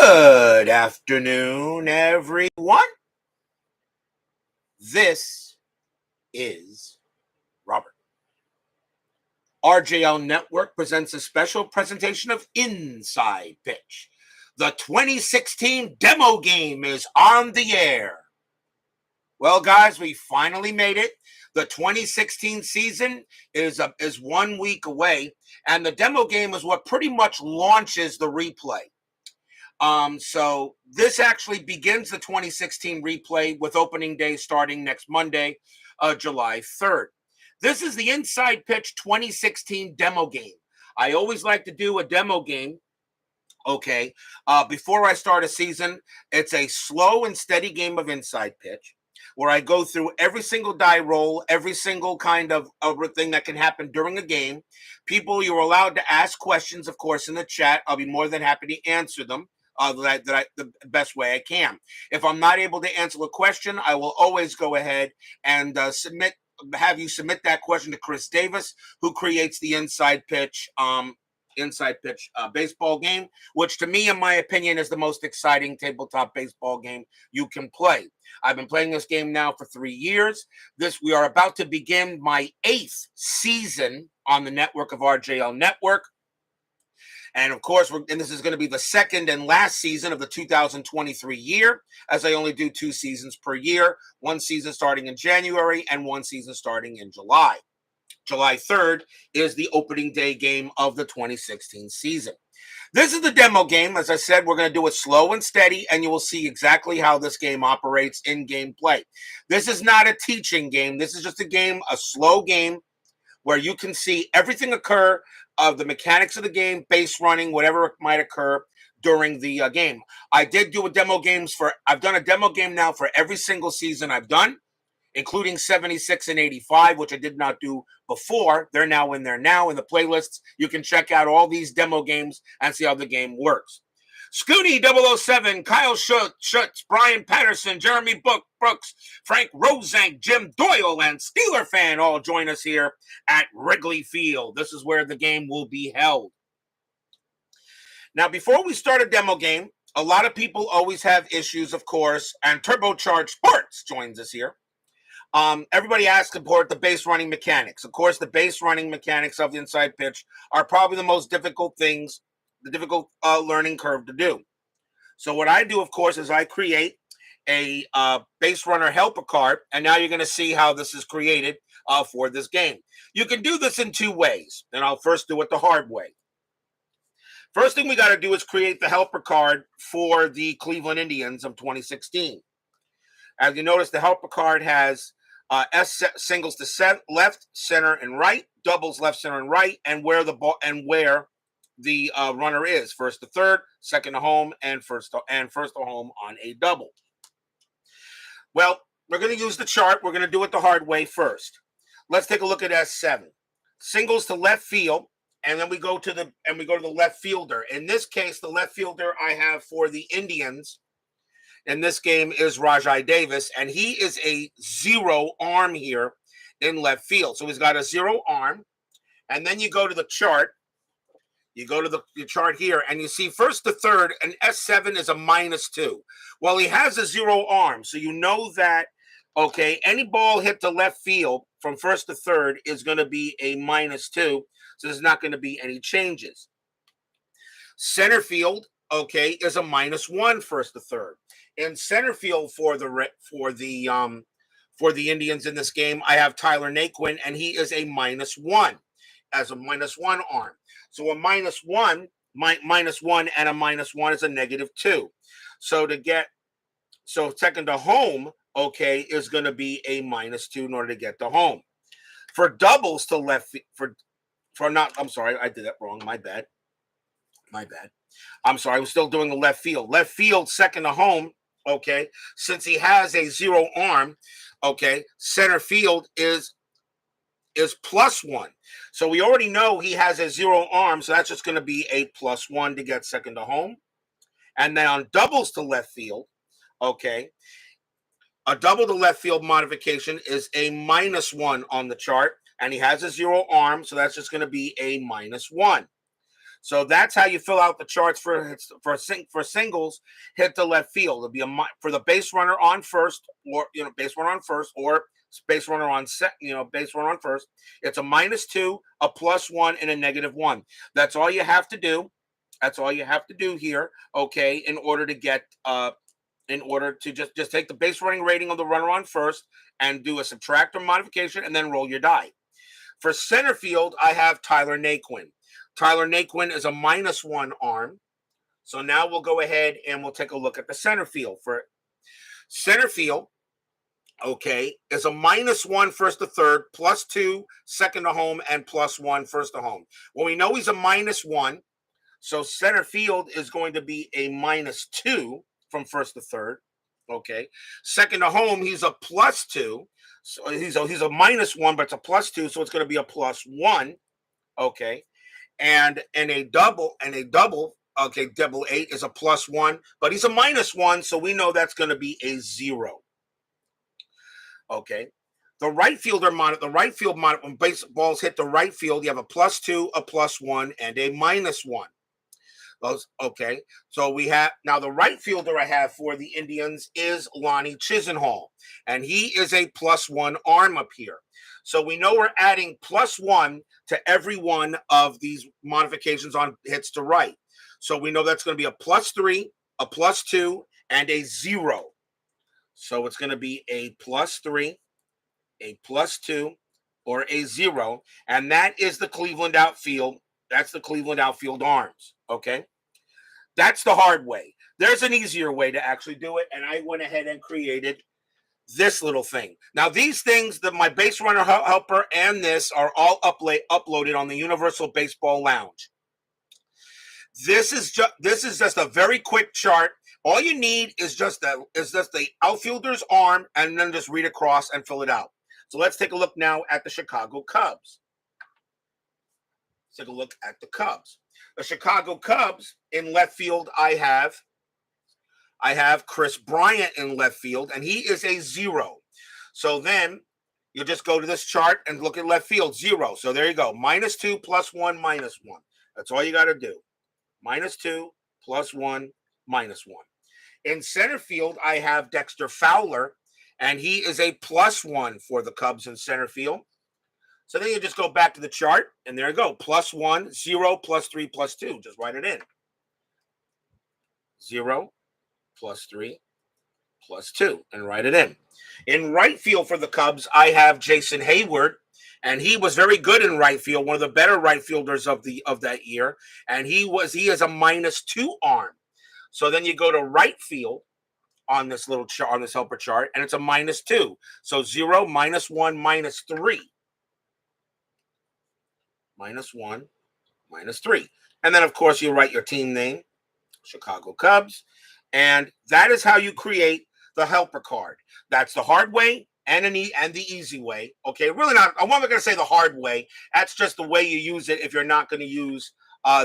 Good afternoon, everyone. This is Robert. RJL Network presents a special presentation of Inside Pitch. The 2016 demo game is on the air. Well, guys, we finally made it. The 2016 season is 1 week away, and the demo game is what pretty much launches the replay. So this actually begins the 2016 replay with opening day starting next Monday, July 3rd. This is the Inside Pitch 2016 demo game. I always like to do a demo game, okay, before I start a season. It's a slow and steady game of Inside Pitch where I go through every single die roll, every single kind of thing that can happen during a game. People, you're allowed to ask questions, of course, in the chat. I'll be more than happy to answer them. The best way I can. If I'm not able to answer a question, I will always go ahead and have you submit that question to Chris Davis, who creates the Inside Pitch baseball game, which to me, in my opinion, is the most exciting tabletop baseball game you can play. I've been playing this game now for 3 years. We are about to begin my 8th season on the network of RJL Network. And of course, this is going to be the second and last season of the 2023 year, as I only do 2 seasons per year, 1 season starting in January and 1 season starting in July. July 3rd is the opening day game of the 2016 season. This is the demo game. As I said, we're going to do it slow and steady, and you will see exactly how this game operates in gameplay. This is not a teaching game. This is just a slow game, where you can see everything occur of the mechanics of the game, base running, whatever might occur during the game. I've done a demo game now for every single season I've done, including 76 and 85, which I did not do before. They're now in there now in the playlists. You can check out all these demo games and see how the game works. Scooty 007, Kyle Schutz, Brian Patterson, Jeremy Brooks, Frank Rosank, Jim Doyle, and Steeler Fan all join us here at Wrigley Field. This is where the game will be held. Now, before we start a demo game, a lot of people always have issues, of course, and Turbocharged Sports joins us here. Everybody asks about the base running mechanics. Of course, the base running mechanics of the Inside Pitch are probably the most difficult things, the difficult learning curve to do. So what I do, of course, is I create a base runner helper card, and now you're going to see how this is created for this game. You can do this in 2 ways, and I'll first do it the hard way. First thing we got to do is create the helper card for the Cleveland Indians of 2016. As you notice, the helper card has singles to left, center, and right, doubles left, center, and right, and where the runner is, first to third, second to home, and first to home on a double. Well, we're going to use the chart. We're going to do it the hard way first. Let's take a look at S7. Singles to left field, and then we go to the left fielder. In this case, the left fielder I have for the Indians in this game is Rajai Davis, and he is a 0 arm here in left field. So he's got a 0 arm, and then you go to the chart. You go to the chart here, and you see first to third, and S7 is a -2. Well, he has a 0 arm, so you know that, okay, any ball hit to left field from first to third is going to be a -2, so there's not going to be any changes. Center field, okay, is a -1 first to third. In center field for the Indians in this game, I have Tyler Naquin, and he is a -1 as a -1 arm. So a -1 and a -1 is a -2. So second to home, okay, is going to be a -2 in order to get to home. For doubles to left, I'm sorry, I did that wrong. My bad. I'm sorry, I was still doing the left field. Left field, second to home, okay, since he has a 0 arm, okay, center field is +1. So we already know he has a 0 arm, so that's just going to be a +1 to get second to home. And then on doubles to left field, okay, a double to left field modification is a -1 on the chart, and he has a 0 arm, so that's just going to be a -1. So that's how you fill out the charts for singles. Hit to left field. It'll be for the base runner on first, or base runner on first, or base runner on base runner on first. It's a -2, a +1, and a -1. That's all you have to do. That's all you have to do here. Okay, in order to get in order to just take the base running rating of the runner on first and do a subtractor modification, and then roll your die. For center field, I have Tyler Naquin. Tyler Naquin is a -1 arm. So now we'll go ahead and we'll take a look at the center field. For center field, okay, is a -1 first to third, +2 second to home, and +1 first to home. Well, we know he's a -1, so center field is going to be a -2 from first to third. Okay, second to home, he's a +2. So he's a -1, but it's a +2, so it's going to be a +1. Okay, and a double, okay, double 8 is a +1, but he's a -1, so we know that's going to be a 0. Okay, the right field when baseballs hit the right field, you have a +2, a +1, and a -1. Okay, so we have now the right fielder I have for the Indians is Lonnie Chisenhall, and he is a +1 arm up here. So we know we're adding +1 to every one of these modifications on hits to right. So we know that's going to be a +3, a +2, and a 0. So it's going to be a +3, a +2, or a 0, and that is the Cleveland outfield. That's the Cleveland outfield arms. Okay, that's the hard way. There's an easier way to actually do it, and I went ahead and created this little thing. Now, these things, my base runner helper and this are all uploaded on the Universal Baseball Lounge. This is just a very quick chart. All you need is just the outfielder's arm, and then just read across and fill it out. So let's take a look now at the Chicago Cubs. Let's take a look at the Cubs. The Chicago Cubs in left field, I have Chris Bryant in left field, and he is a 0. So then you just go to this chart and look at left field, 0. So there you go, -2, +1, -1. That's all you got to do. -2, +1, -1. In center field, I have Dexter Fowler, and he is a +1 for the Cubs in center field. So then you just go back to the chart, and there you go, +1, 0, +3, +2. Just write it in. 0, +3, +2, and write it in. In right field for the Cubs, I have Jason Hayward, and he was very good in right field, one of the better right fielders of that year, and he is a -2 arm. So then you go to right field on this little chart, on this helper chart, and it's a -2. So 0, -1, -3. -1, -3. And then, of course, you write your team name, Chicago Cubs. And that is how you create the helper card. That's the hard way and the easy way. Okay, really not. I'm not going to say the hard way. That's just the way you use it if you're not going to use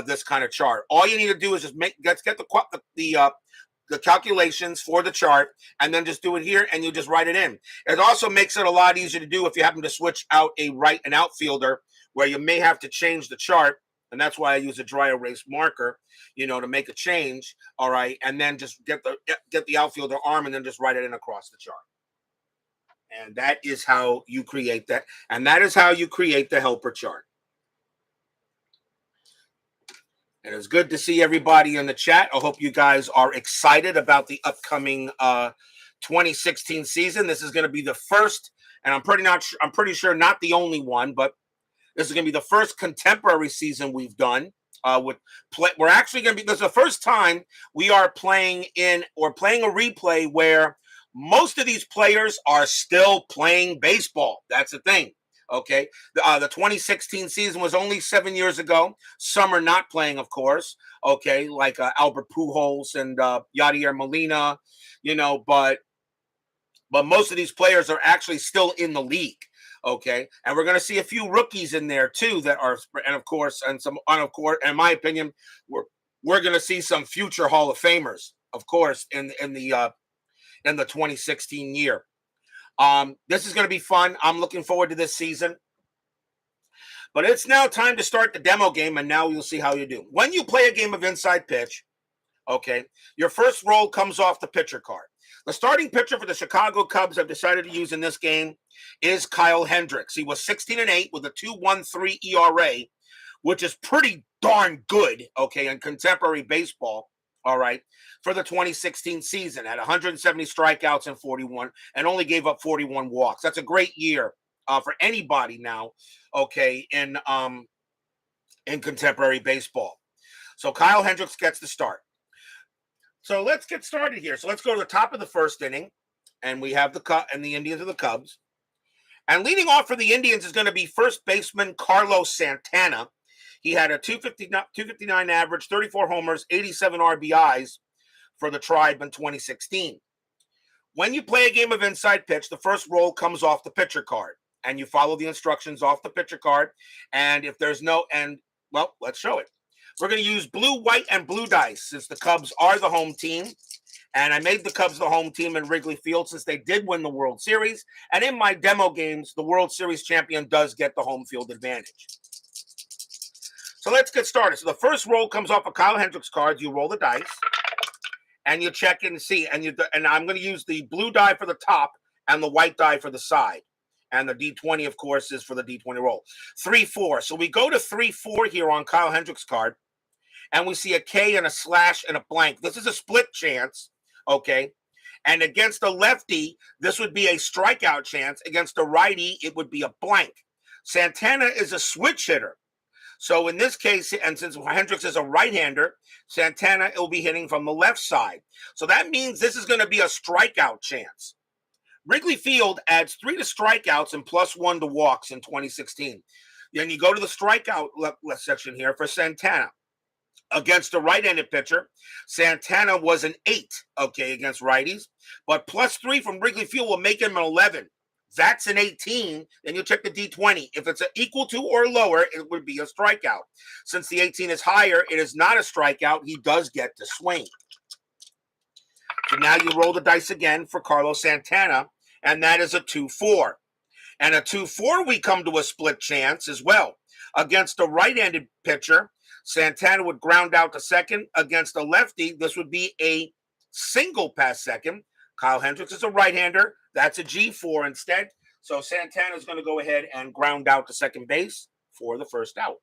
this kind of chart. All you need to do is just get the calculations for the chart, and then just do it here, and you just write it in. It also makes it a lot easier to do if you happen to switch out an outfielder, where you may have to change the chart. And that's why I use a dry erase marker, to make a change. All right. And then just get the outfielder arm and then just write it in across the chart. And that is how you create that. And that is how you create the helper chart. And it's good to see everybody in the chat. I hope you guys are excited about the upcoming 2016 season. This is going to be the first, and I'm pretty sure not the only one, but this is going to be the first contemporary season we've done. We're actually going to be. This is the first time we are playing a replay where most of these players are still playing baseball. That's the thing. Okay, the 2016 season was only 7 years ago. Some are not playing, of course. Okay, like Albert Pujols and Yadier Molina. But most of these players are actually still in the league. Okay, and we're going to see a few rookies in there too that are, and of course, in my opinion, we're going to see some future Hall of Famers, of course, in the 2016 year. This is going to be fun. I'm looking forward to this season. But it's now time to start the demo game, and now you'll see how you do. When you play a game of inside pitch, okay, your first roll comes off the pitcher card. The starting pitcher for the Chicago Cubs I've decided to use in this game is Kyle Hendricks. He was 16-8 with a 2.13 ERA, which is pretty darn good, okay, in contemporary baseball, all right, for the 2016 season. Had 170 strikeouts and 41, and only gave up 41 walks. That's a great year for anybody now, okay, in contemporary baseball. So Kyle Hendricks gets the start. So let's get started here. So let's go to the top of the first inning, and we have the Indians of the Cubs. And leading off for the Indians is going to be first baseman Carlos Santana. He had a 259 average, 34 homers, 87 RBIs for the Tribe in 2016. When you play a game of inside pitch, the first roll comes off the pitcher card, and you follow the instructions off the pitcher card. And if there's well, let's show it. We're going to use blue, white, and blue dice since the Cubs are the home team. And I made the Cubs the home team in Wrigley Field since they did win the World Series. And in my demo games, the World Series champion does get the home field advantage. So let's get started. So the first roll comes off a Kyle Hendricks card. You roll the dice, and you check and see. And I'm going to use the blue die for the top and the white die for the side. And the D20, of course, is for the D20 roll. 3-4. So we go to 3-4 here on Kyle Hendricks' card. And we see a K and a slash and a blank. This is a split chance, okay? And against a lefty, this would be a strikeout chance. Against a righty, it would be a blank. Santana is a switch hitter. So in this case, and since Hendricks is a right-hander, Santana will be hitting from the left side. So that means this is going to be a strikeout chance. Wrigley Field adds 3 to strikeouts and +1 to walks in 2016. Then you go to the strikeout section here for Santana. Against a right-handed pitcher, Santana was an 8, okay, against righties. But +3 from Wrigley Field will make him an 11. That's an 18. Then you check the D20. If it's equal to or lower, it would be a strikeout. Since the 18 is higher, it is not a strikeout. He does get to swing. So now you roll the dice again for Carlos Santana, and that is a 2-4. And a 2-4, we come to a split chance as well. Against a right-handed pitcher, Santana would ground out to second. Against a lefty, this would be a single past second. Kyle Hendricks is a right-hander. That's a G4 instead. So Santana is going to go ahead and ground out to second base for the first out.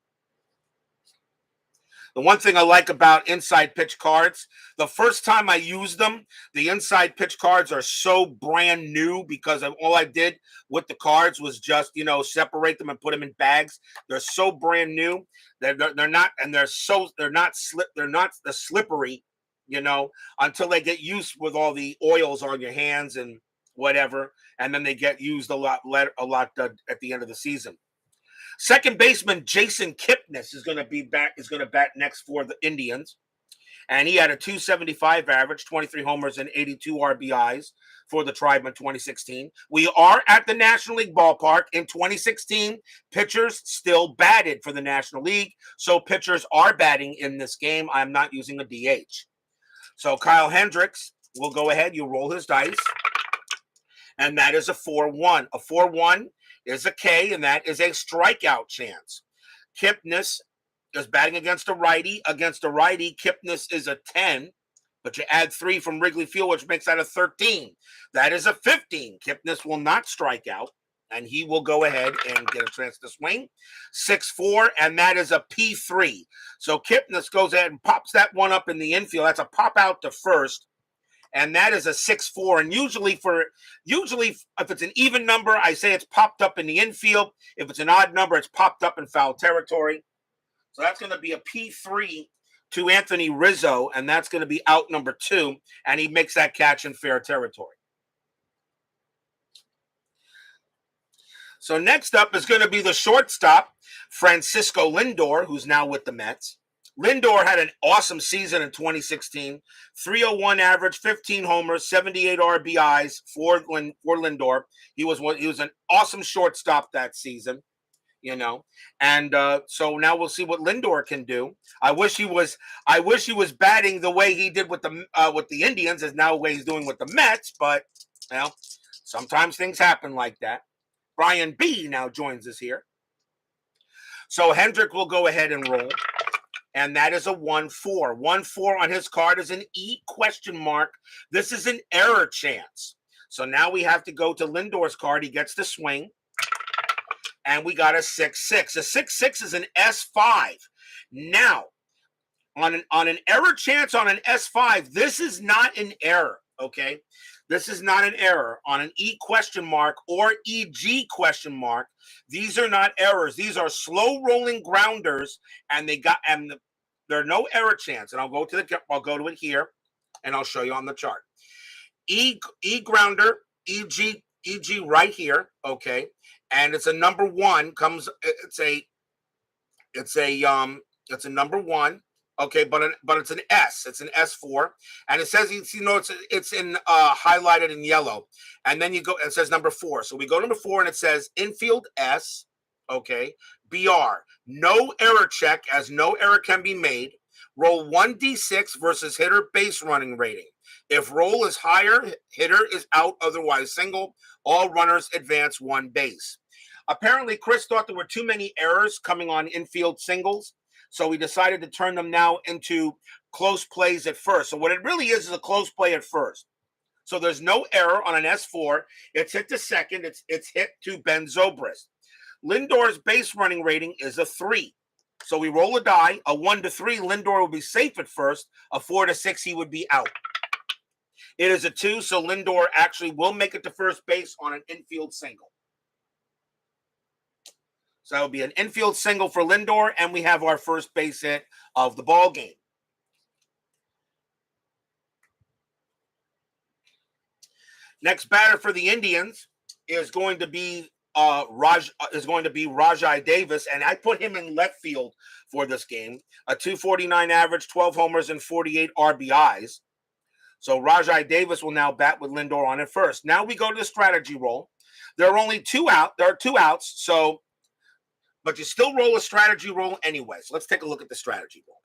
The one thing I like about inside pitch cards, the first time I used them, the inside pitch cards are so brand new because all I did with the cards was just, separate them and put them in bags. They're so brand new. They're not the slippery, until they get used with all the oils on your hands and whatever, and then they get used a lot at the end of the season. Second baseman Jason Kipnis is going to bat next for the Indians, and he had a 275 average, 23 homers, and 82 RBIs for the Tribe in 2016. We are at the National League ballpark. In 2016, pitchers still batted for the National League, so pitchers are batting in this game. I'm not using a DH. So Kyle Hendricks will go ahead. You roll his dice, and that is a 4-1. A 4-1 is a K, and that is a strikeout chance. Kipnis is batting against a righty. Against a righty, Kipnis is a 10, but you add 3 from Wrigley Field, which makes that a 13. That is a 15. Kipnis will not strike out, and he will go ahead and get a chance to swing. 6-4, and that is a P3. So Kipnis goes ahead and pops that one up in the infield. That's a pop out to first. And that is a 6-4. And usually if it's an even number, I say it's popped up in the infield. If it's an odd number, it's popped up in foul territory. So that's going to be a P3 to Anthony Rizzo, and that's going to be out number 2, and he makes that catch in fair territory. So next up is going to be the shortstop, Francisco Lindor, who's now with the Mets. Lindor had an awesome season in 2016, 301 average, 15 homers, 78 RBIs for Lindor. He was an awesome shortstop that season, and so now we'll see what Lindor can do. I wish he was batting the way he did with the Indians, as now the way he's doing with the Mets, but sometimes things happen like that. Brian B now joins us here. So Hendrick will go ahead and roll. And that is a 1-4. 1-4 on his card is an E question mark. This is an error chance. So now we have to go to Lindor's card. He gets the swing. And we got a 6-6. A 6-6 is an S5. Now, on an error chance on an S5, this is not an error, okay? This is not an error. On an E question mark or EG question mark, these are not errors. These are slow rolling grounders, and there are no error chance. And I'll go to it here, and I'll show you on the chart. E grounder, EG right here, okay? And it's a number 1. It's a number 1. Okay, but it's an S. It's an S4, and it says it's in highlighted in yellow, and then you go. It says number 4. So we go to number 4, and it says infield S. Okay, BR. No error check, as no error can be made. Roll 1d6 versus hitter base running rating. If roll is higher, hitter is out. Otherwise, single. All runners advance 1 base. Apparently, Chris thought there were too many errors coming on infield singles. So we decided to turn them now into close plays at first. So what it really is a close play at first. So there's no error on an S4. It's hit to second. It's hit to Ben Zobrist. Lindor's base running rating is a 3. So we roll a die. A 1-3, Lindor will be safe at first. A 4-6, he would be out. It is a 2, so Lindor actually will make it to first base on an infield single. So that will be an infield single for Lindor, and we have our first base hit of the ball game. Next batter for the Indians is going to be Rajai Davis, and I put him in left field for this game. A 249 average, 12 homers, and 48 RBIs. So Rajai Davis will now bat with Lindor on it first. Now we go to the strategy roll. There are 2 outs, but you still roll a strategy roll anyway. So let's take a look at the strategy roll.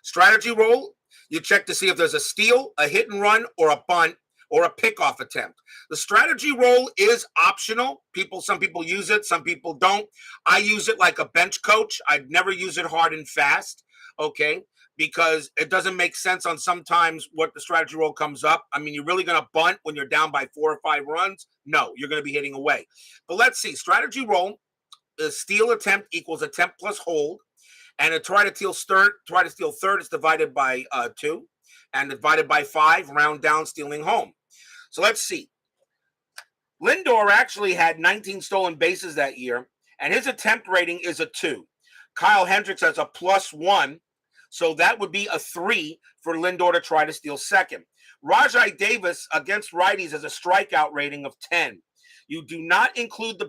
Strategy roll, you check to see if there's a steal, a hit and run, or a bunt, or a pickoff attempt. The strategy roll is optional. Some people use it, some people don't. I use it like a bench coach. I'd never use it hard and fast, okay? Because it doesn't make sense on sometimes what the strategy roll comes up. I mean, you're really going to bunt when you're down by 4 or 5 runs? No, you're going to be hitting away. But let's see, strategy roll. The steal attempt equals attempt plus hold, and a try to steal third is divided by 2, and divided by 5, round down, stealing home. So let's see. Lindor actually had 19 stolen bases that year, and his attempt rating is a 2. Kyle Hendricks has a +1, so that would be a 3 for Lindor to try to steal second. Rajai Davis against righties has a strikeout rating of 10. You do not include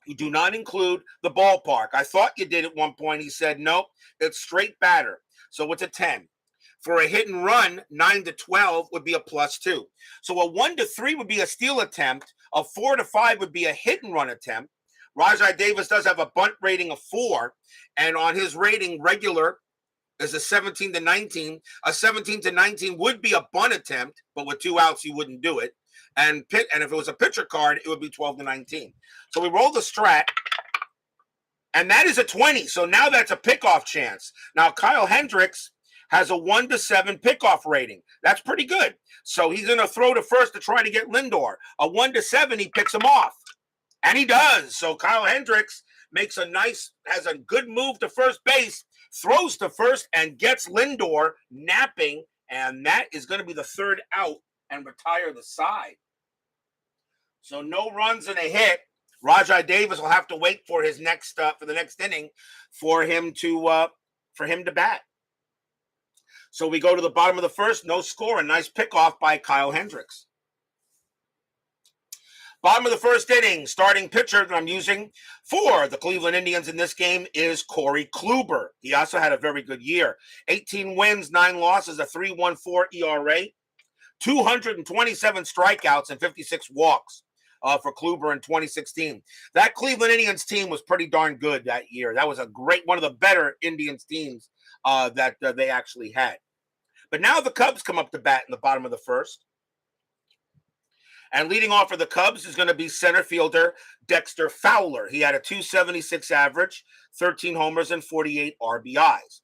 You do not include the ballpark. I thought you did at one point. He said, nope, it's straight batter. So it's a 10. For a hit and run, 9-12 would be a +2. So a 1-3 would be a steal attempt. A 4-5 would be a hit and run attempt. Rajai Davis does have a bunt rating of 4. And on his rating, regular is a 17-19. A 17-19 would be a bunt attempt, but with 2 outs, you wouldn't do it. And if it was a pitcher card, it would be 12-19. So we roll the strat, and that is a 20. So now that's a pickoff chance. Now Kyle Hendricks has a 1-7 pickoff rating. That's pretty good. So he's going to throw to first to try to get Lindor. A 1-7, he picks him off, and he does. So Kyle Hendricks has a good move to first base, throws to first, and gets Lindor napping, and that is going to be the 3rd out and retire the side. So no runs and a hit. Rajai Davis will have to wait for his next for the next inning for him to bat. So we go to the bottom of the first, no score, a nice pickoff by Kyle Hendricks. Bottom of the first inning, starting pitcher that I'm using for the Cleveland Indians in this game is Corey Kluber. He also had a very good year. 18 wins, 9 losses, a 3.14 ERA, 227 strikeouts, and 56 walks for Kluber in 2016. That Cleveland Indians team was pretty darn good that year. That was one of the better Indians teams that they actually had. But now the Cubs come up to bat in the bottom of the first. And leading off for the Cubs is going to be center fielder Dexter Fowler. He had a 276 average, 13 homers, and 48 RBIs.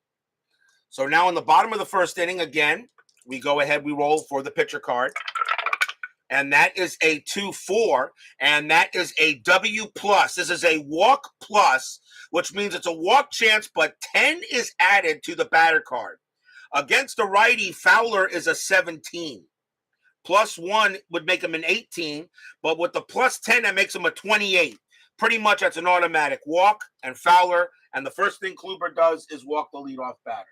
So now in the bottom of the first inning, again, we go ahead, we roll for the pitcher card. And that is a 2-4, and that is a W+. This is a walk plus, which means it's a walk chance, but 10 is added to the batter card. Against the righty, Fowler is a 17. +1 would make him an 18, but with the +10, that makes him a 28. Pretty much that's an automatic walk, and Fowler, and the first thing Kluber does is walk the leadoff batter.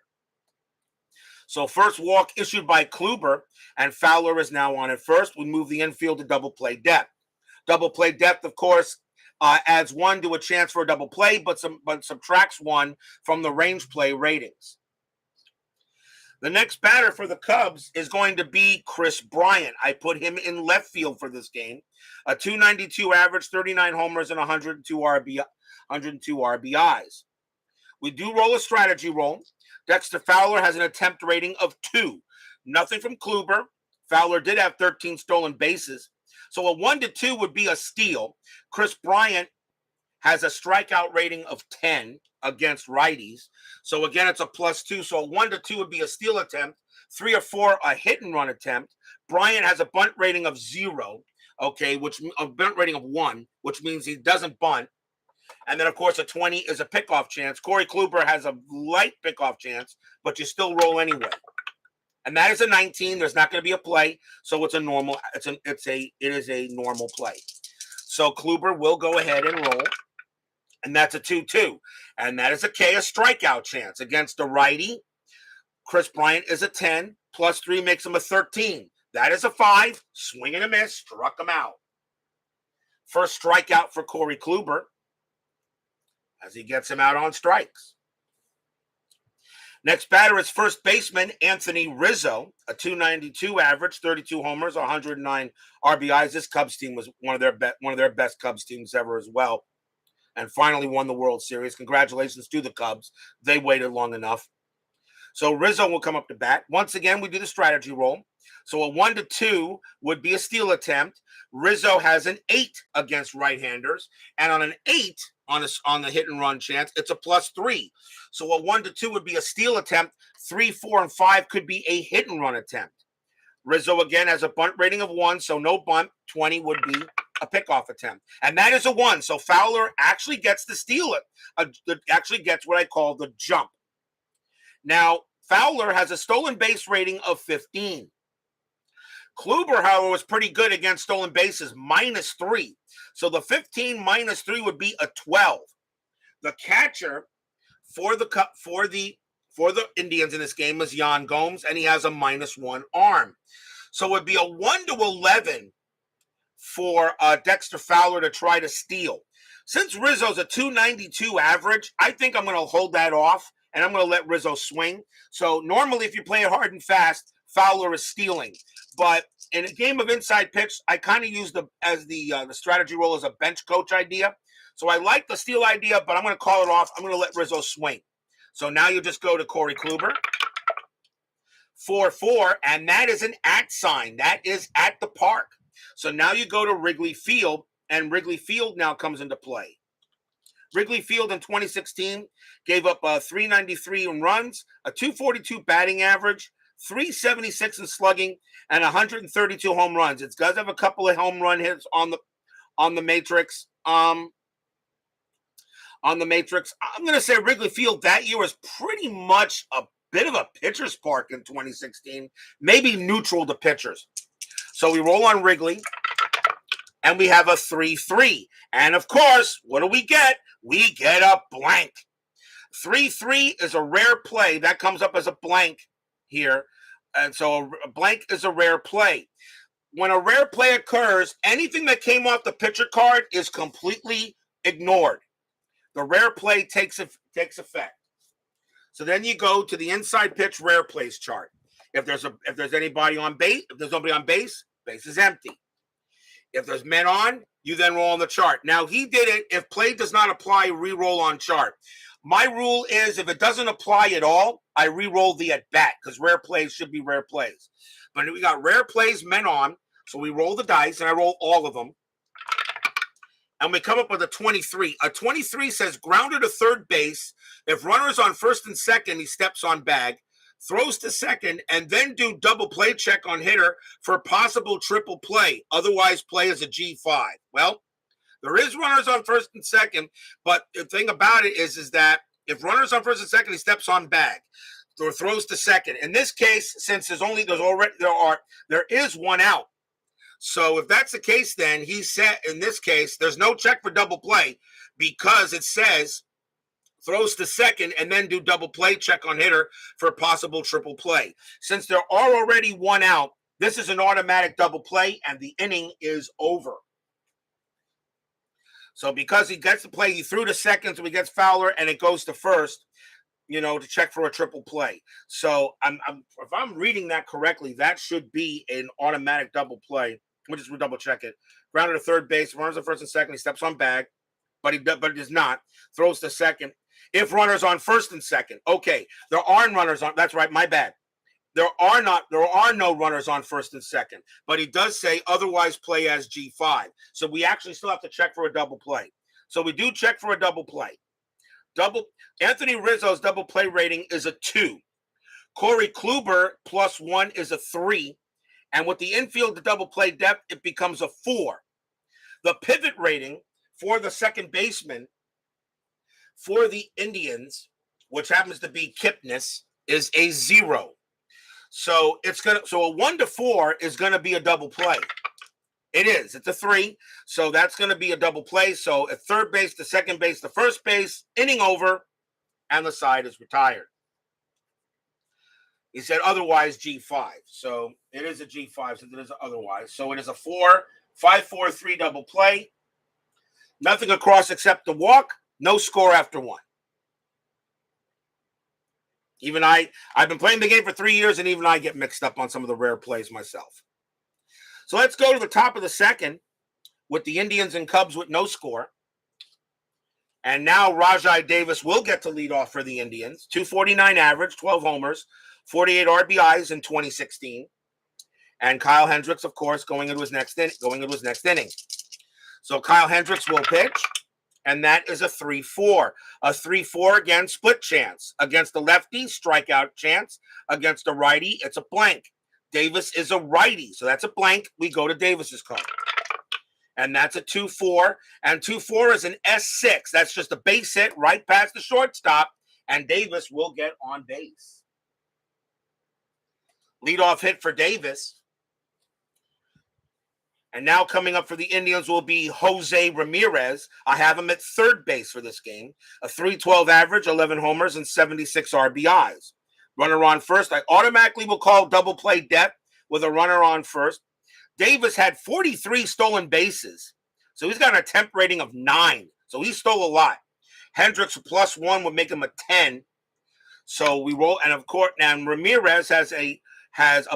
So first walk issued by Kluber, and Fowler is now on at first. We move the infield to double play depth. Double play depth, of course, adds 1 to a chance for a double play, but subtracts 1 from the range play ratings. The next batter for the Cubs is going to be Kris Bryant. I put him in left field for this game. A 292 average, 39 homers, and 102 RBIs. We do roll a strategy roll. Dexter Fowler has an attempt rating of 2. Nothing from Kluber. Fowler did have 13 stolen bases. So a 1-2 would be a steal. Kris Bryant has a strikeout rating of 10 against righties. So again, it's a +2. So a 1-2 would be a steal attempt. 3 or 4, a hit and run attempt. Bryant has a bunt rating of 0. Okay, which a bunt rating of 1, which means he doesn't bunt. And then, of course, a 20 is a pickoff chance. Corey Kluber has a light pickoff chance, but you still roll anyway. And that is a 19. There's not going to be a play, so it's a normal. It is a normal play. So Kluber will go ahead and roll, and that's a 2-2. And that is a strikeout chance against the righty. Kris Bryant is a 10. +3 makes him a 13. That is a 5. Swing and a miss. Struck him out. First strikeout for Corey Kluber, as he gets him out on strikes. Next batter is first baseman Anthony Rizzo, a 292 average, 32 homers, 109 RBIs. This Cubs team was one of their best Cubs teams ever as well, and finally won the World Series. Congratulations to the Cubs. They waited long enough. So Rizzo will come up to bat. Once again, we do the strategy roll. So a 1-2 would be a steal attempt. Rizzo has an 8 against right-handers, and on an 8 on the hit and run chance, it's a +3. So a 1-2 would be a steal attempt. 3, 4, and 5 could be a hit and run attempt. Rizzo again has a bunt rating of 1, so no bunt. 20 would be a pickoff attempt, and that is a 1. So Fowler actually gets the steal. Actually gets what I call the jump. Now Fowler has a stolen base rating of 15. Kluber, however, was pretty good against stolen bases, -3. So the 15 -3 would be a 12. The catcher for the Indians in this game is Yan Gomes, and he has a -1 arm. So it would be a 1-11 for Dexter Fowler to try to steal. Since Rizzo's a 292 average, I think I'm going to hold that off, and I'm going to let Rizzo swing. So normally, if you play it hard and fast, Fowler is stealing. But in a game of inside pitch, I kind of use the strategy roll as a bench coach idea. So I like the steal idea, but I'm going to call it off. I'm going to let Rizzo swing. So now you just go to Corey Kluber. 4-4, and that is an @ sign. That is at the park. So now you go to Wrigley Field, and Wrigley Field now comes into play. Wrigley Field in 2016 gave up 393 in runs, a 242 batting average, 376 in slugging, and 132 home runs. It does have a couple of home run hits on the matrix. I'm going to say Wrigley Field that year was pretty much a bit of a pitcher's park in 2016, maybe neutral to pitchers. So we roll on Wrigley, and we have a 3-3. And of course, what do we get? We get a blank. 3-3 is a rare play. That comes up as a blank here. And so a blank is a rare play. When a rare play occurs, anything that came off the pitcher card is completely ignored. The rare play takes effect. So then you go to the inside pitch rare plays chart. If there's anybody on base, if there's nobody on base, base is empty. If there's men on, you then roll on the chart. Now he did it. If play does not apply, re-roll on chart. My rule is if it doesn't apply at all, I re-roll the at bat because rare plays should be rare plays. But we got rare plays, men on. So we roll the dice, and I roll all of them. And we come up with a 23. A 23 says grounded to third base. If runner's on first and second, he steps on bag, throws to second, and then do double play check on hitter for possible triple play. Otherwise, play as a G5. Well, there is runners on first and second, but the thing about it is that if runners on first and second, he steps on bag or throws to second. In this case, since there is one out. So if that's the case, then he said in this case, there's no check for double play because it says throws to second and then do double play check on hitter for possible triple play. Since there are already one out, this is an automatic double play and the inning is over. So because he gets the play, he threw to second, so he gets Fowler and it goes to first, to check for a triple play. So if I'm reading that correctly, that should be an automatic double play. We'll just double check it. Grounded to third base, runners on first and second, he steps on bag, but he does not. Throws to second. If runners on first and second, okay, there aren't runners on. That's right, my bad. There are no runners on first and second, but he does say otherwise play as G5. So we actually still have to check for a double play. So we do check for a double play. Anthony Rizzo's double play rating is a 2. Corey Kluber +1 is a 3. And with the infield to double play depth, it becomes a 4. The pivot rating for the second baseman for the Indians, which happens to be Kipnis, is a 0. So a 1 to 4 is gonna be a double play. It is. It's a 3. So that's gonna be a double play. So at third base to second base to first base, inning over, and the side is retired. He said otherwise G5. So it is a G5 since it is otherwise. So it is a 5-4-3 double play. Nothing across except the walk. No score after 1. Even I've been playing the game for 3 years, and even I get mixed up on some of the rare plays myself. So let's go to the top of the second with the Indians and Cubs with no score. And now Rajai Davis will get to lead off for the Indians. 249 average, 12 homers, 48 RBIs in 2016. And Kyle Hendricks, of course, going into his next inning. So Kyle Hendricks will pitch, and that is a 3-4. A 3-4 again, split chance. Against the lefty, strikeout chance. Against the righty, it's a blank. Davis is a righty, so that's a blank. We go to Davis's card. And that's a 2-4. And 2-4 is an S6. That's just a base hit right past the shortstop, and Davis will get on base. Leadoff hit for Davis. And now coming up for the Indians will be Jose Ramirez. I have him at third base for this game. A 312 average, 11 homers, and 76 RBIs. Runner on first. I automatically will call double play depth with a runner on first. Davis had 43 stolen bases. So he's got an attempt rating of 9. So he stole a lot. Hendricks +1 would make him a 10. So we roll. And of course, and Ramirez has a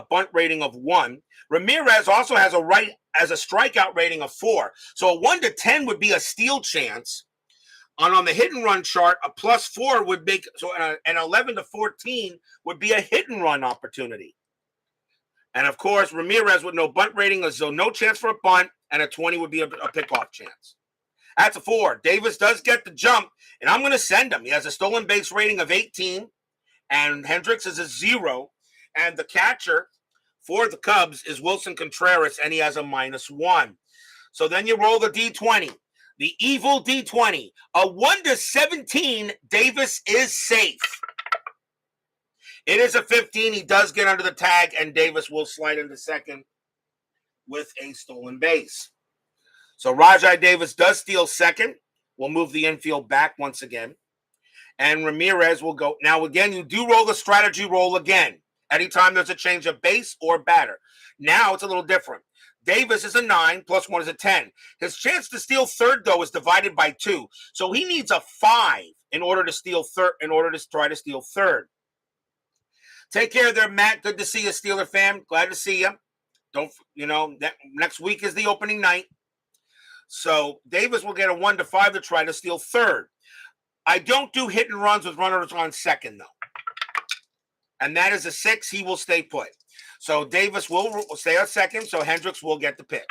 bunt rating of 1. Ramirez also has a strikeout rating of 4. So a 1 to 10 would be a steal chance. And on the hit and run chart, a +4 would make, so an 11 to 14 would be a hit and run opportunity. And of course, Ramirez with no bunt rating, so no chance for a bunt, and a 20 would be a pickoff chance. That's a 4. Davis does get the jump, and I'm going to send him. He has a stolen base rating of 18, and Hendricks is a 0. And the catcher for the Cubs is Wilson Contreras, and he has a -1. So then you roll the D20, the evil D20. A 1 to 17, Davis is safe. It is a 15. He does get under the tag, and Davis will slide into second with a stolen base. So Rajai Davis does steal second. We'll move the infield back once again. And Ramirez will go. Now, again, you do roll the strategy roll again. Anytime there's a change of base or batter. Now it's a little different. Davis is a 9, +1 is a 10. His chance to steal third, though, is divided by 2. So he needs a 5 in order to steal third, in order to try to steal third. Take care there, Matt. Good to see you, Steeler fan. Glad to see you. Next week is the opening night. So Davis will get a 1 to 5 to try to steal third. I don't do hit and runs with runners on second, though. And that is a 6. He will stay put. So Davis will stay on second, so Hendricks will get the pitch.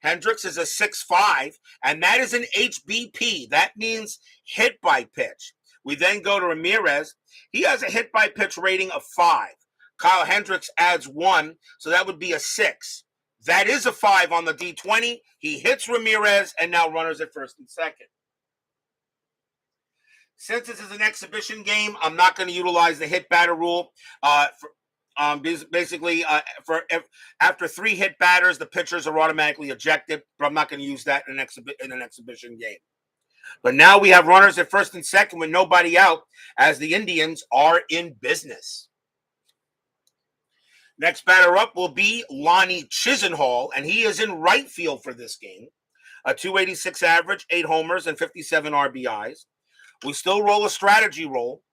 Hendricks is a 6'5", and that is an HBP. That means hit by pitch. We then go to Ramirez. He has a hit by pitch rating of 5. Kyle Hendricks adds 1, so that would be a 6. That is a 5 on the D20. He hits Ramirez, and now runners at first and second. Since this is an exhibition game, I'm not going to utilize the hit batter rule. After 3 hit batters, the pitchers are automatically ejected, but I'm not going to use that in an exhibition game. But now we have runners at first and second with nobody out, as the Indians are in business. Next batter up will be Lonnie Chisenhall, and he is in right field for this game. A 286 average, 8 homers, and 57 RBIs. We still roll a strategy roll,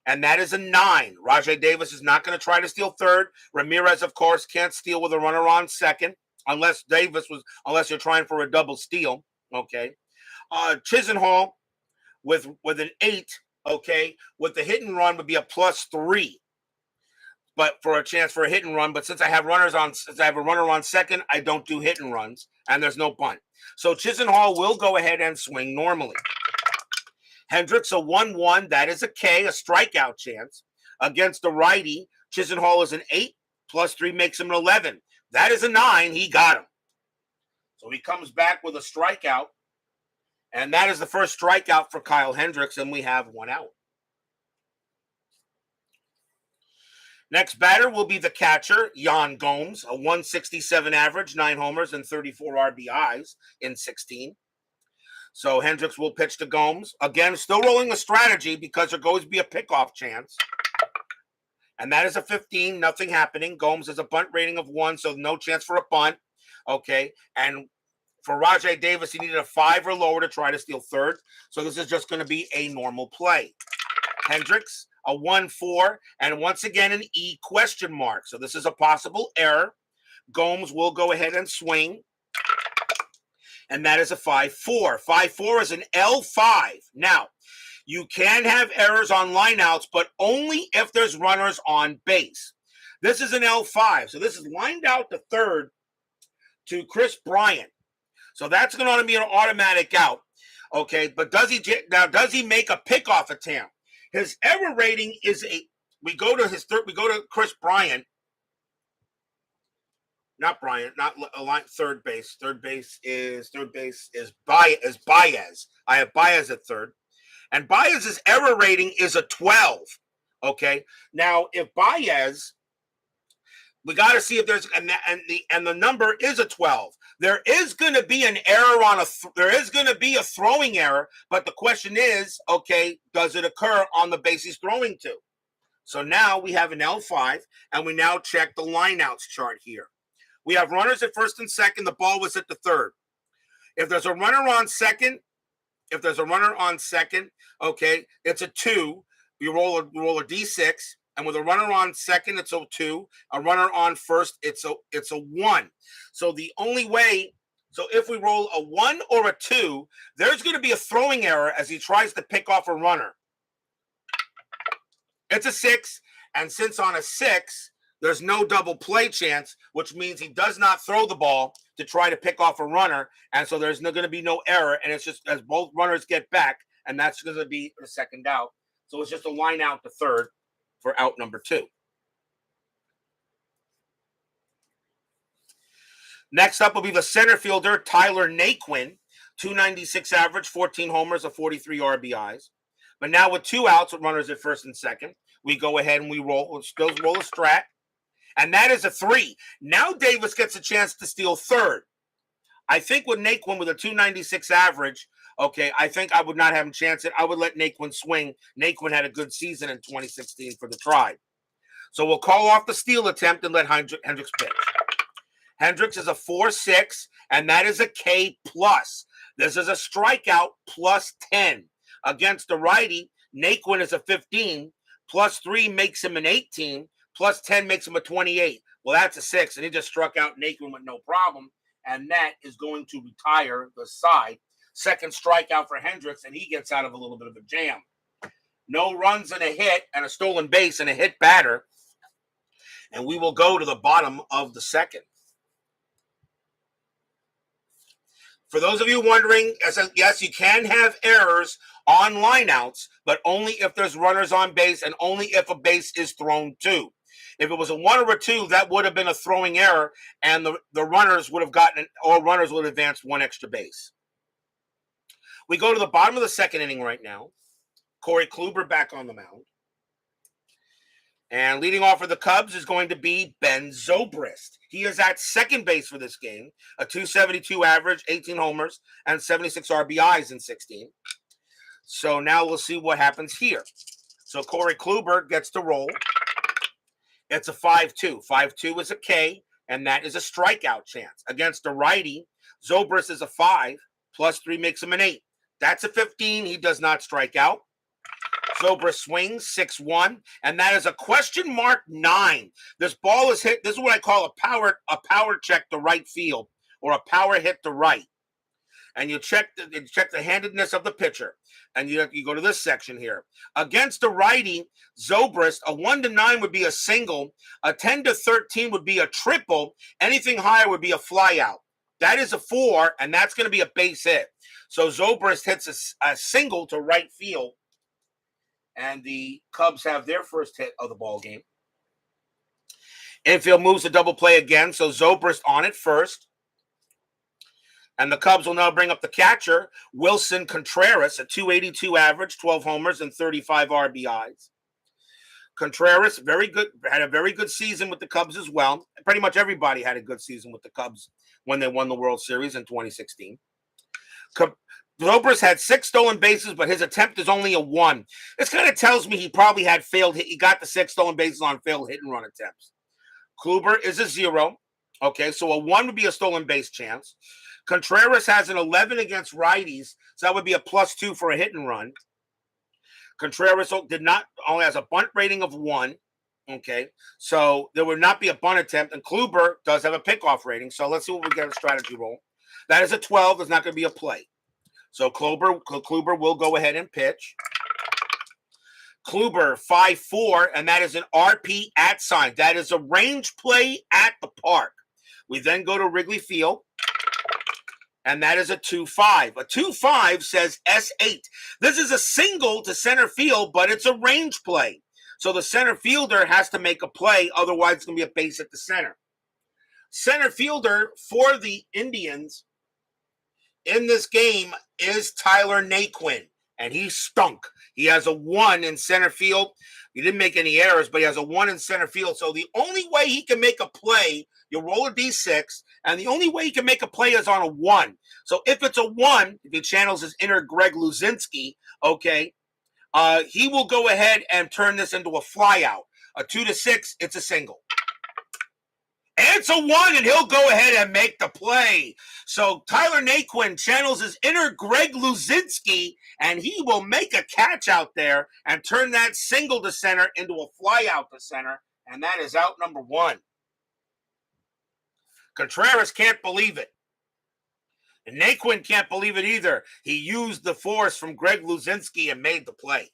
and that is a 9. Rajai Davis is not going to try to steal third. Ramirez, of course, can't steal with a runner on second, unless you're trying for a double steal. Okay. Chisenhall with an 8, okay, with the hit and run would be a +3. But for a chance for a hit and run, but since I have a runner on second, I don't do hit and runs, and there's no bunt. So Chisenhall will go ahead and swing normally. Hendricks, a 1-1, that is a K, a strikeout chance. Against the righty, Chisenhall is an 8, +3 makes him an 11. That is a 9, he got him. So he comes back with a strikeout, and that is the first strikeout for Kyle Hendricks, and we have 1 out. Next batter will be the catcher, Yan Gomes, a 167 average, 9 homers, and 34 RBIs in 16. So Hendricks will pitch to Gomes. Again, still rolling a strategy because there goes to be a pickoff chance. And that is a 15, nothing happening. Gomes has a bunt rating of 1, so no chance for a bunt. Okay, and for Rajai Davis, he needed a 5 or lower to try to steal third. So this is just going to be a normal play. Hendricks, a 1-4, and once again an E question mark. So this is a possible error. Gomes will go ahead and swing. And that is a 5-4. 5-4 is an L5. Now, you can have errors on lineouts, but only if there's runners on base. This is an L5. So this is lined out to third to Chris Bryant. So that's going to be an automatic out. Okay, but does he make a pickoff attempt? His error rating is we go to Chris Bryant. Not Bryant, not third base. Third base is Baez. I have Baez at third. And Baez's error rating is a 12. Okay. Now, if Baez, we got to see if there's and the number is a 12. There is going to be an error there is going to be a throwing error, but the question is, okay, does it occur on the base he's throwing to? So now we have an L5, and we now check the lineouts chart here. We have runners at first and second. The ball was at the third. If there's a runner on second, okay, it's a 2. You roll a D6, and with a runner on second, it's a 2. A runner on first, it's a 1. So the only way, if we roll a 1 or a 2, there's going to be a throwing error as he tries to pick off a runner. It's a 6, and since on a 6, there's no double play chance, which means he does not throw the ball to try to pick off a runner, and so there's going to be no error, and it's just as both runners get back, and that's going to be the second out. So it's just a line out to third for out number 2. Next up will be the center fielder, Tyler Naquin, 296 average, 14 homers, of 43 RBIs. But now with 2 outs with runners at first and second, we go ahead and we'll still roll a strat. And that is a 3. Now Davis gets a chance to steal third. I think with Naquin with a 296 average, okay, I think I would not have him chance it. I would let Naquin swing. Naquin had a good season in 2016 for the Tribe. So we'll call off the steal attempt and let Hendricks pitch. Hendricks is a 4-6, and that is a K+. This is a strikeout +10. Against the righty, Naquin is a 15. +3 makes him an 18. +10 makes him a 28. Well, that's a 6, and he just struck out Naquin with no problem, and that is going to retire the side. Second strikeout for Hendricks, and he gets out of a little bit of a jam. No runs and a hit, and a stolen base, and a hit batter. And we will go to the bottom of the second. For those of you wondering, yes, you can have errors on lineouts, but only if there's runners on base and only if a base is thrown to. If it was a 1 or a 2, that would have been a throwing error, and the runners would have runners would have advanced 1 extra base. We go to the bottom of the second inning right now. Corey Kluber back on the mound. And leading off for the Cubs is going to be Ben Zobrist. He is at second base for this game, a 272 average, 18 homers, and 76 RBIs in 16. So now we'll see what happens here. So Corey Kluber gets to roll. It's a 5-2. 5-2 is a K, and that is a strikeout chance. Against a righty, Zobrist is a 5, plus 3 makes him an 8. That's a 15. He does not strike out. Zobrist swings 6-1, and that is a question mark 9. This ball is hit. This is what I call a power check to right field, or a power hit to right. And you check the handedness of the pitcher, and you go to this section here. Against a righty, Zobrist, a 1-9 would be a single, a 10-13 would be a triple. Anything higher would be a flyout. That is a 4, and that's going to be a base hit. So Zobrist hits a single to right field. And the Cubs have their first hit of the ball game. Infield moves to double play again, so Zobrist on it first. And the Cubs will now bring up the catcher, Wilson Contreras, a 282 average, 12 homers, and 35 RBIs. Contreras, very good, had a very good season with the Cubs as well. Pretty much everybody had a good season with the Cubs when they won the World Series in 2016. Zobrist had 6 stolen bases, but his attempt is only a 1. This kind of tells me he probably had failed hit. He got the 6 stolen bases on failed hit and run attempts. Kluber is a 0. Okay, so a 1 would be a stolen base chance. Contreras has an 11 against righties, so that would be a +2 for a hit and run. Contreras only has a bunt rating of 1. Okay, so there would not be a bunt attempt, and Kluber does have a pickoff rating. So let's see what we get a strategy roll. That is a 12. There's not going to be a play. So Kluber will go ahead and pitch. Kluber 5-4, and that is an RP at sign. That is a range play at the park. We then go to Wrigley Field, and that is a 2-5. A 2-5 says S8. This is a single to center field, but it's a range play. So the center fielder has to make a play, otherwise it's going to be a base at the center. Center fielder for the Indians in this game is Tyler Naquin, and he stunk. He has a 1 in center field. He didn't make any errors, but he has a 1 in center field. So the only way he can make a play, you roll a D6, and the only way he can make a play is on a 1. So if it's a 1, if he channels his inner Greg Luzinski, okay, he will go ahead and turn this into a flyout. A 2-6, it's a single. It's a 1, and he'll go ahead and make the play. So Tyler Naquin channels his inner Greg Luzinski, and he will make a catch out there and turn that single to center into a fly out to center, and that is out number 1. Contreras can't believe it. And Naquin can't believe it either. He used the force from Greg Luzinski and made the play.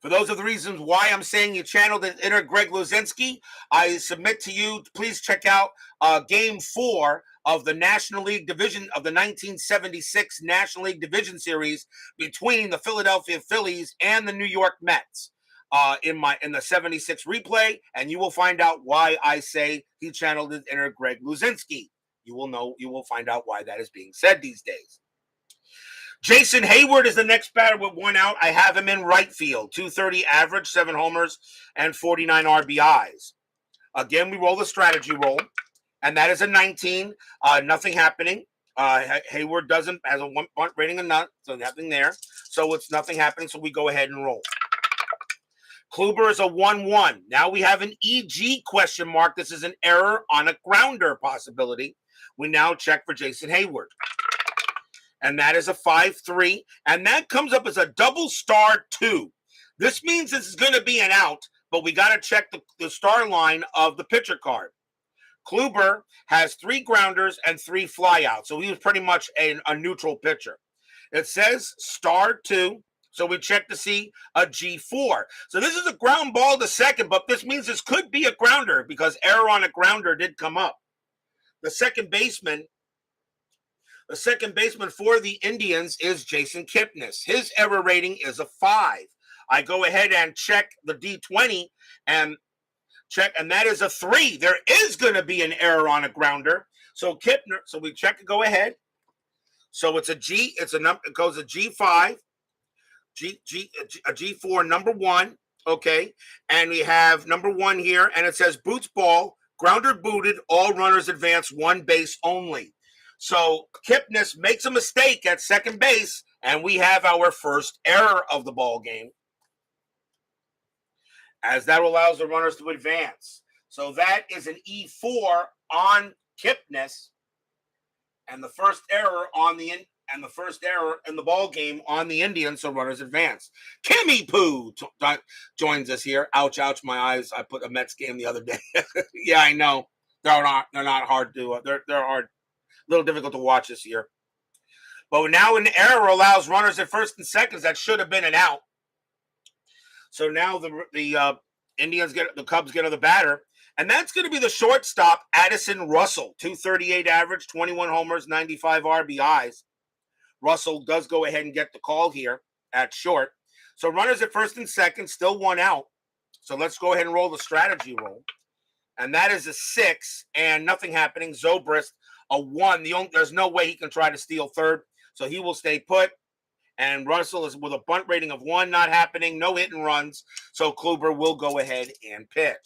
For those of the reasons why I'm saying you channeled the inner Greg Luzinski, I submit to you, please check out Game 4 of the National League Division of the 1976 National League Division Series between the Philadelphia Phillies and the New York Mets in the 76 replay, and you will find out why I say he channeled his inner Greg Luzinski. You will find out why that is being said these days. Jason Hayward is the next batter with 1 out. I have him in right field. 230 average, 7 homers, and 49 RBIs. Again, we roll the strategy roll, and that is a 19. Nothing happening. Hayward has a 1 bunt rating of none, so nothing there. So it's nothing happening, so we go ahead and roll. Kluber is a 1-1. Now we have an EG question mark. This is an error on a grounder possibility. We now check for Jason Hayward. And that is a 5-3. And that comes up as a double star 2. This means this is going to be an out, but we got to check the star line of the pitcher card. Kluber has 3 grounders and 3 flyouts. So he was pretty much a neutral pitcher. It says star 2, So we check to see a G4. So this is a ground ball to second, but this means this could be a grounder because error on a grounder did come up. The second baseman for the Indians is Jason Kipnis. His error rating is a 5. I go ahead and check the D20 and check, and that is a 3. There is going to be an error on a grounder. So Kipner, so we check, go ahead. So it's a G, it goes a G5, a G4, number 1, okay? And we have number 1 here, and it says boots ball, grounder booted, all runners advance, 1 base only. So Kipnis makes a mistake at second base, and we have our first error of the ball game, as that allows the runners to advance. So that is an E4 on Kipnis, and the first error in the ball game on the Indians, so runners advance. Kimmy Poo joins us here. Ouch, ouch, my eyes. I put a Mets game the other day. Yeah, I know. They're not hard to. They're hard. A little difficult to watch this year. But now an error allows runners at first and seconds that should have been an out. So now the Cubs get to the batter, and that's going to be the shortstop, Addison Russell, 238 average, 21 homers, 95 RBIs. Russell does go ahead and get the call here at short. So runners at first and second, still 1 out. So let's go ahead and roll the strategy roll. And that is a 6, and nothing happening. Zobrist, a 1. There's no way he can try to steal third, so he will stay put. And Russell is with a bunt rating of 1, not happening, no hit and runs. So Kluber will go ahead and pitch.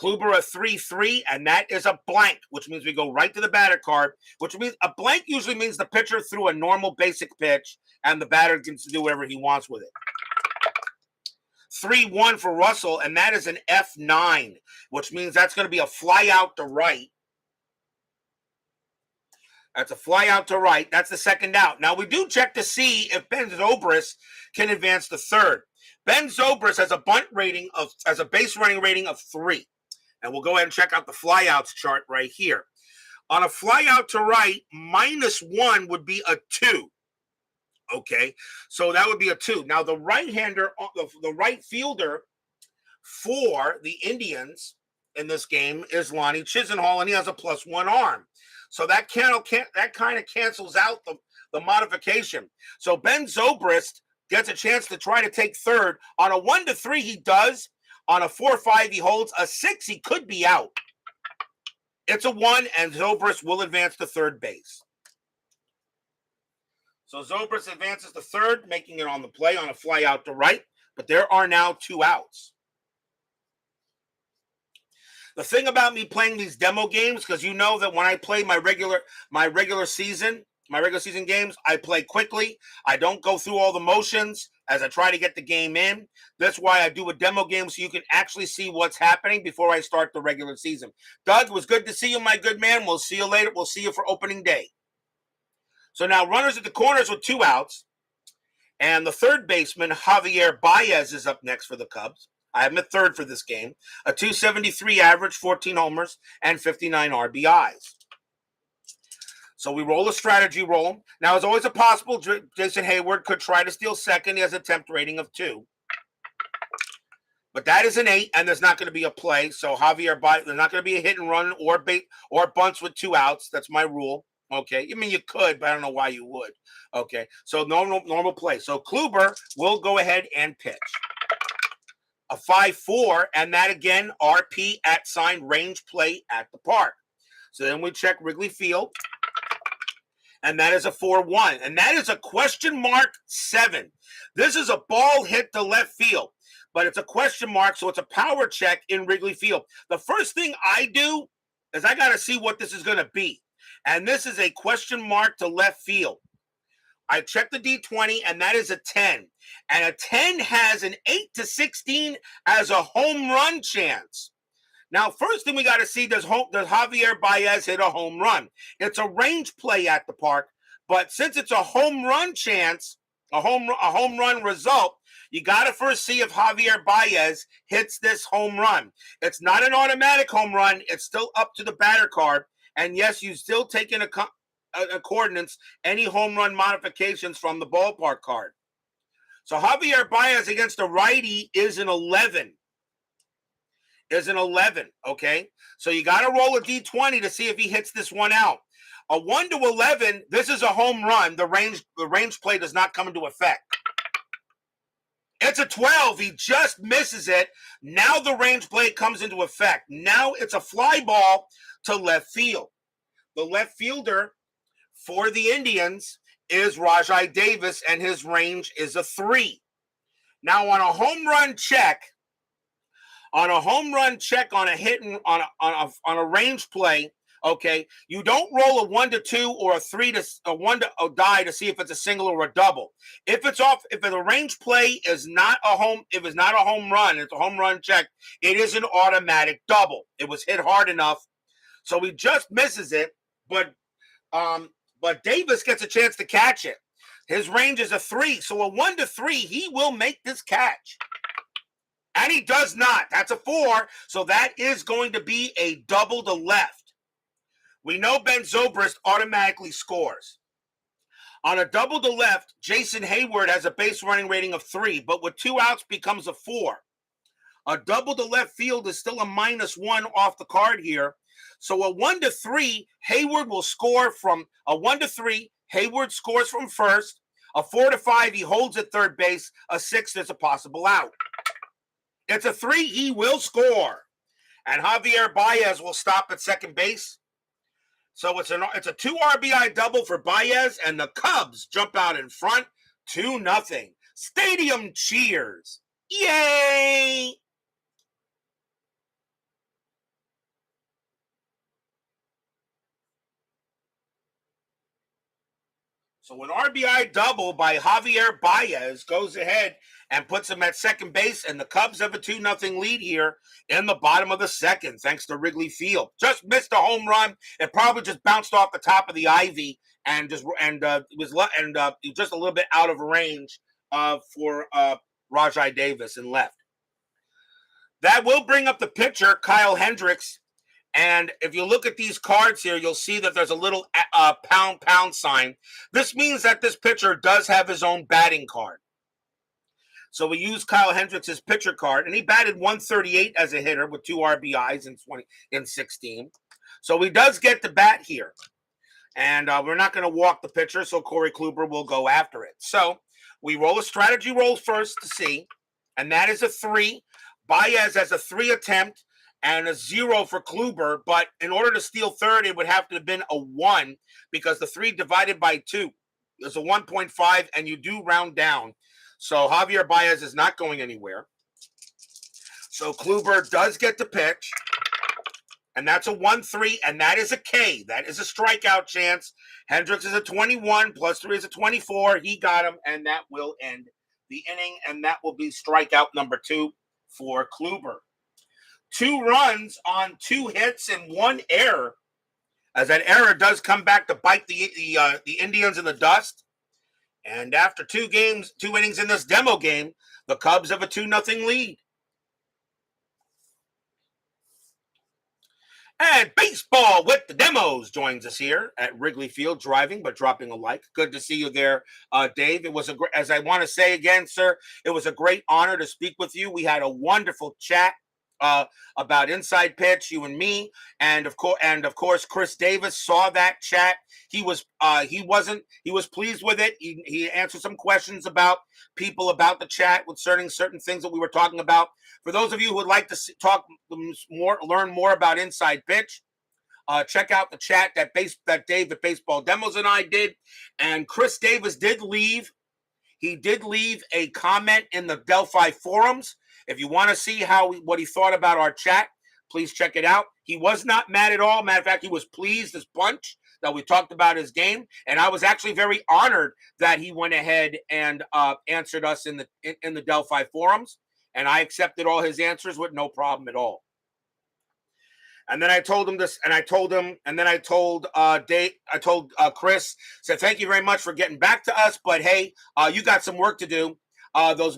Kluber a 3-3, and that is a blank, which means we go right to the batter card, which means a blank usually means the pitcher threw a normal basic pitch, and the batter gets to do whatever he wants with it. 3-1 for Russell, and that is an F9, which means that's going to be a fly out to right. That's a fly out to right. That's the second out. Now, we do check to see if Ben Zobrist can advance to third. Ben Zobrist has a base running rating of 3. And we'll go ahead and check out the flyouts chart right here. On a fly out to right, -1 would be a 2. Okay, so that would be a 2. Now, the right-hander, the right fielder for the Indians in this game is Lonnie Chisenhall, and he has a +1 arm. So that kind of cancels out the modification. So Ben Zobrist gets a chance to try to take third. On a 1-3, he does. On a 4-5, he holds. A 6, he could be out. It's a 1, and Zobrist will advance to third base. So Zobrist advances to third, making it on the play on a fly out to right. But there are now 2 outs. The thing about me playing these demo games, because you know that when I play my regular season games, I play quickly. I don't go through all the motions as I try to get the game in. That's why I do a demo game, so you can actually see what's happening before I start the regular season. Doug, it was good to see you, my good man. We'll see you later. We'll see you for opening day. So now runners at the corners with 2 outs. And the third baseman, Javier Baez, is up next for the Cubs. I have him at third for this game. A 273 average, 14 homers, and 59 RBIs. So we roll a strategy roll. Now, there's always a possible Jason Hayward could try to steal second. He has a temp rating of 2. But that is an 8, and there's not going to be a play. So Javier Baez, there's not going to be a hit and run or bunts with 2 outs. That's my rule. Okay, I mean, you could, but I don't know why you would. Okay, so normal play. So Kluber will go ahead and pitch. A 5-4, and that again, RP at sign range play at the park. So then we check Wrigley Field, and that is a 4-1, and that is a question mark 7. This is a ball hit to left field, but it's a question mark, so it's a power check in Wrigley Field. The first thing I do is I got to see what this is going to be. And this is a question mark to left field. I checked the D20, and that is a 10. And a 10 has an 8-16 as a home run chance. Now, first thing we got to see, does Javier Baez hit a home run? It's a range play at the park, but since it's a home run chance, a home run result, you got to first see if Javier Baez hits this home run. It's not an automatic home run. It's still up to the batter card. And yes, you still take in accordance any home run modifications from the ballpark card. So Javier Baez against a righty is an 11. Okay? So you got to roll a D20 to see if he hits this one out. A 1 to 11, this is a home run. The range play does not come into effect. It's a 12. He just misses it. Now the range play comes into effect. Now it's a fly ball to left field. The left fielder for the Indians is Rajai Davis, and his range is a 3. Now on a home run check, on a hit and on a range play, okay, you don't roll a 1 to 2 or a 3 to a 1 to a die to see if it's a single or a double. If the range play is not a home, if it's not a home run, it's a home run check, it is an automatic double. It was hit hard enough, so he just misses it, but Davis gets a chance to catch it. His range is a 3, so a 1 to 3, he will make this catch. And he does not. That's a 4, so that is going to be a double to left. We know Ben Zobrist automatically scores. On a double to left, Jason Hayward has a base running rating of 3, but with 2 outs becomes a 4. A double to left field is still a -1 off the card here. So a 1 to 3, Hayward will score from a 1 to 3. Hayward scores from first. A 4 to 5, he holds at third base. A 6, there's a possible out. It's a 3, he will score. And Javier Baez will stop at second base. So it's a 2 RBI double for Baez, and the Cubs jump out in front 2-0. Stadium cheers. Yay! So an RBI double by Javier Baez goes ahead and puts him at second base, and the Cubs have a 2-0 lead here in the bottom of the second, thanks to Wrigley Field. Just missed a home run. It probably just bounced off the top of the ivy and was just a little bit out of range for Rajai Davis and left. That will bring up the pitcher, Kyle Hendricks. And if you look at these cards here, you'll see that there's a little pound sign. This means that this pitcher does have his own batting card. So we use Kyle Hendricks' pitcher card, and he batted 138 as a hitter with 2 RBIs in 16. So he does get the bat here. And we're not going to walk the pitcher, so Corey Kluber will go after it. So we roll a strategy roll first to see, and that is a 3. Baez has a 3 attempt and a 0 for Kluber, but in order to steal third, it would have to have been a 1 because the 3 divided by 2 is a 1.5, and you do round down. So Javier Baez is not going anywhere. So Kluber does get the pitch, and that's a 1-3, and that is a K. That is a strikeout chance. Hendricks is a 21, plus 3 is a 24. He got him, and that will end the inning, and that will be strikeout number 2 for Kluber. 2 runs on 2 hits and 1 error, as that error does come back to bite the Indians in the dust. And after 2 innings in this demo game, the Cubs have a 2-0 lead. And baseball with the demos joins us here at Wrigley Field, driving but dropping a like. Good to see you there, Dave. It was as I want to say again, sir, it was a great honor to speak with you. We had a wonderful chat about Inside Pitch, you and me, and of course, Chris Davis saw that chat. He was pleased with it. He answered some questions about people about the chat with certain things that we were talking about. For those of you who would like to learn more about Inside Pitch, check out the chat that Dave at Baseball Demos and I did. And Chris Davis did leave. He did leave a comment in the Delphi forums. If you want to see what he thought about our chat, please check it out. He was not mad at all. Matter of fact, he was pleased as punch that we talked about his game, and I was actually very honored that he went ahead and answered us in the Delphi forums, and I accepted all his answers with no problem at all. And then I told him this, and I told Chris, said, thank you very much for getting back to us, but hey, you got some work to do. Those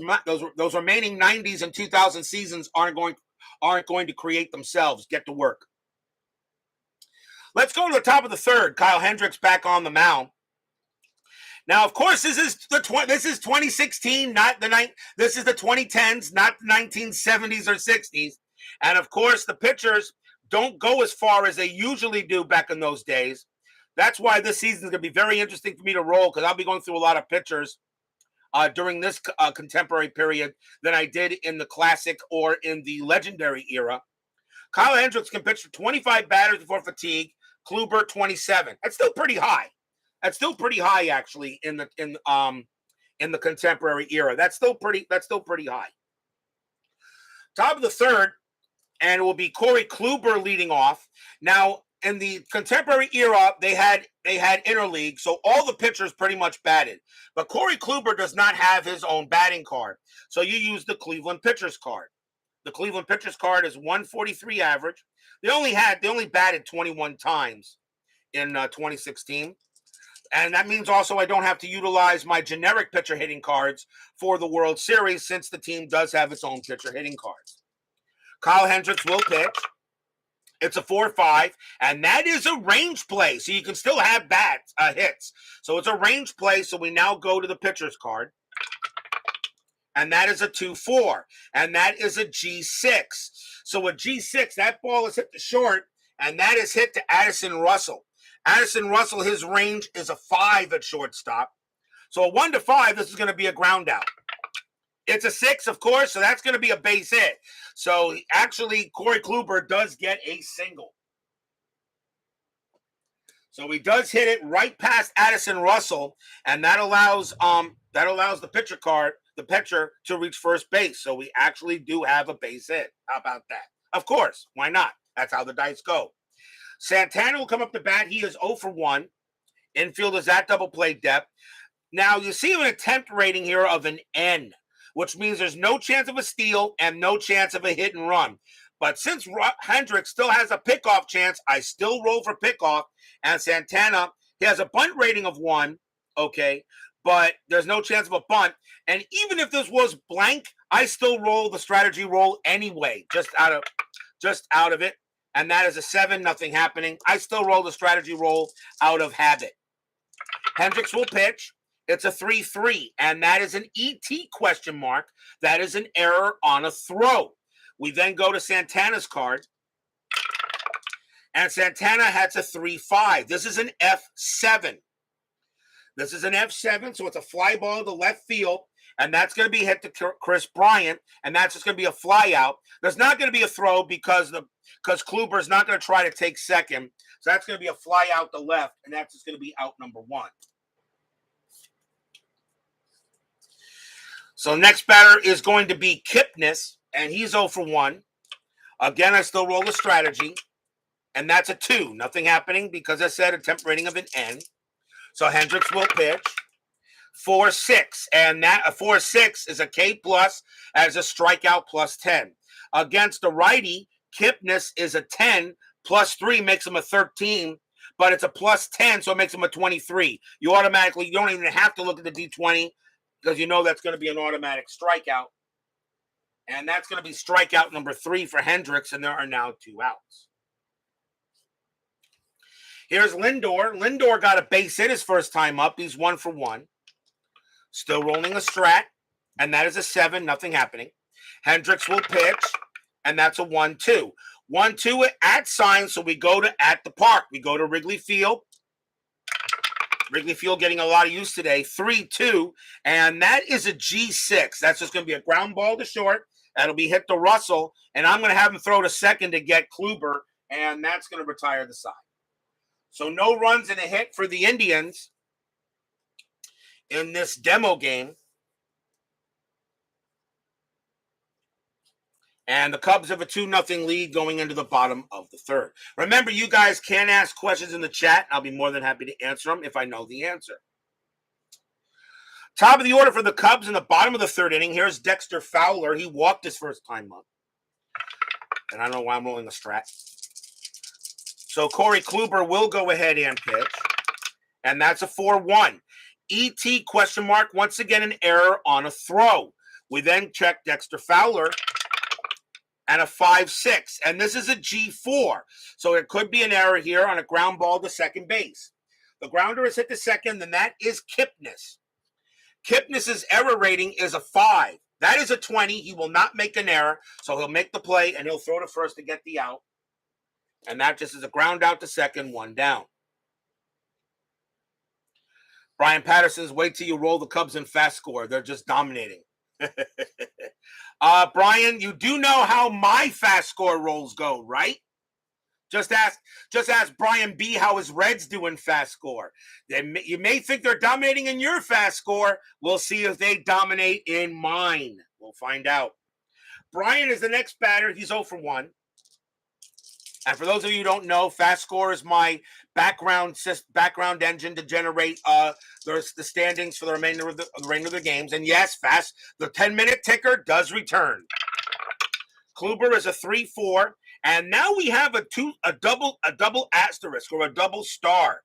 remaining 90s and 2000 seasons aren't going to create themselves. Get to work. Let's go to the top of the third. Kyle Hendricks back on the mound. Now, of course, this is 2016, not the this is the 2010s, not the 1970s or 60s. And of course, the pitchers don't go as far as they usually do back in those days. That's why this season is going to be very interesting for me to roll, because I'll be going through a lot of pitchers during this contemporary period than I did in the classic or in the legendary era. Kyle Hendricks can pitch for 25 batters before fatigue. Kluber 27. That's still pretty high. That's still pretty high, actually, in the contemporary era. That's still pretty high. Top of the third, and it will be Corey Kluber leading off. Now, in the contemporary era, they had interleague, so all the pitchers pretty much batted. But Corey Kluber does not have his own batting card, so you use the Cleveland pitchers card. The Cleveland pitchers card is 143 average. They only batted 21 times in 2016. And that means also I don't have to utilize my generic pitcher hitting cards for the World Series, since the team does have its own pitcher hitting cards. Kyle Hendricks will pitch. It's a 4-5, and that is a range play, so you can still have hits. So it's a range play, so we now go to the pitcher's card. And that is a 2-4, and that is a G6. So a G6, that ball is hit to short, and that is hit to Addison Russell. Addison Russell, his range is a 5 at shortstop. So a 1-5, this is going to be a ground out. It's a 6, of course, so that's going to be a base hit. So actually, Corey Kluber does get a single. So he does hit it right past Addison Russell, and that allows the pitcher to reach first base. So we actually do have a base hit. How about that? Of course, why not? That's how the dice go. Santana will come up to bat. He is 0 for 1. Infield is at double play depth. Now, you see an attempt rating here of an N, which means there's no chance of a steal and no chance of a hit and run. But since Hendricks still has a pickoff chance, I still roll for pickoff. And Santana, he has a bunt rating of 1, okay, but there's no chance of a bunt. And even if this was blank, I still roll the strategy roll anyway, just out of it. And that is a 7, nothing happening. I still roll the strategy roll out of habit. Hendricks will pitch. It's a 3-3, and that is an ET question mark. That is an error on a throw. We then go to Santana's card, and Santana has a 3-5. This is an F7. This is an F7, so it's a fly ball to left field, and that's going to be hit to Chris Bryant, and that's just going to be a fly out. There's not going to be a throw because Kluber is not going to try to take second, so that's going to be a fly out to left, and that's just going to be out number 1. So next batter is going to be Kipnis, and he's 0 for 1. Again, I still roll the strategy, and that's a 2. Nothing happening because I said attempt rating of an N. So Hendricks will pitch. 4-6, and that a 4-6 is a K plus as a strikeout plus 10. Against the righty, Kipnis is a 10 plus 3 makes him a 13, but it's a plus 10, so it makes him a 23. You don't even have to look at the D20 because you know that's going to be an automatic strikeout. And that's going to be strikeout number 3 for Hendricks, and there are now 2 outs. Here's Lindor. Lindor got a base hit his first time up. He's 1 for 1. Still rolling a strat, and that is a 7, nothing happening. Hendricks will pitch, and that's a 1-2. 1-2 at sign, so we go to at the park. We go to Wrigley Field. Wrigley Field getting a lot of use today. 3-2, and that is a G6. That's just going to be a ground ball to short. That'll be hit to Russell, and I'm going to have him throw to second to get Kluber, and that's going to retire the side. So no runs and a hit for the Indians in this demo game. And the Cubs have a 2-0 lead going into the bottom of the third. Remember, you guys can ask questions in the chat. I'll be more than happy to answer them if I know the answer. Top of the order for the Cubs in the bottom of the third inning. Here's Dexter Fowler. He walked his first time up. And I don't know why I'm rolling a strat. So Corey Kluber will go ahead and pitch. And that's a 4-1. ET question mark. Once again, an error on a throw. We then check Dexter Fowler. And a 5-6. And this is a G4. So it could be an error here on a ground ball to second base. The grounder is hit to second, then that is Kipnis. Kipnis's error rating is a 5. That is a 20. He will not make an error, so he'll make the play, and he'll throw to first to get the out. And that just is a ground out to second, 1 down. Brian Patterson's wait till you roll the Cubs in FastScore. They're just dominating. Brian, you do know how my FastScore rolls go, right? Just ask Brian B how his Reds do in FastScore. You may think they're dominating in your FastScore. We'll see if they dominate in mine. We'll find out. Brian is the next batter. He's 0 for 1. And for those of you who don't know, FastScore is my background engine to generate the standings for the remainder of the games. And yes, the 10-minute ticker does return. Kluber is a 3-4, and now we have a double asterisk or a double star.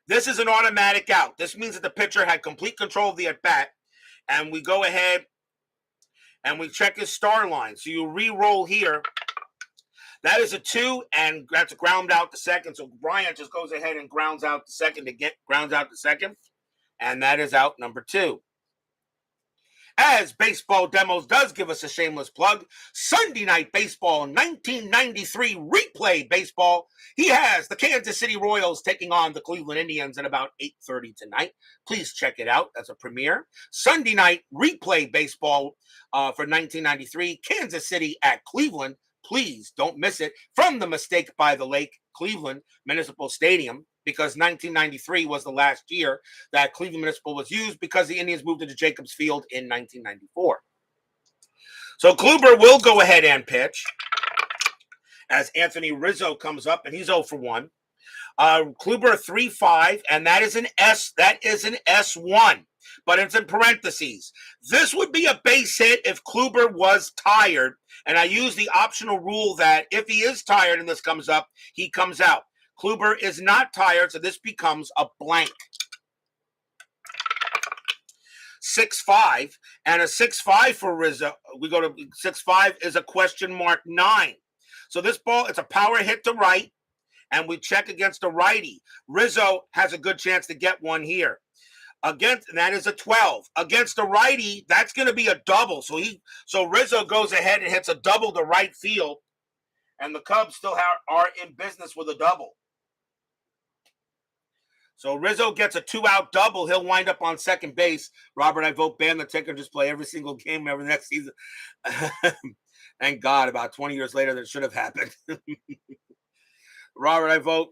This is an automatic out. This means that the pitcher had complete control of the at bat, and we go ahead and we check his star line. So you re-roll here. That is a 2, and that's a ground out to second. So Bryant just goes ahead and grounds out to second, and that is out number 2. As Baseball Demos does give us a shameless plug, Sunday Night Baseball 1993 replay baseball. He has the Kansas City Royals taking on the Cleveland Indians at about 8:30 tonight. Please check it out. That's a premiere. Sunday Night replay baseball for 1993, Kansas City at Cleveland. Please don't miss it. From the Mistake by the Lake, Cleveland Municipal Stadium, because 1993 was the last year that Cleveland Municipal was used because the Indians moved into Jacobs Field in 1994. So Kluber will go ahead and pitch as Anthony Rizzo comes up, and he's 0 for 1. Kluber 3-5, and that is an S. That is an S1, but it's in parentheses. This would be a base hit if Kluber was tired, and I use the optional rule that if he is tired and this comes up, he comes out. Kluber is not tired, so this becomes a blank. 6-5, and a 6-5 for Rizzo. We go to 6-5 is a question mark 9. So this ball, it's a power hit to right, and we check against a righty. Rizzo has a good chance to get one here. And that is a 12. Against a righty, that's going to be a double. So Rizzo goes ahead and hits a double to right field, and the Cubs still are in business with a double. So Rizzo gets a 2-out double. He'll wind up on second base. Robert, I vote ban the ticker, just play every single game every next season. Thank God, about 20 years later, that should have happened. Robert, I vote.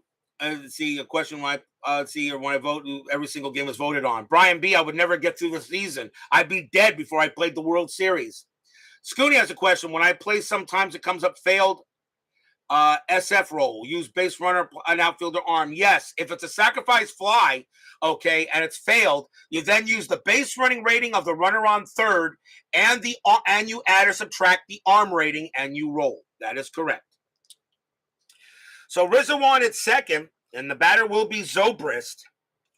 See a question when I vote, every single game is voted on. Brian B, I would never get through the season. I'd be dead before I played the World Series. Scooney has a question. When I play, sometimes it comes up failed SF roll. Use base runner, an outfielder arm. Yes, if it's a sacrifice fly, okay, and it's failed, you then use the base running rating of the runner on third, and you add or subtract the arm rating, and you roll. That is correct. So Rizzo on at second, and the batter will be Zobrist.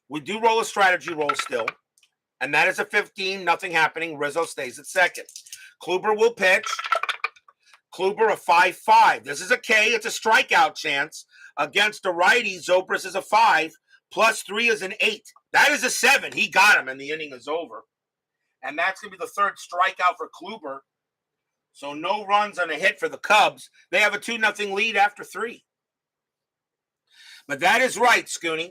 We do roll a strategy roll still, and that is a 15, nothing happening. Rizzo stays at second. Kluber will pitch. Kluber a 5-5. This is a K. It's a strikeout chance. Against a righty, Zobrist is a 5. Plus 3 is an 8. That is a 7. He got him, and the inning is over. And that's going to be the third strikeout for Kluber. So no runs on a hit for the Cubs. They have a 2-0 lead after 3. But that is right, Scooney.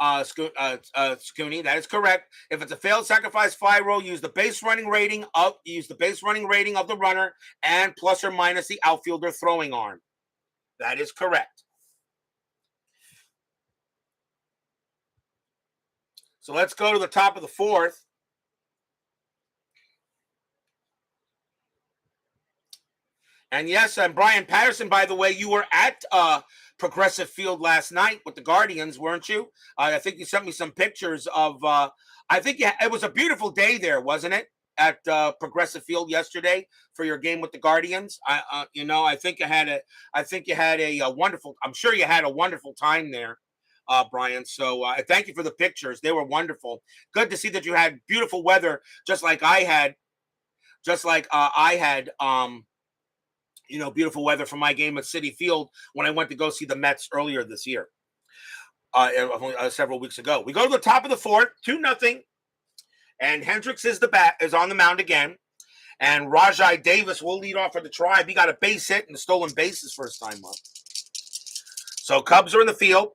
Scooney, that is correct. If it's a failed sacrifice fly roll, use the base running rating of the runner and plus or minus the outfielder throwing arm. That is correct. So let's go to the top of the fourth. And yes, and Brian Patterson, by the way, you were at Progressive Field last night with the Guardians, weren't you? I think you sent me some pictures of. It was a beautiful day there, wasn't it? At Progressive Field yesterday for your game with the Guardians. I think you had a wonderful. I'm sure you had a wonderful time there, Brian. So thank you for the pictures. They were wonderful. Good to see that you had beautiful weather, just like I had. Beautiful weather for my game at Citi Field when I went to go see the Mets earlier this year. several weeks ago. We go to the top of the fourth, 2-0, and Hendricks is on the mound again. And Rajai Davis will lead off for the Tribe. He got a base hit and stolen bases first time up. So Cubs are in the field,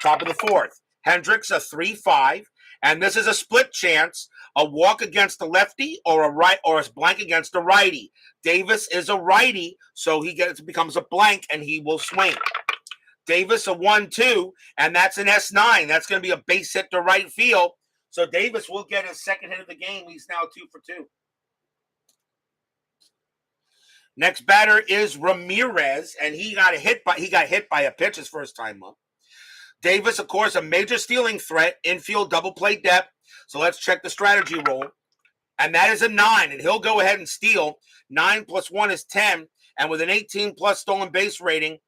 top of the fourth. Hendricks a 3-5, and this is a split chance: a walk against the lefty or a blank against a righty. Davis is a righty, so becomes a blank and he will swing. Davis a 1-2, and that's an S9. That's going to be a base hit to right field. So Davis will get his second hit of the game. He's now 2 for 2. Next batter is Ramirez, and he got hit by a pitch his first time up. Davis, of course, a major stealing threat, infield double play depth. So let's check the strategy roll. And that is a 9, and he'll go ahead and steal. 9 plus 1 is 10, and with an 18-plus stolen base rating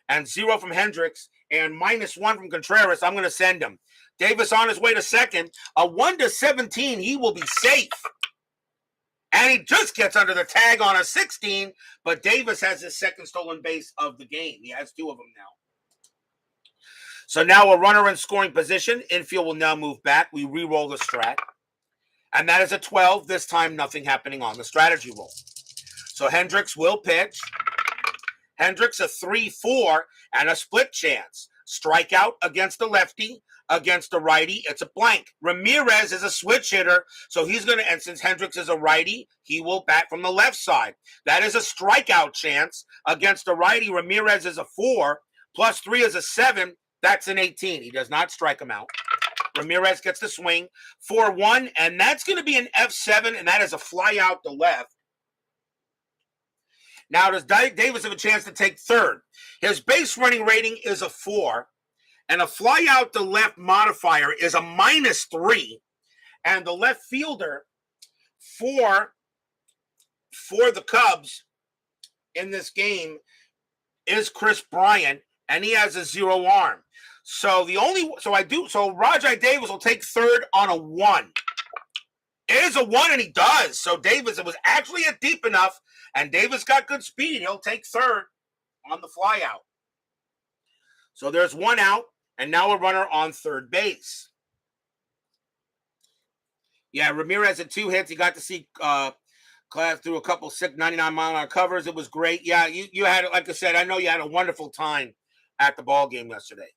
and 0 from Hendricks and -1 from Contreras, I'm going to send him. Davis on his way to second. A 1-17, he will be safe. And he just gets under the tag on a 16, but Davis has his second stolen base of the game. He has 2 of them now. So now a runner in scoring position. Infield will now move back. We re-roll the strat. And that is a 12. This time, nothing happening on the strategy roll. So Hendricks will pitch. Hendricks a 3-4 and a split chance. Strikeout against the lefty. Against the righty, it's a blank. Ramirez is a switch hitter, so he's going to, and since Hendricks is a righty, he will bat from the left side. That is a strikeout chance. Against the righty, Ramirez is a 4, plus 3 is a 7. That's an 18. He does not strike him out. Ramirez gets the swing. 4-1, and that's going to be an F7, and that is a fly out to left. Now, does Davis have a chance to take third? His base running rating is a 4. And a fly out to left modifier is a -3. And the left fielder for the Cubs in this game is Chris Bryant, and he has a 0 arm. So Rajai Davis will take third on a 1. It is a 1, and he does. So Davis, it was actually a deep enough, and Davis got good speed. He'll take third on the fly out. So there's 1 out. And now a runner on third base. Yeah, Ramirez had 2 hits. He got to see Class through a couple sick 99-mile-an-hour covers. It was great. Yeah, you had, like I said, I know you had a wonderful time at the ball game yesterday.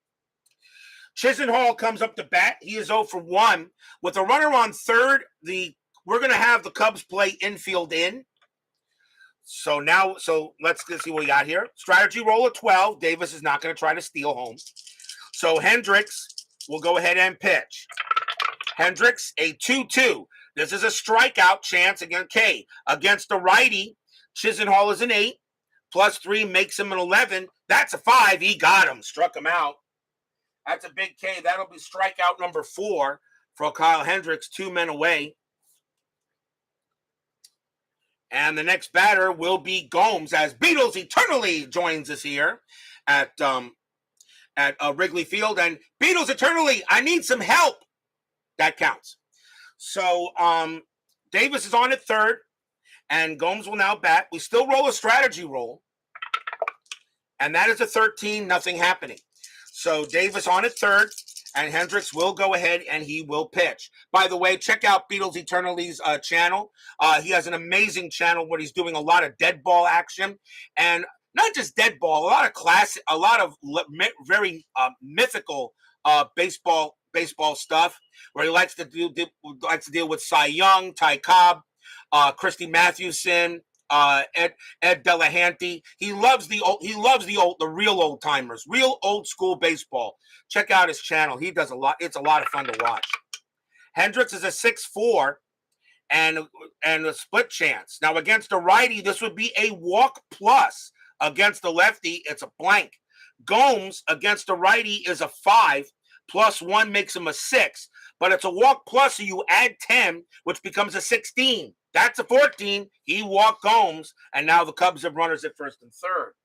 Chisenhall comes up to bat. He is 0 for 1. With a runner on third, we're going to have the Cubs play infield in. So let's see what we got here. Strategy roll of 12. Davis is not going to try to steal home. So Hendricks will go ahead and pitch. Hendricks, a 2-2. This is a strikeout chance against K. Against the righty, Chisenhall is an 8. Plus 3 makes him an 11. That's a 5. He got him. Struck him out. That's a big K. That'll be strikeout number 4 for Kyle Hendricks. 2 men away. And the next batter will be Gomes, as Beatles Eternally joins us here at Wrigley Field. And Beatles Eternally, I need some help. That counts. So Davis is on at third, and Gomes will now bat. We still roll a strategy roll, and that is a 13, nothing happening. So Davis on at third, and Hendricks will go ahead and he will pitch. By the way, check out Beatles Eternity's channel. He has an amazing channel where he's doing a lot of dead ball action, and not just dead ball, a lot of very mythical baseball stuff, where he likes to deal with Cy Young, Ty Cobb, Christy Mathewson, Ed Delahanty. He loves the real old timers, real old school baseball. Check out his channel. He does a lot. It's a lot of fun to watch. Hendricks is a 6-4 and a split chance. Now against a righty, this would be a walk plus. Against the lefty, it's a blank. Gomes against the righty is a 5. Plus 1 makes him a 6. But it's a walk plus, so you add 10, which becomes a 16. That's a 14. He walked Gomes, and now the Cubs have runners at first and third.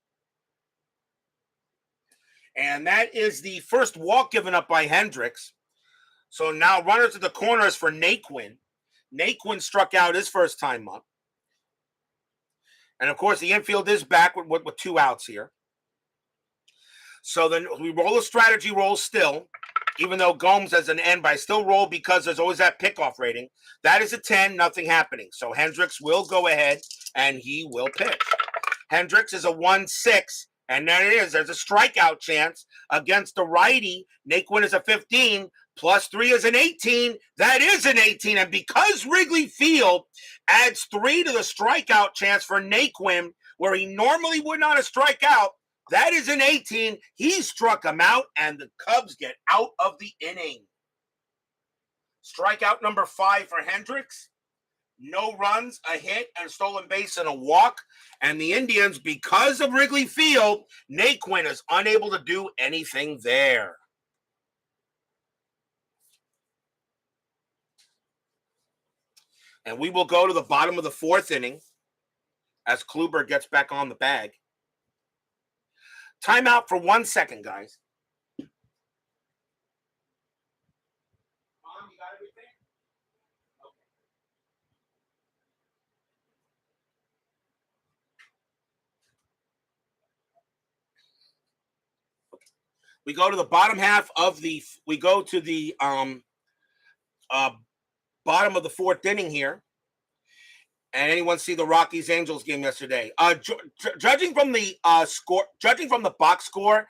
And that is the first walk given up by Hendricks. So now runners at the corners for Naquin. Naquin struck out his first time up. And, of course, the infield is back with 2 outs here. So then we roll a strategy roll still. Even though Gomes has an N, but I still roll because there's always that pickoff rating. That is a 10, nothing happening. So Hendricks will go ahead and he will pitch. Hendricks is a 1-6, and there it is. There's a strikeout chance against the righty. Naquin is a 15, plus 3 is an 18. That is an 18, and because Wrigley Field adds 3 to the strikeout chance for Naquin, where he normally would not have strike out, that is an 18. He struck him out, and the Cubs get out of the inning. Strikeout number 5 for Hendricks. No runs, a hit, and stolen base and a walk. And the Indians, because of Wrigley Field, Naquin is unable to do anything there. And we will go to the bottom of the 4th inning as Kluber gets back on the bag. Timeout for 1 second, guys. Mom, you got everything? Okay. We go to the bottom half of the. We go to the bottom of the 4th inning here. And anyone see the Rockies Angels game yesterday? Judging from the judging from the box score,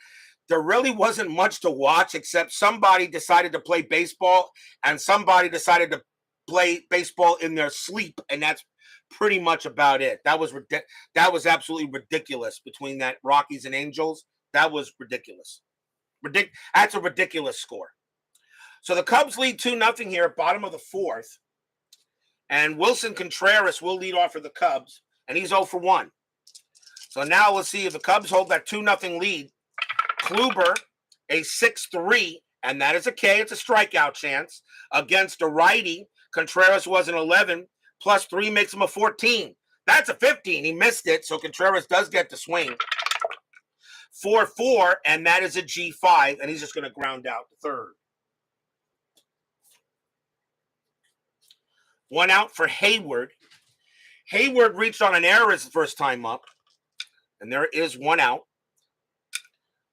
there really wasn't much to watch except somebody decided to play baseball and somebody decided to play baseball in their sleep, and that's pretty much about it. That was absolutely ridiculous between that Rockies and Angels. That was ridiculous. That's a ridiculous score. So the Cubs lead 2-0 here at bottom of the 4th. And Wilson Contreras will lead off for the Cubs, and he's 0 for 1. So now let's see if the Cubs hold that 2-0 lead. Kluber, a 6-3, and that is a K. It's a strikeout chance against a righty. Contreras was an 11, plus 3 makes him a 14. That's a 15. He missed it, so Contreras does get the swing. 4-4, and that is a G5, and he's just going to ground out the 3rd. 1 out for Hayward. Hayward reached on an error his first time up, and there is 1 out.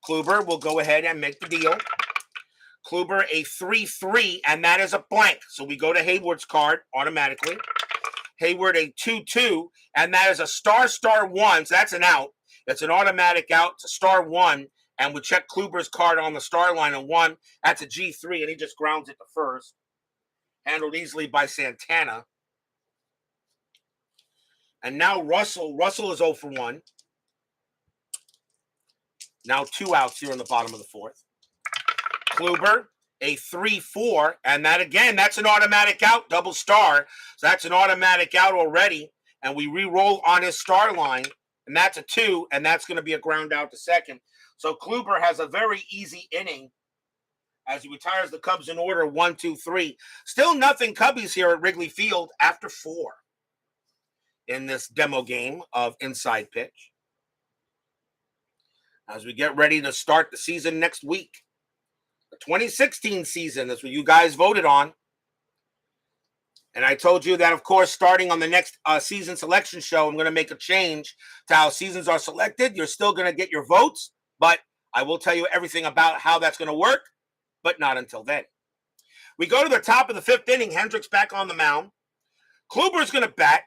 Kluber will go ahead and make the deal. Kluber a 3-3, and that is a blank. So we go to Hayward's card automatically. Hayward a 2-2, and that is a star 1. So that's an out. That's an automatic out. It's a star 1, and we check Kluber's card on the star line of 1. That's a G3, and he just grounds it to first. Handled easily by Santana. And now Russell. Russell is 0 for 1. Now 2 outs here in the bottom of the 4th. Kluber, a 3-4. And that, again, that's an automatic out, double star. So that's an automatic out already. And we re-roll on his star line. And that's a 2. And that's going to be a ground out to second. So Kluber has a very easy inning as he retires the Cubs in order, 1, 2, 3. Still nothing Cubbies here at Wrigley Field after 4 in this demo game of inside pitch. As we get ready to start the season next week. The 2016 season, that's what you guys voted on. And I told you that, of course, starting on the next season selection show, I'm going to make a change to how seasons are selected. You're still going to get your votes, but I will tell you everything about how that's going to work. But not until then. We go to the top of the 5th inning. Hendricks back on the mound. Kluber's going to bat.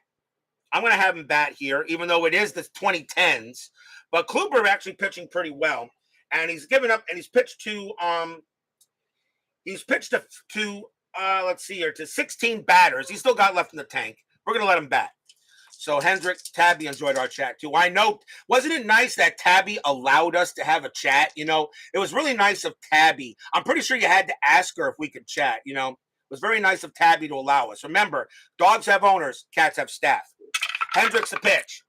I'm going to have him bat here, even though it is the 2010s. But Kluber actually pitching pretty well. And he's given up, and he's pitched to, let's see here, to 16 batters. He's still got left in the tank. We're going to let him bat. So Hendricks, Tabby enjoyed our chat too. I know, wasn't it nice that Tabby allowed us to have a chat? You know, it was really nice of Tabby. I'm pretty sure you had to ask her if we could chat, you know. It was very nice of Tabby to allow us. Remember, dogs have owners, cats have staff. Hendricks a pitch.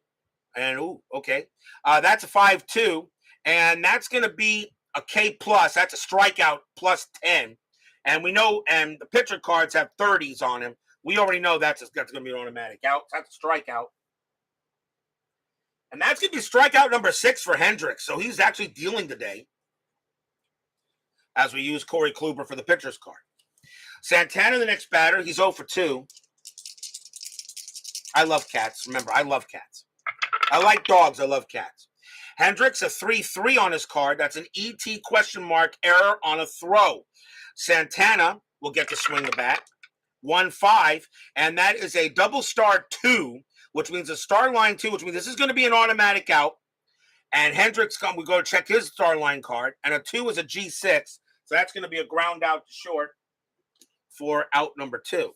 And, okay. That's a 5-2. And that's going to be a K+. That's a strikeout plus 10. And we know, and the pitcher cards have 30s on him. We already know that's going to be an automatic out. That's a strikeout. And that's going to be strikeout number 6 for Hendricks. So he's actually dealing today as we use Corey Kluber for the pitcher's card. Santana, the next batter. He's 0 for 2. I love cats. Remember, I love cats. I like dogs. I love cats. Hendricks, a 3-3 on his card. That's an ET question mark error on a throw. Santana will get to swing the bat. 1-5, and that is a double star 2, which means a star line 2, which means this is going to be an automatic out. And Hendricks we go to check his star line card, and a 2 is a G6, so that's going to be a ground out to short for out number 2.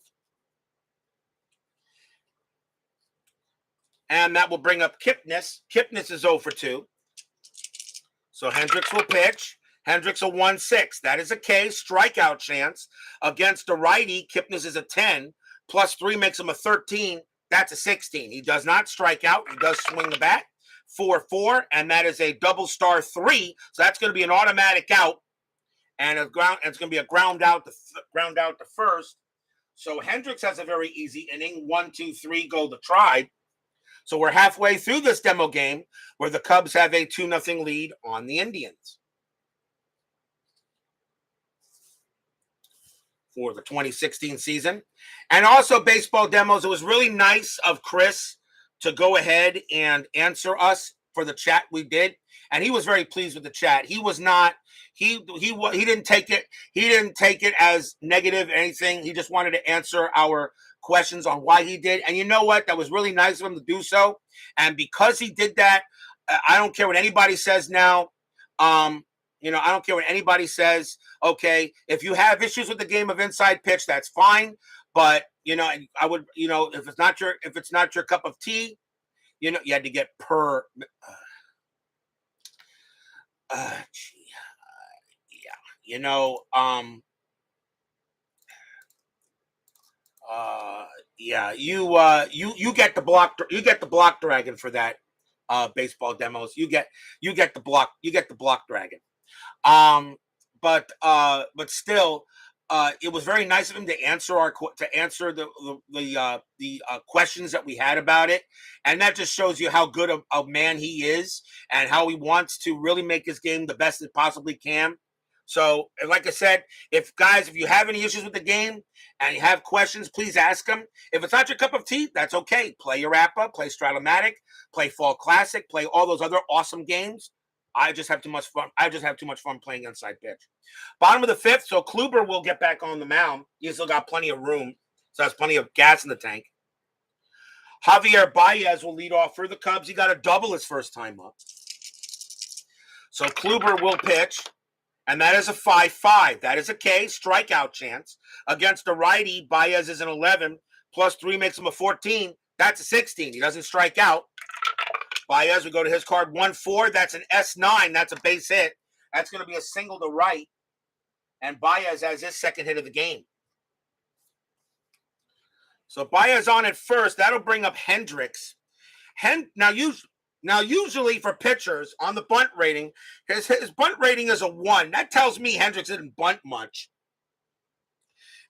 And that will bring up Kipnis. Kipnis is 0 for 2. So Hendricks will pitch. Hendricks a 1-6. That is a K, strikeout chance. Against a righty, Kipnis is a 10. Plus 3 makes him a 13. That's a 16. He does not strike out. He does swing the bat. 4-4, and that is a double star 3. So that's going to be an automatic out. And it's going to be a ground out to first. So Hendricks has a very easy inning. 1, 2, 3, go the Tribe. So we're halfway through this demo game where the Cubs have a 2-0 lead on the Indians for the 2016 season. And also baseball demos, it was really nice of Chris to go ahead and answer us for the chat we did. And he was very pleased with the chat. He was not, he didn't take it as negative or anything. He just wanted to answer our questions on why he did. And you know what? That was really nice of him to do so. And because he did that, I don't care what anybody says now. I don't care what anybody says. Okay, if you have issues with the game of inside pitch, that's fine. But I would, if it's not your cup of tea, you had to get per. You get the block dragon for that baseball demos. You get the block dragon. But still, it was very nice of him to answer the questions that we had about it, and that just shows you how good a man he is and how he wants to really make his game the best it possibly can. So, like I said, if you have any issues with the game and you have questions, please ask them. If it's not your cup of tea, that's okay. Play your Rappa, play Stratomatic, play Fall Classic, play all those other awesome games. I just have too much fun playing inside pitch. Bottom of the 5th, so Kluber will get back on the mound. He's still got plenty of room, so has plenty of gas in the tank. Javier Baez will lead off for the Cubs. He got a double his first time up. So Kluber will pitch, and that is a 5-5. That is a K, strikeout chance. Against a righty, Baez is an 11. Plus 3 makes him a 14. That's a 16. He doesn't strike out. Baez, we go to his card, 1-4. That's an S9. That's a base hit. That's going to be a single to right. And Baez has his second hit of the game. So Baez on at first. That'll bring up Hendricks. Now, usually for pitchers on the bunt rating, his bunt rating is a 1. That tells me Hendricks didn't bunt much.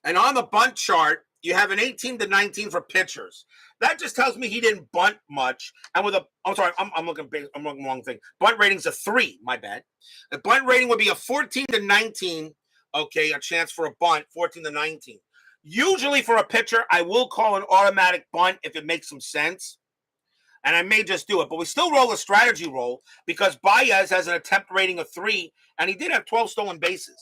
And on the bunt chart, you have an 18 to 19 for pitchers. That just tells me he didn't bunt much. And I'm looking wrong thing. Bunt rating's a 3, my bad. The bunt rating would be a 14 to 19. Okay, a chance for a bunt, 14 to 19. Usually for a pitcher, I will call an automatic bunt if it makes some sense. And I may just do it. But we still roll a strategy roll because Baez has an attempt rating of 3, and he did have 12 stolen bases.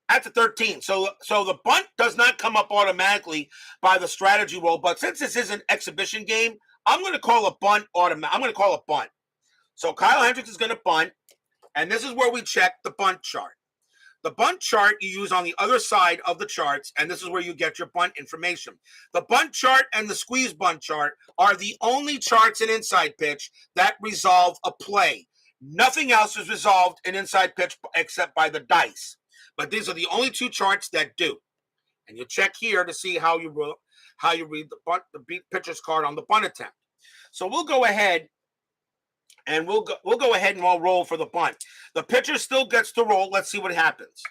That's a 13. So the bunt does not come up automatically by the strategy roll. But since this is an exhibition game, I'm going to call a bunt I'm going to call a bunt. So Kyle Hendricks is going to bunt, and this is where we check the bunt chart. The bunt chart you use on the other side of the charts, and this is where you get your bunt information. The bunt chart and the squeeze bunt chart are the only charts in inside pitch that resolve a play. Nothing else is resolved in inside pitch except by the dice. But these are the only 2 charts that do. And you check here to see how you read the pitcher's card on the bunt attempt. So we'll go ahead and we'll go ahead and we'll roll for the bunt. The pitcher still gets to roll. Let's see what happens.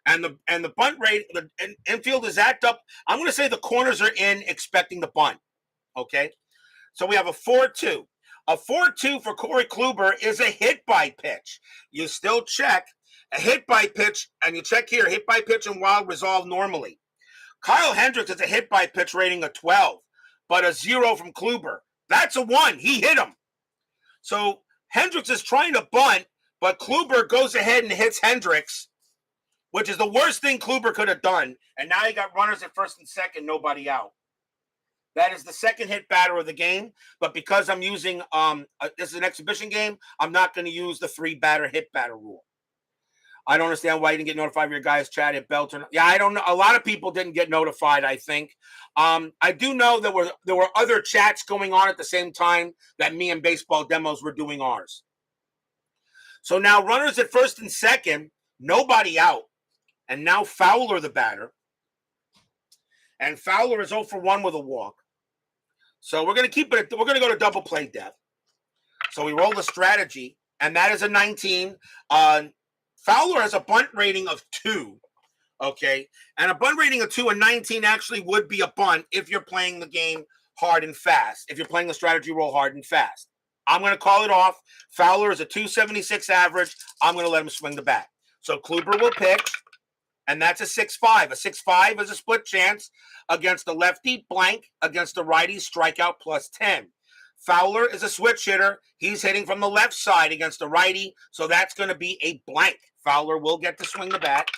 And the bunt rate, the infield is act up. I'm going to say the corners are in, expecting the bunt. Okay, so we have a 4-2. A 4-2 for Corey Kluber is a hit by pitch. You still check a hit by pitch, and you check here, hit by pitch and wild resolve normally. Kyle Hendricks is a hit by pitch rating of 12, but a 0 from Kluber. That's a 1. He hit him. So Hendricks is trying to bunt, but Kluber goes ahead and hits Hendricks which is the worst thing Kluber could have done. And now you got runners at first and second, nobody out. That is the second hit batter of the game. But because I'm using this is an exhibition game, I'm not going to use the 3-batter hit batter rule. I don't understand why you didn't get notified of your guys' chat at Belton. Yeah, I don't know. A lot of people didn't get notified, I think. I do know there were other chats going on at the same time that me and Baseball Demos were doing ours. So now runners at first and second, nobody out. And now Fowler, the batter. And Fowler is 0 for 1 with a walk. So we're going to keep it. We're going to go to double play death. So we roll the strategy, and that is a 19. Fowler has a bunt rating of 2. Okay. And a bunt rating of 2 and 19 actually would be a bunt if you're playing the game hard and fast. If you're playing the strategy roll hard and fast. I'm going to call it off. Fowler is a 276 average. I'm going to let him swing the bat. So Kluber will pitch. And that's a 6-5. A 6-5 is a split chance against the lefty, blank, against the righty, strikeout plus 10. Fowler is a switch hitter. He's hitting from the left side against the righty, so that's going to be a blank. Fowler will get to swing the bat.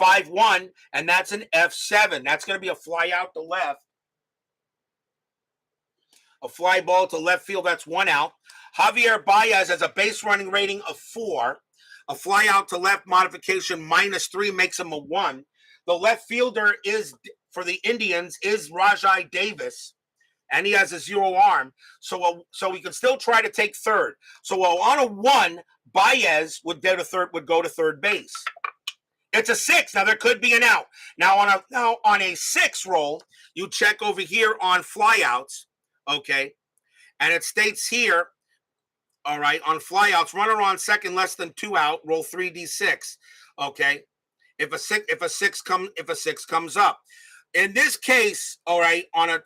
5-1, and that's an F7. That's going to be a fly out to left. A fly ball to left field, that's 1 out. Javier Baez has a base running rating of 4. A fly out to left modification -3 makes him a 1. The left fielder is, for the Indians, is Rajai Davis, and he has a 0 arm. So we can still try to take third. So on a 1, Baez would go to third base. It's a 6. Now there could be an out. Now on a 6 roll, you check over here on flyouts, okay, and it states here. All right, on flyouts, runner on second, less than 2 out, roll 3d6. Okay, if a six comes up, in this case, all right, on a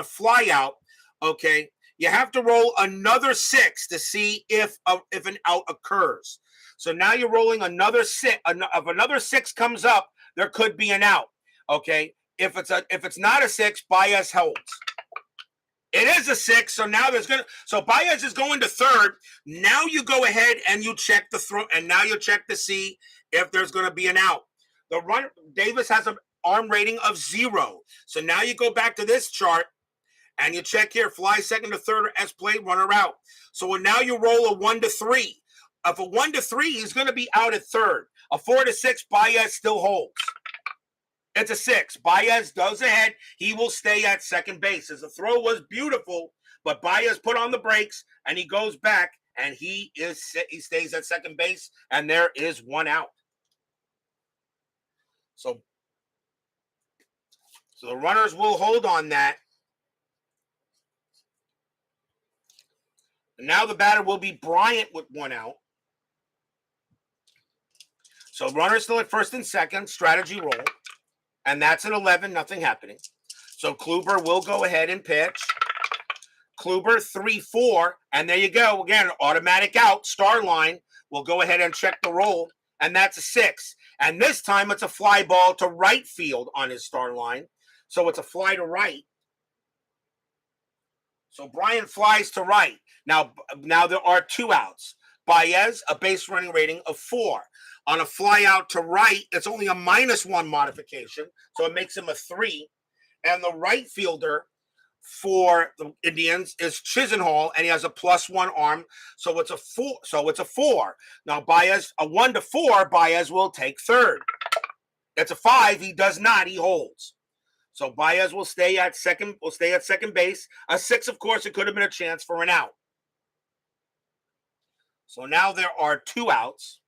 flyout, okay, you have to roll another 6 to see if an out occurs. So now you're rolling another 6. If another 6 comes up, there could be an out. Okay, if it's not a 6, Baez holds. It is a 6, so now so Baez is going to third. Now you go ahead and you check the throw, and now you check to see if there's going to be an out. The runner Davis has an arm rating of 0, so now you go back to this chart and you check here: fly second to third or S play, runner out. So now you roll a 1 to 3. If a 1 to 3, he's going to be out at third. A 4 to 6, Baez still holds. It's a 6. Baez goes ahead. He will stay at second base. As the throw was beautiful, but Baez put on the brakes and he goes back and he stays at second base, and there is 1 out. So the runners will hold on that. And now the batter will be Bryant with 1 out. So runners still at first and second, strategy roll. And that's an 11, nothing happening. So Kluber will go ahead and pitch. Kluber 3-4, and there you go. Again, automatic out, star line. We'll go ahead and check the roll, and that's a 6. And this time it's a fly ball to right field on his star line. So it's a fly to right. So Bryant flies to right. Now there are 2 outs. Baez, a base running rating of 4. On a fly out to right, it's only a -1 modification, so it makes him a 3. And the right fielder for the Indians is Chisenhall, and he has a +1 arm, so it's a 4. Now Baez, a 1 to 4, Baez will take third. It's a 5. He does not. He holds. So Baez will stay at second. Base. A 6, of course, it could have been a chance for an out. So now there are 2 outs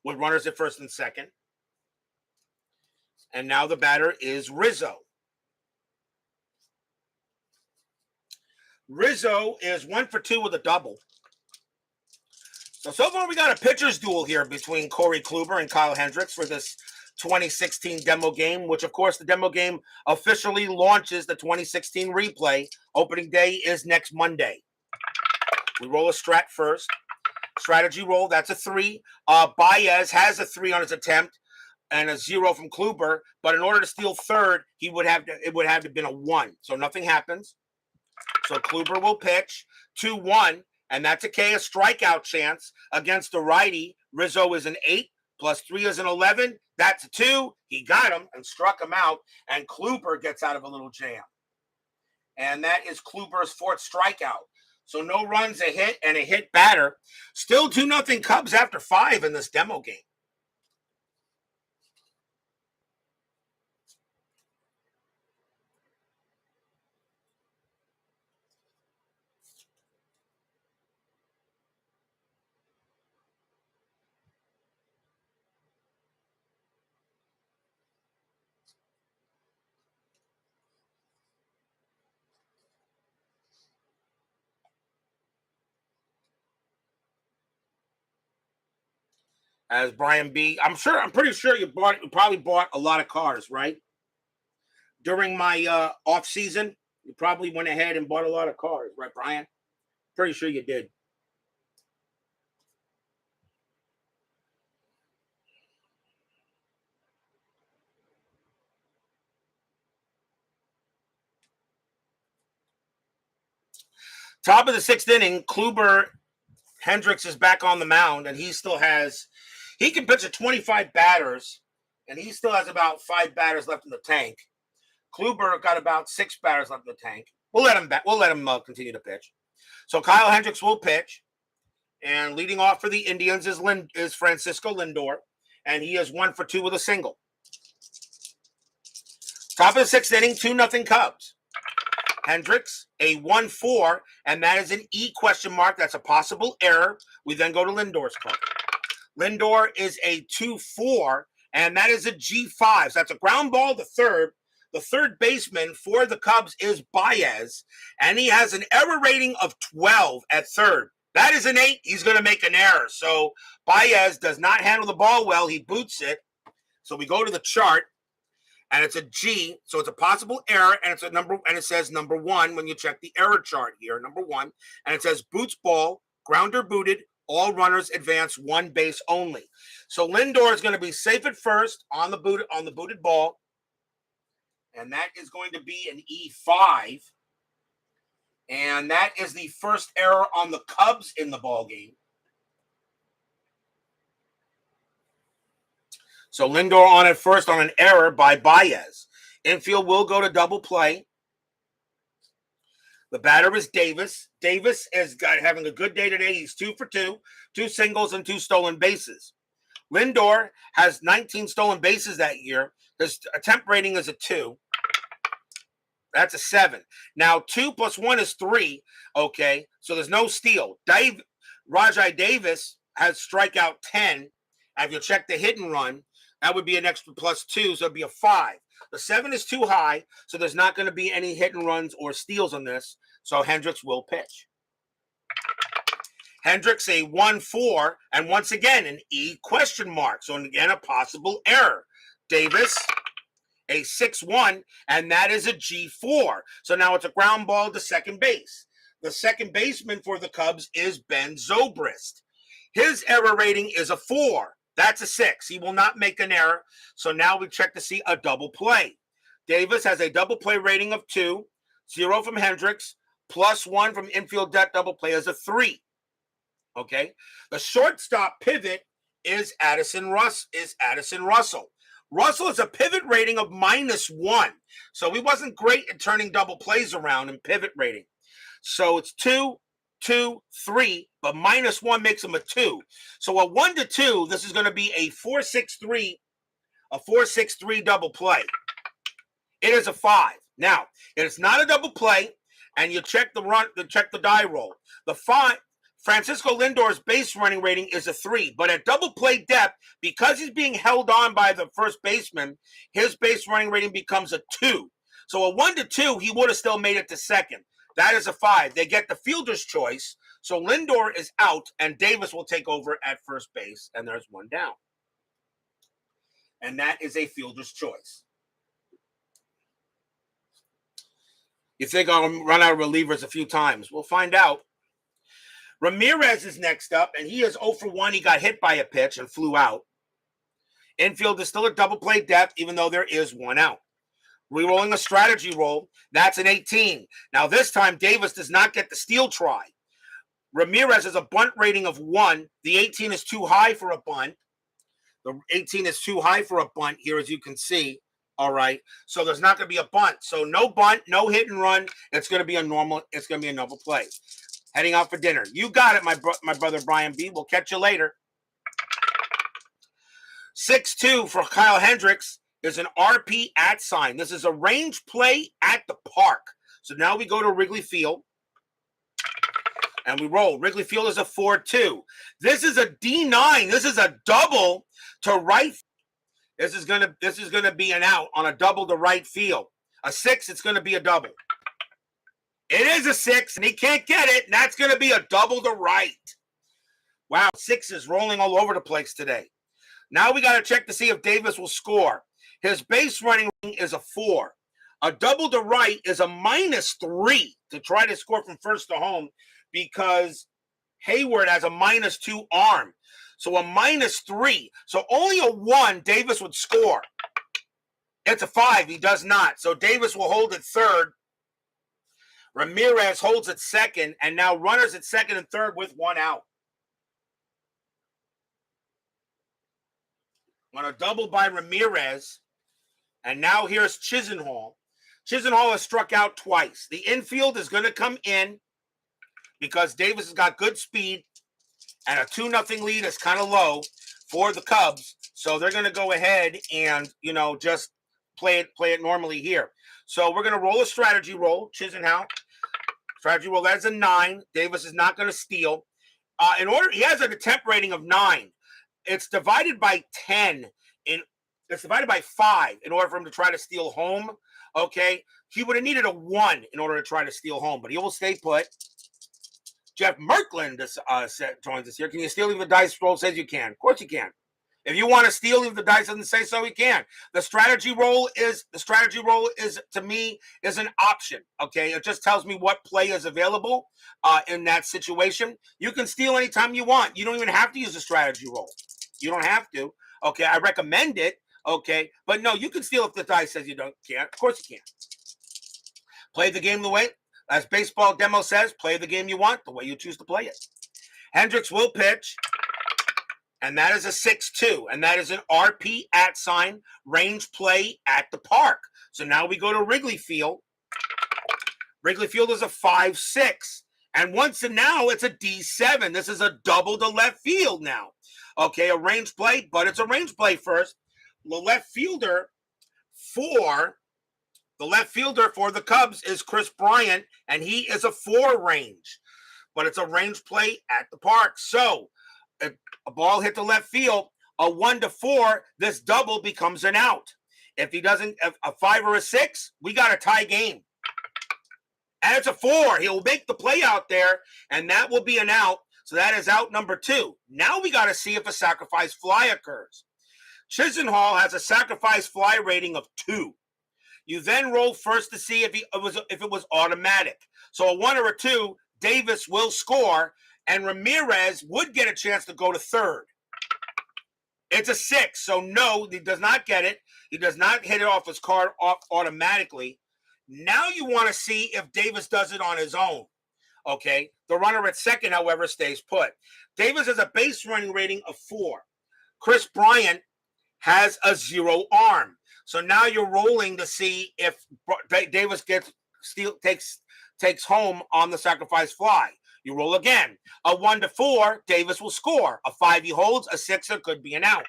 with runners at first and second. And now the batter is Rizzo. Rizzo is 1 for 2 with a double. So far we got a pitcher's duel here between Corey Kluber and Kyle Hendricks for this 2016 demo game, which of course the demo game officially launches the 2016 replay. Opening day is next Monday. We roll a strat first. Strategy roll, that's a 3. Baez has a 3 on his attempt and a 0 from Kluber, but in order to steal third, it would have to have been a 1. So nothing happens. So Kluber will pitch 2-1, and that's a strikeout chance against the righty. Rizzo is an 8. Plus 3 is an 11. That's a 2. He got him and struck him out. And Kluber gets out of a little jam. And that is Kluber's 4th strikeout. So no runs, a hit, and a hit batter. Still 2-0 Cubs after 5 in this demo game. As Brian B. I'm pretty sure you probably bought a lot of cars, right? During my off season, you probably went ahead and bought a lot of cars, right, Brian? Pretty sure you did. Top of the 6th inning, Kluber, Hendricks is back on the mound, and he can pitch at 25 batters, and he still has about 5 batters left in the tank. Kluber got about 6 batters left in the tank. We'll let him continue to pitch. So Kyle Hendricks will pitch, and leading off for the Indians is Francisco Lindor, and he is 1 for 2 with a single. Top of the 6th inning, 2-0 Cubs. Hendricks, a 1-4, and that is an E question mark. That's a possible error. We then go to Lindor's club. Lindor is a 2-4, and that is a G5. So that's a ground ball to third. The third baseman for the Cubs is Baez, and he has an error rating of 12 at third. That is an 8. He's going to make an error. So Baez does not handle the ball well. He boots it. So we go to the chart. And it's a G, so it's a possible error, and it's a number, and it says number 1 when you check the error chart here, number 1, and it says boots ball, grounder booted, all runners advance 1 base only. So Lindor is going to be safe at first on the booted ball, and that is going to be an E5, and that is the first error on the Cubs in the ball game. So Lindor on at first on an error by Baez. Infield will go to double play. The batter is Davis. Davis is having a good day today. He's 2 for 2, 2 singles and 2 stolen bases. Lindor has 19 stolen bases that year. His attempt rating is a 2. That's a 7. Now 2 plus 1 is 3. Okay, so there's no steal. Rajai Davis has strikeout 10. And if you check the hit and run, that would be an extra plus 2, so it'd be a 5. The 7 is too high, so there's not going to be any hit and runs or steals on this, so Hendricks will pitch. Hendricks, a 1-4, and once again, an E question mark, so again, a possible error. Davis, a 6-1, and that is a G4. So now it's a ground ball to second base. The second baseman for the Cubs is Ben Zobrist. His error rating is a 4. That's a 6. He will not make an error. So now we check to see a double play. Davis has a double play rating of 2, 0 from Hendricks, plus 1 from infield depth double play is a 3. Okay. The shortstop pivot is Addison Russell. Russell is a pivot rating of -1. So he wasn't great at turning double plays around in pivot rating. So it's 2, 2, 3, but -1 makes him a 2. So a 1 to 2, this is going to be a 4-6-3, double play. It is a 5. Now, it is not a double play, and you check the die roll. The 5, Francisco Lindor's base running rating is a 3, but at double play depth, because he's being held on by the first baseman, his base running rating becomes a 2. So a 1 to 2, he would have still made it to second. That is a 5. They get the fielder's choice. So Lindor is out, and Davis will take over at first base, and there's 1 down. And that is a fielder's choice. You think I'll run out of relievers a few times? We'll find out. Ramirez is next up, and he is 0 for 1. He got hit by a pitch and flew out. Infield is still a double play depth, even though there is 1 out. Rerolling a strategy roll, that's an 18. Now this time, Davis does not get the steal try. Ramirez has a bunt rating of 1. The 18 is too high for a bunt. The 18 is too high for a bunt here, as you can see. All right. So there's not going to be a bunt. So no bunt, no hit and run. It's going to be a normal play. Heading out for dinner. You got it, my brother Brian B. We'll catch you later. 6-2 for Kyle Hendricks is an RP at sign. This is a range play at the park. So now we go to Wrigley Field. And we roll. Wrigley Field is a 4-2. This is a D9. This is a double to right. This is gonna be an out on a double to right field. A 6, it's gonna be a double. It is a 6, and he can't get it, and that's gonna be a double to right. Wow, 6 is rolling all over the place today. Now we gotta check to see if Davis will score. His base running is a 4. A double to right is a -3 to try to score from first to home, because Hayward has a -2 arm. So a -3. So only a 1, Davis would score. It's a 5. He does not. So Davis will hold at third. Ramirez holds at second. And now runners at second and third with 1 out. On a double by Ramirez. And now here's Chisenhall. Chisenhall has struck out twice. The infield is going to come in because Davis has got good speed, and a 2-0 lead is kind of low for the Cubs. So they're going to go ahead and, just play it normally here. So we're going to roll a strategy roll. Chisenhall. Strategy roll, that's a 9. Davis is not going to steal. He has an attempt rating of 9. It's divided by 10. It's divided by 5 in order for him to try to steal home. Okay. He would have needed a 1 in order to try to steal home, but he will stay put. Jeff Merkland joins us here. Can you steal if the dice roll says you can? Of course you can. If you want to steal if the dice doesn't say so, you can. The strategy roll is to me is an option. Okay, it just tells me what play is available in that situation. You can steal anytime you want. You don't even have to use a strategy roll. You don't have to. Okay, I recommend it. Okay, but no, you can steal if the dice says you can't. Of course you can. Play the game the way. As Baseball Demo says, play the game you want, the way you choose to play it. Hendricks will pitch, and that is a 6-2, and that is an RP at sign, range play at the park. So now we go to Wrigley Field. Wrigley Field is a 5-6, and now it's a D7. This is a double to left field now. Okay, a range play, but it's a range play first. The left fielder for the Cubs is Chris Bryant, and he is a 4 range. But it's a range play at the park. So if a ball hit the left field, a 1-4, this double becomes an out. If he doesn't, a 5 or a 6, we got a tie game. And it's a 4. He'll make the play out there, and that will be an out. So that is out number 2. Now we got to see if a sacrifice fly occurs. Chisenhall has a sacrifice fly rating of 2. You then roll first to see if it was automatic. So a 1 or a 2, Davis will score, and Ramirez would get a chance to go to third. It's a 6, so no, he does not get it. He does not hit it off his card automatically. Now you want to see if Davis does it on his own. Okay, the runner at second, however, stays put. Davis has a base running rating of 4. Chris Bryant has a 0 arm. So now you're rolling to see if Davis takes home on the sacrifice fly. You roll again. A 1-4, Davis will score. A 5 he holds. A 6 it could be an out.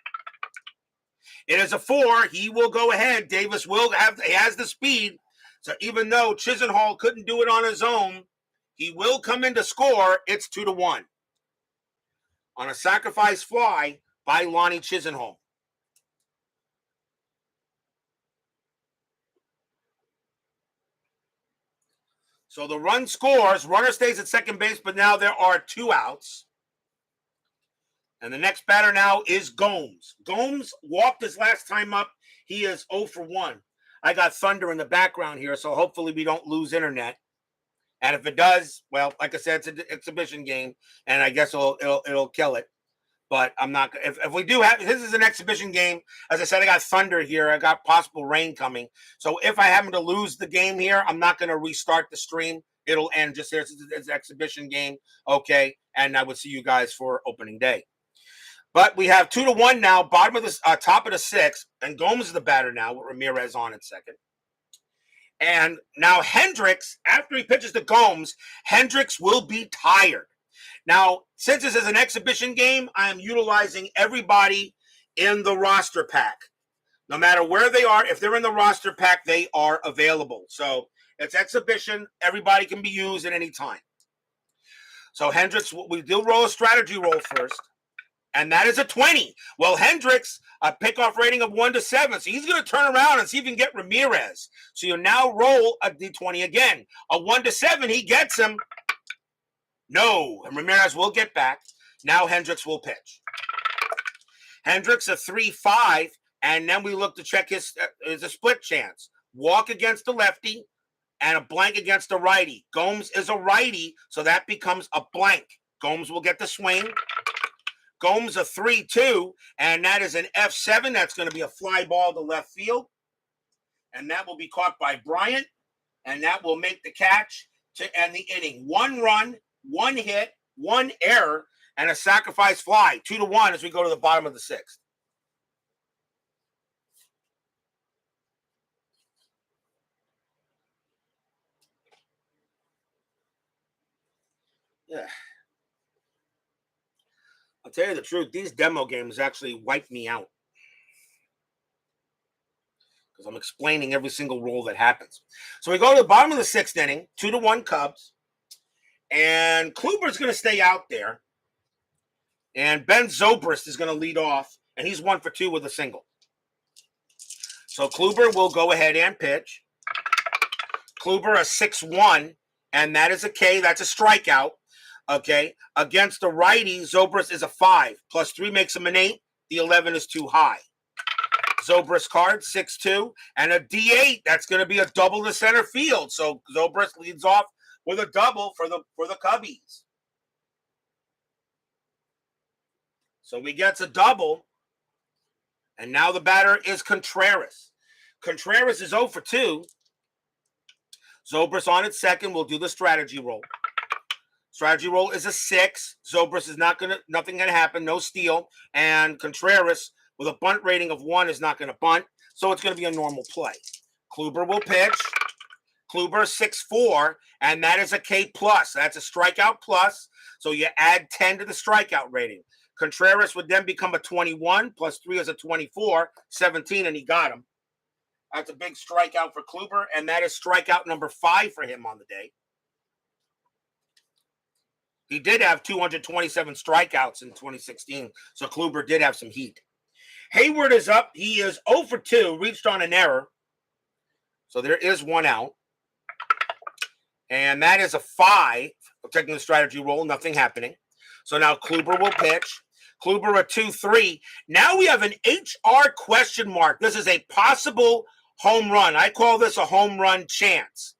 It is a 4. He will go ahead. Davis he has the speed. So even though Chisenhall couldn't do it on his own, he will come in to score. It's 2-1 on a sacrifice fly by Lonnie Chisenhall. So the run scores, runner stays at second base, but now there are 2 outs. And the next batter now is Gomes. Gomes walked his last time up. He is 0 for 1. I got thunder in the background here, so hopefully we don't lose internet. And if it does, well, like I said, it's an exhibition game, and I guess it'll kill it. But I'm not. If we do have, this is an exhibition game. As I said, I got thunder here. I got possible rain coming. So if I happen to lose the game here, I'm not going to restart the stream. It'll end just here. It's an exhibition game. Okay. And I will see you guys for opening day. But we have 2-1 now, bottom of the top of the sixth, and Gomes is the batter now with Ramirez on at second. And now Hendricks, after he pitches to Gomes, Hendricks will be tired. Now, since this is an exhibition game, I am utilizing everybody in the roster pack. No matter where they are, if they're in the roster pack, they are available. So it's exhibition. Everybody can be used at any time. So Hendricks, we do roll a strategy roll first, and that is a 20. Well, Hendricks, a pickoff rating of 1 to 7. So he's going to turn around and see if he can get Ramirez. So you now roll a D20 again. A 1 to 7, he gets him. No, and Ramirez will get back. Now Hendricks will pitch. Hendricks a 3-5, and then we look to check his a split chance. Walk against the lefty and a blank against the righty. Gomes is a righty, so that becomes a blank. Gomes will get the swing. Gomes a 3-2, and that is an F7. That's going to be a fly ball to left field, and that will be caught by Bryant, and that will make the catch to end the inning. 1 run, 1 hit, 1 error, and a sacrifice fly. 2-1 as we go to the bottom of the sixth. Yeah. I'll tell you the truth, these demo games actually wipe me out, because I'm explaining every single rule that happens. So we go to the bottom of the sixth inning, 2-1 Cubs. And Kluber is going to stay out there. And Ben Zobrist is going to lead off. And he's 1 for 2 with a single. So Kluber will go ahead and pitch. Kluber a 6-1. And that is a K. That's a strikeout. Okay. Against the righty, Zobrist is a 5. Plus 3 makes him an 8. The 11 is too high. Zobrist card, 6-2. And a D8. That's going to be a double to center field. So Zobrist leads off with a double for the Cubbies. So he gets a double. And now the batter is Contreras. Contreras is 0 for 2. Zobrist on at second. We'll do the strategy roll. Strategy roll is a 6. Zobrist is nothing going to happen. No steal. And Contreras with a bunt rating of 1 is not going to bunt. So it's going to be a normal play. Kluber will pitch. Kluber 6-4, and that is a K+. That's a strikeout plus, so you add 10 to the strikeout rating. Contreras would then become a 21, plus 3 is a 24, 17, and he got him. That's a big strikeout for Kluber, and that is strikeout number 5 for him on the day. He did have 227 strikeouts in 2016, so Kluber did have some heat. Hayward is up. He is 0 for 2, reached on an error, so there is 1 out. And that is a 5. I'm taking the strategy roll, nothing happening. So now Kluber will pitch. Kluber a 2-3. Now we have an HR question mark. This is a possible home run. I call this a home run chance.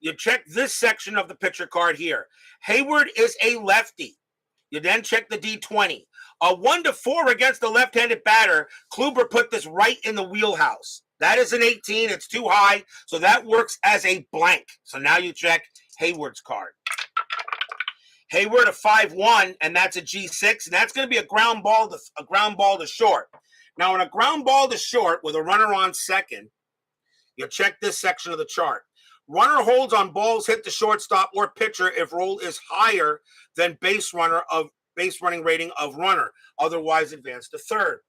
You check this section of the pitcher card here. Hayward is a lefty. You then check the D20. A 1-4 against the left-handed batter. Kluber put this right in the wheelhouse. That is an 18. It's too high. So that works as a blank. So now you check Hayward's card. Hayward a 5-1, and that's a G6. And that's going to be a ground ball to short. Now, in a ground ball to short with a runner on second, you check this section of the chart. Runner holds on balls hit the shortstop or pitcher if roll is higher than base running rating of runner. Otherwise, advance to third.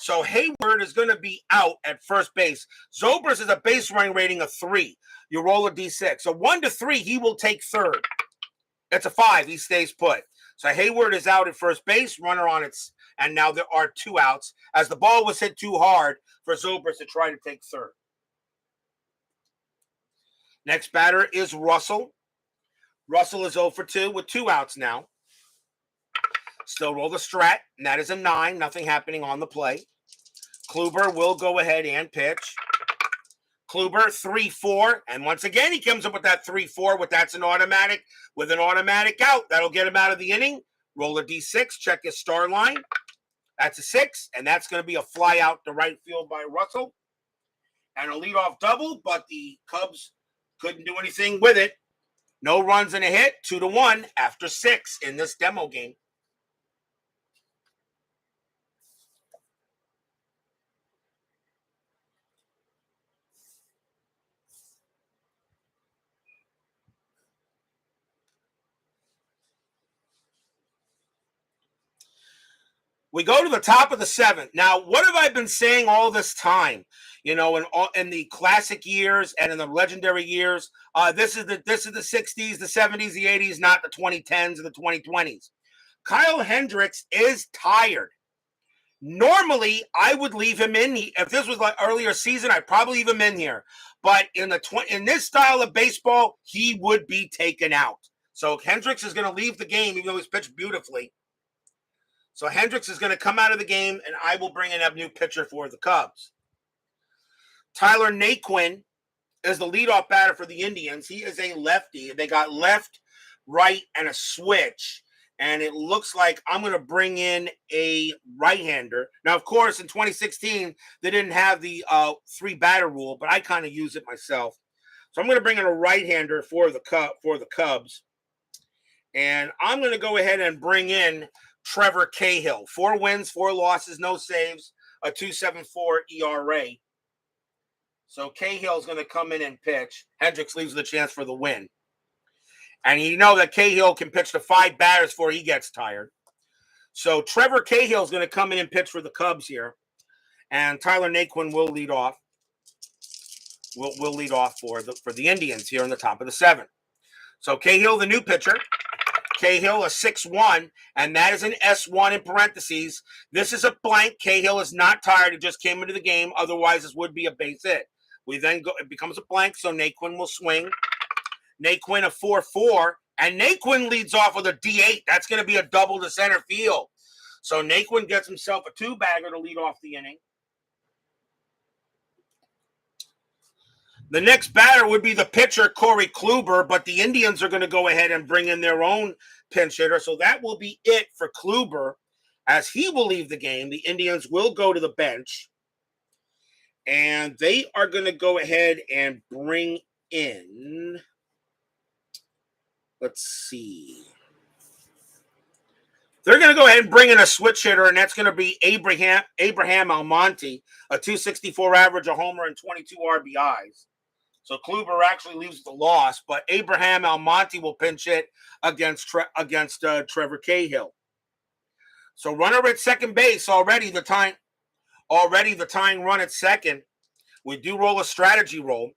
So Hayward is going to be out at first base. Zobrist is a base running rating of 3. You roll a D6. So 1-3, he will take third. It's a 5. He stays put. So Hayward is out at first base, runner on its, and now there are 2 outs as the ball was hit too hard for Zobrist to try to take third. Next batter is Russell. Russell is 0 for 2 with 2 outs now. Still roll the strat, and that is a 9. Nothing happening on the play. Kluber will go ahead and pitch. Kluber 3-4, and once again he comes up with that 3-4. That's an automatic with an automatic out. That'll get him out of the inning. Roll a D6. Check his star line. That's a 6, and that's going to be a fly out to right field by Russell, and a leadoff double. But the Cubs couldn't do anything with it. No runs and a hit. 2-1 after 6 in this demo game. We go to the top of the 7th. Now, what have I been saying all this time? You know, in the classic years and in the legendary years, this is the 60s, the 70s, the 80s, not the 2010s or the 2020s. Kyle Hendricks is tired. Normally, I would leave him in. If this was like earlier season, I'd probably leave him in here. But in this style of baseball, he would be taken out. So Hendricks is going to leave the game, even though he's pitched beautifully. So Hendricks is going to come out of the game, and I will bring in a new pitcher for the Cubs. Tyler Naquin is the leadoff batter for the Indians. He is a lefty. They got left, right, and a switch. And it looks like I'm going to bring in a right-hander. Now, of course, in 2016, they didn't have the 3-batter rule, but I kind of use it myself. So I'm going to bring in a right-hander for the Cubs. And I'm going to go ahead and bring in Trevor Cahill. 4 wins, 4 losses, no saves, a 2.74 ERA. So Cahill's going to come in and pitch. Hendricks leaves the chance for the win. And you know that Cahill can pitch to 5 batters before he gets tired. So Trevor Cahill is going to come in and pitch for the Cubs here. And Tyler Naquin will lead off. Will lead off for the Indians here in the top of the 7th. So Cahill, the new pitcher. Cahill, a 6-1, and that is an S1 in parentheses. This is a blank. Cahill is not tired. He just came into the game. Otherwise, this would be a base hit. We then go. It becomes a blank, so Naquin will swing. Naquin, a 4-4, and Naquin leads off with a D8. That's going to be a double to center field. So Naquin gets himself a 2-bagger to lead off the inning. The next batter would be the pitcher, Corey Kluber, but the Indians are going to go ahead and bring in their own pinch hitter. So that will be it for Kluber. As he will leave the game, the Indians will go to the bench. And they are going to go ahead and bring in, let's see. They're going to go ahead and bring in a switch hitter, and that's going to be Abraham Almonte, a 264 average, a homer, and 22 RBIs. So Kluber actually leaves the loss, but Abraham Almonte will pinch hit against Trevor Cahill. So runner at second base already the tying run at second. We do roll a strategy roll.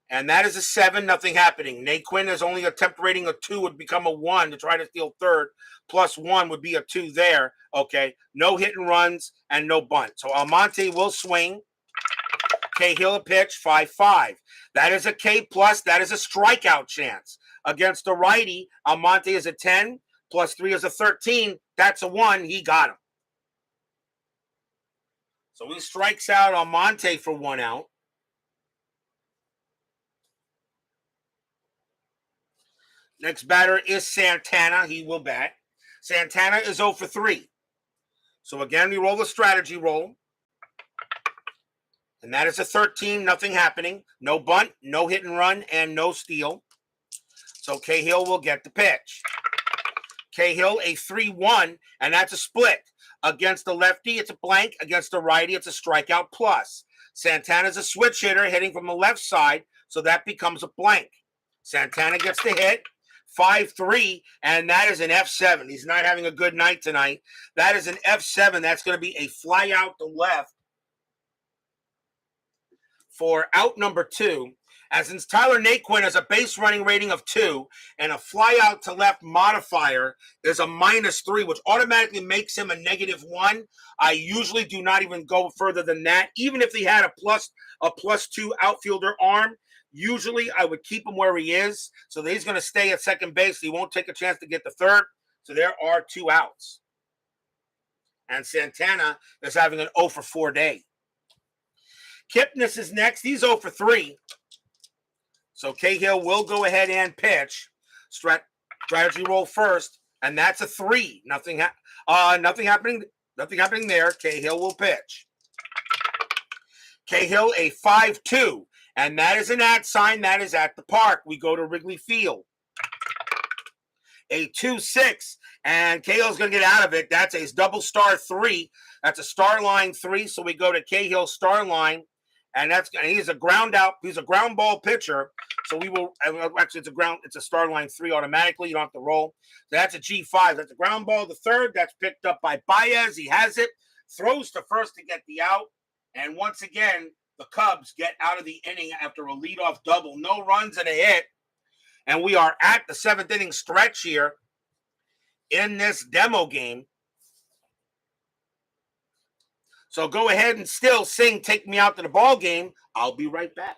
And that is a 7, nothing happening. Naquin is only attempting a 2, would become a 1 to try to steal third. Plus 1 would be a 2 there. Okay, no hit and runs and no bunt. So Almonte will swing. Cahill a pitch, 5-5. That is a K+. That is a strikeout chance. Against the righty, Almonte is a 10. Plus 3 is a 13. That's a 1. He got him. So he strikes out Almonte for 1 out. Next batter is Santana. He will bat. Santana is 0 for 3. So again, we roll the strategy roll. And that is a 13, nothing happening. No bunt, no hit and run, and no steal. So Cahill will get the pitch. Cahill, a 3-1, and that's a split. Against the lefty, it's a blank. Against the righty, it's a strikeout plus. Santana's a switch hitter hitting from the left side, so that becomes a blank. Santana gets the hit. 5-3, and that is an F7. He's not having a good night tonight. That is an F7. That's going to be a fly out to left for out number 2. As since Tyler Naquin has a base running rating of 2 and a fly out to left modifier is a -3, which automatically makes him a -1. I usually do not even go further than that. Even if he had a +2 outfielder arm, usually I would keep him where he is. So that he's going to stay at second base. He won't take a chance to get the third. So there are 2 outs. And Santana is having an 0 for 4 day. Kipnis is next. He's 0 for 3. So Cahill will go ahead and pitch. Strategy roll first, and that's a 3. Nothing happening. Nothing happening there. Cahill will pitch. Cahill, a 5-2, and that is an @ sign. That is at the park. We go to Wrigley Field. A 2-6, and Cahill's going to get out of it. That's a double star 3. That's a star line 3. So we go to Cahill star line. And he's a ground ball pitcher. So we will actually it's a star line 3 automatically. You don't have to roll. So that's a G5. That's a ground ball. The third, that's picked up by Baez. He has it, throws to first to get the out. And once again, the Cubs get out of the inning after a leadoff double. No runs and a hit. And we are at the 7th inning stretch here in this demo game. So go ahead and still sing "Take Me Out to the Ball Game." I'll be right back.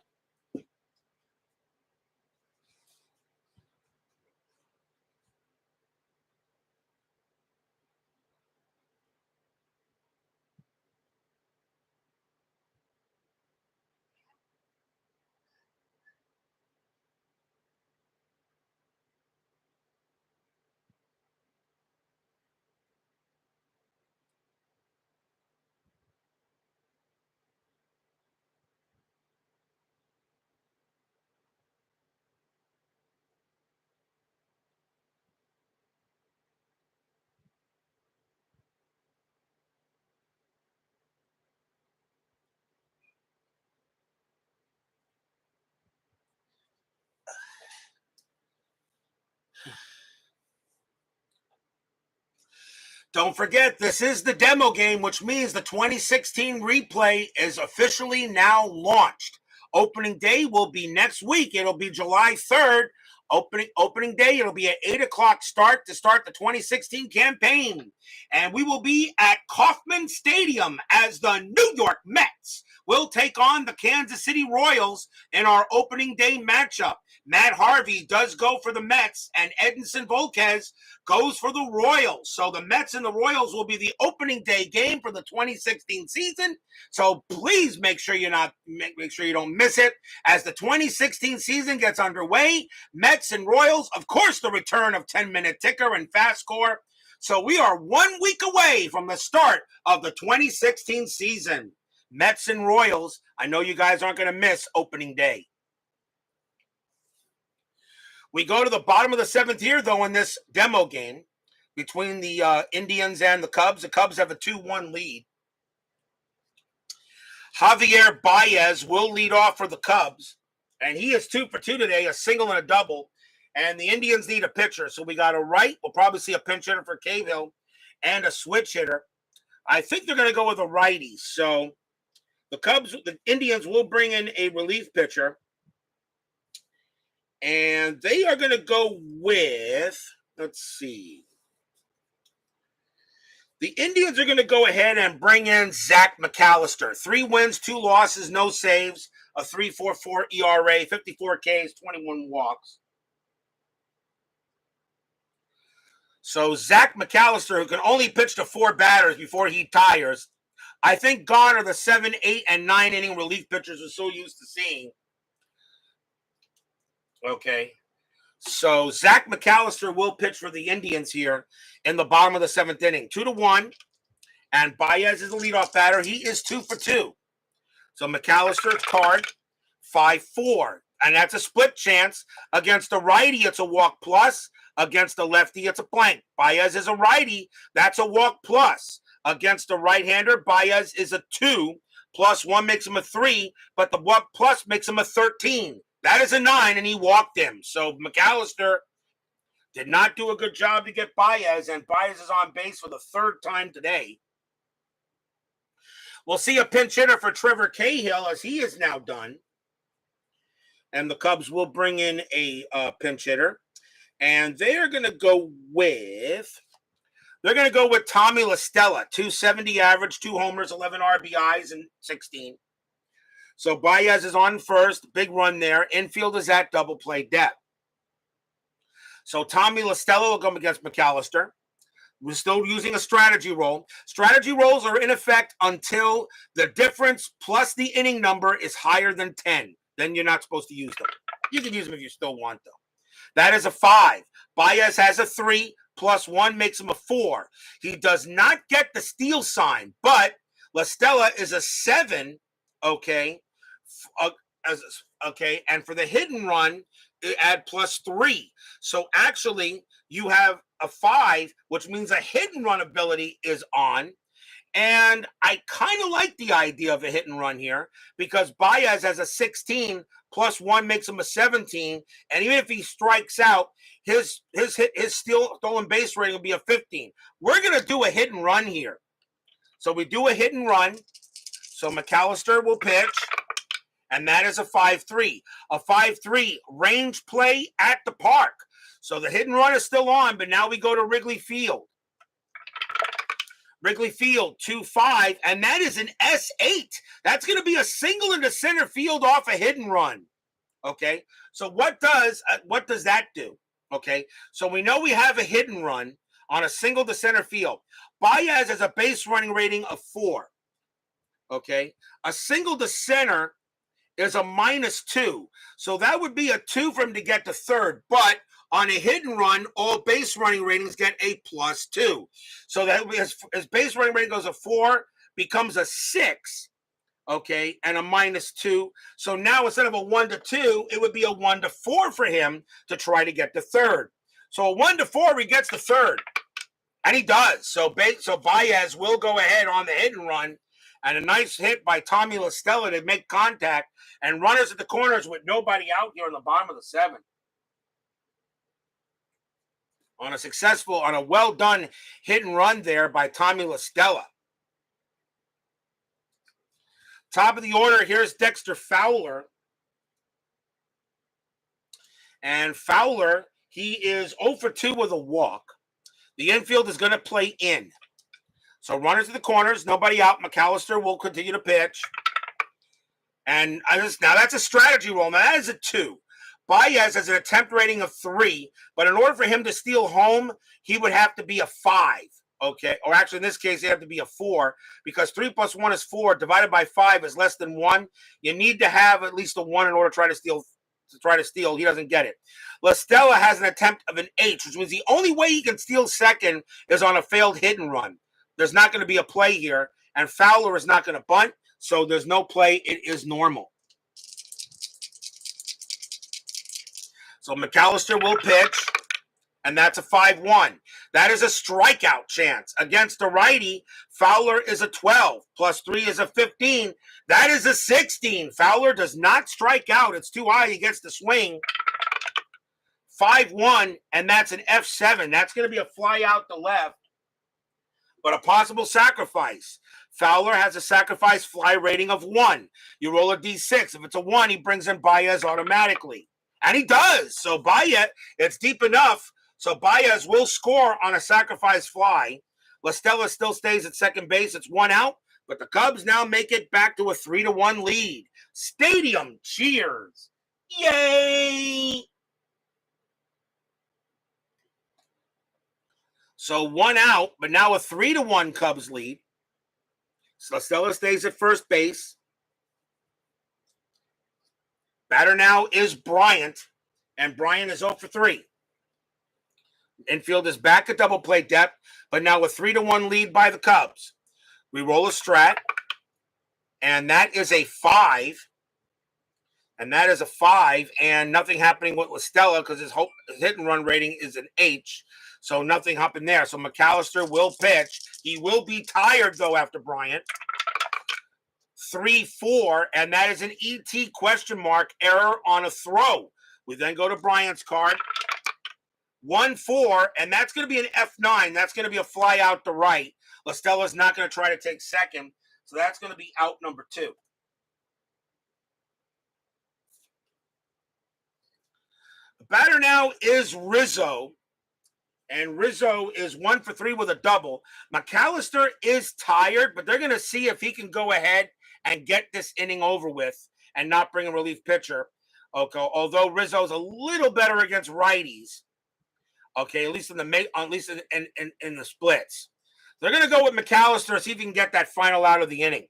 Don't forget, this is the demo game, which means the 2016 replay is officially now launched. Opening day will be next week. It'll be July 3rd. Opening day, it'll be at 8 o'clock start to start the 2016 campaign. And we will be at Kauffman Stadium as the New York Mets will take on the Kansas City Royals in our opening day matchup. Matt Harvey does go for the Mets, and Edinson Volquez goes for the Royals. So the Mets and the Royals will be the opening day game for the 2016 season. So please make sure you don't miss it as the 2016 season gets underway. Mets and Royals, of course, the return of 10-minute ticker and FastScore. So we are 1 week away from the start of the 2016 season. Mets and Royals, I know you guys aren't going to miss opening day. We go to the bottom of the 7th here, though, in this demo game between the Indians and the Cubs. The Cubs have a 2-1 lead. Javier Baez will lead off for the Cubs, and he is 2 for 2 today, a single and a double. And the Indians need a pitcher, so we got a right. We'll probably see a pinch hitter for Cahill and a switch hitter. I think they're going to go with a righty. So the Indians will bring in a relief pitcher. And they are going to go with, let's see. The Indians are going to go ahead and bring in Zach McAllister. 3 wins, 2 losses, no saves, a 3.44 ERA, 54 Ks, 21 walks. So Zach McAllister, who can only pitch to 4 batters before he tires, I think gone are the 7, 8, and 9 inning relief pitchers we're so used to seeing. Okay, so Zach McAllister will pitch for the Indians here in the bottom of the 7th inning. 2-1, and Baez is the leadoff batter. He is 2 for 2. So McAllister's card, 5-4, and that's a split chance. Against a righty, it's a walk plus. Against a lefty, it's a blank. Baez is a righty. That's a walk plus. Against a right-hander, Baez is a 2. Plus 1 makes him a 3, but the walk plus makes him a 13. That is a 9, and he walked him. So McAllister did not do a good job to get Baez, and Baez is on base for the 3rd time today. We'll see a pinch hitter for Trevor Cahill, as he is now done. And the Cubs will bring in a pinch hitter. And they're going to go with Tommy La Stella, 270 average, 2 homers, 11 RBIs, and 16. So Baez is on first, big run there. Infield is at double play depth. So Tommy La Stella will come against McAllister. We're still using a strategy roll. Strategy rolls are in effect until the difference plus the inning number is higher than 10. Then you're not supposed to use them. You can use them if you still want them. That is a 5. Baez has a 3. Plus 1 makes him a 4. He does not get the steal sign, but La Stella is a 7, okay? Okay, and for the hit and run, add plus 3. So actually, you have a 5, which means a hit and run ability is on. And I kind of like the idea of a hit and run here because Baez has a 16 plus 1 makes him a 17. And even if he strikes out, his stolen base rating will be a 15. We're going to do a hit and run here. So we do a hit and run. So McAllister will pitch. And that is a 5-3. A 5-3 range play at the park. So the hit and run is still on, but now we go to Wrigley Field. Wrigley Field, 2-5, and that is an S8. That's going to be a single into center field off a hit and run. Okay, so what does that do? Okay, so we know we have a hit and run on a single to center field. Baez has a base running rating of 4. Okay, a single to center is a -2. So that would be a 2 for him to get to third. But on a hit and run, all base running ratings get a +2. So that his base running rating goes a 4, becomes a 6, okay, and a -2. So now instead of a 1-2, it would be a 1-4 for him to try to get to third. So a 1-4, he gets to third. And he does. So Baez will go ahead on the hit and run. And a nice hit by Tommy La Stella to make contact. And runners at the corners with nobody out here in the bottom of the 7th. On a well done hit and run there by Tommy La Stella. Top of the order, here's Dexter Fowler. And Fowler, he is 0 for 2 with a walk. The infield is going to play in. So runners to the corners, nobody out. McAllister will continue to pitch. And now that's a strategy roll. Now that is a 2. Baez has an attempt rating of 3, but in order for him to steal home, he would have to be a 5. Okay, or actually in this case, he'd have to be a 4 because 3 + 1 is 4. Divided by 5 is less than 1. You need to have at least a 1 in order to try to steal. He doesn't get it. La Stella has an attempt of an H, which means the only way he can steal second is on a failed hit and run. There's not going to be a play here, and Fowler is not going to bunt, so there's no play. It is normal. So McAllister will pitch, and that's a 5-1. That is a strikeout chance. Against a righty, Fowler is a 12, plus 3 is a 15. That is a 16. Fowler does not strike out. It's too high. He gets the swing. 5-1, and that's an F7. That's going to be a fly out to left. But a possible sacrifice. Fowler has a sacrifice fly rating of 1. You roll a D6. If it's a 1, he brings in Baez automatically. And he does. So Baez, it's deep enough. So Baez will score on a sacrifice fly. La Stella still stays at second base. It's 1 out. But the Cubs now make it back to a 3-1 lead. Stadium cheers. Yay! So 1 out, but now a 3-1 Cubs lead. So La Stella stays at first base. Batter now is Bryant, and Bryant is 0 for 3. Infield is back at double play depth, but now a 3-1 lead by the Cubs. We roll a strat, and that is a 5. And that is a 5, and nothing happening with La Stella because his hit and run rating is an H. So nothing happened there. So McAllister will pitch. He will be tired, though, after Bryant. 3-4, and that is an ET question mark error on a throw. We then go to Bryant's card. 1-4, and that's going to be an F9. That's going to be a fly out to right. La Stella's not going to try to take second, so that's going to be out number 2. The batter now is Rizzo. And Rizzo is 1 for 3 with a double. McAllister is tired, but they're going to see if he can go ahead and get this inning over with and not bring a relief pitcher. Okay, although Rizzo's a little better against righties. Okay, at least in the splits. They're going to go with McAllister, see if he can get that final out of the inning.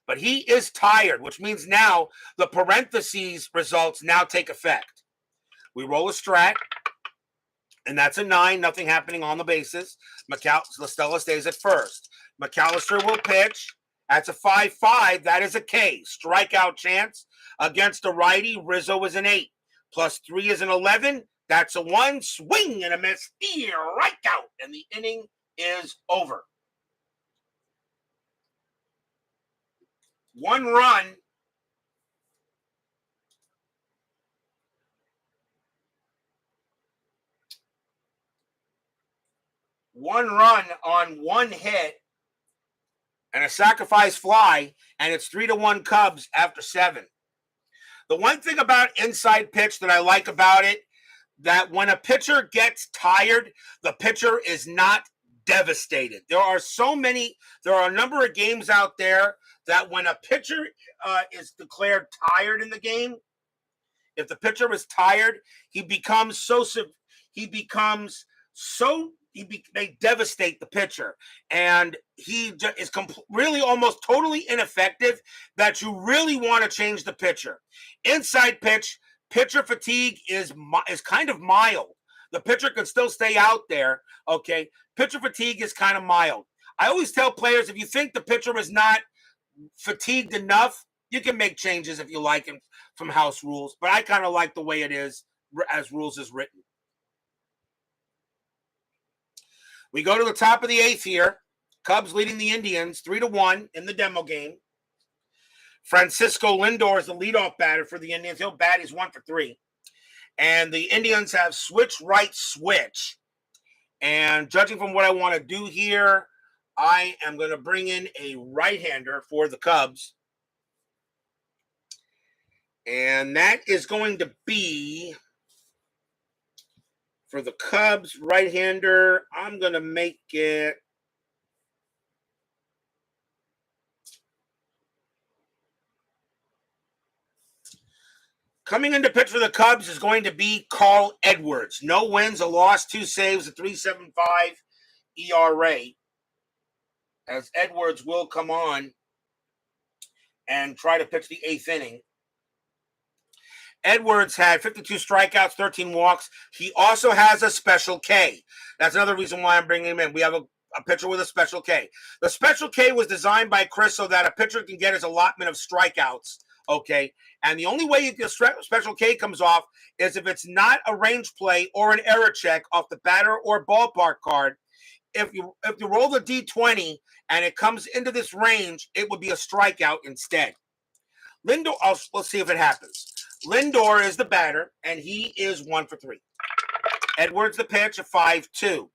But he is tired, which means now the parentheses results now take effect. We roll a strat. And that's a 9, nothing happening on the bases. La Stella stays at first. McAllister will pitch. That's a 5-5. That is a K. Strikeout chance. Against a righty, Rizzo is an 8. Plus 3 is an 11. That's a 1. Swing and a miss. Strikeout. And the inning is over. 1 run. 1 run on 1 hit and a sacrifice fly, and it's 3-1 Cubs after 7. The one thing about inside pitch that I like about it, that when a pitcher gets tired, the pitcher is not devastated. There are a number of games out there that when a pitcher is declared tired in the game, if the pitcher is tired, they devastate the pitcher, and he is really almost totally ineffective, that you really want to change the pitcher. Inside pitch, pitcher fatigue is kind of mild. The pitcher can still stay out there, okay? Pitcher fatigue is kind of mild. I always tell players, if you think the pitcher is not fatigued enough, you can make changes if you like him from house rules, but I kind of like the way it is as rules is written. We go to the top of the 8th here. Cubs leading the Indians 3-1 in the demo game. Francisco Lindor is the leadoff batter for the Indians. He'll bat. He's 1 for 3. And the Indians have switch. And judging from what I want to do here, I am going to bring in a right-hander for the Cubs. And that is going to be, for the Cubs right-hander, I'm going to make it coming into pitch for the Cubs is going to be Carl Edwards. No wins, a loss, 2 saves, a 3.75 ERA. As Edwards will come on and try to pitch the 8th inning. Edwards had 52 strikeouts, 13 walks. He also has a special K. That's another reason why I'm bringing him in. We have a pitcher with a special K. The special K was designed by Chris so that a pitcher can get his allotment of strikeouts, okay? And the only way the special K comes off is if it's not a range play or an error check off the batter or ballpark card. If you roll the D20 and it comes into this range, it would be a strikeout instead. Lindor, let's see if it happens. Lindor is the batter, and he is 1 for 3. Edwards the pitch, a 5-2.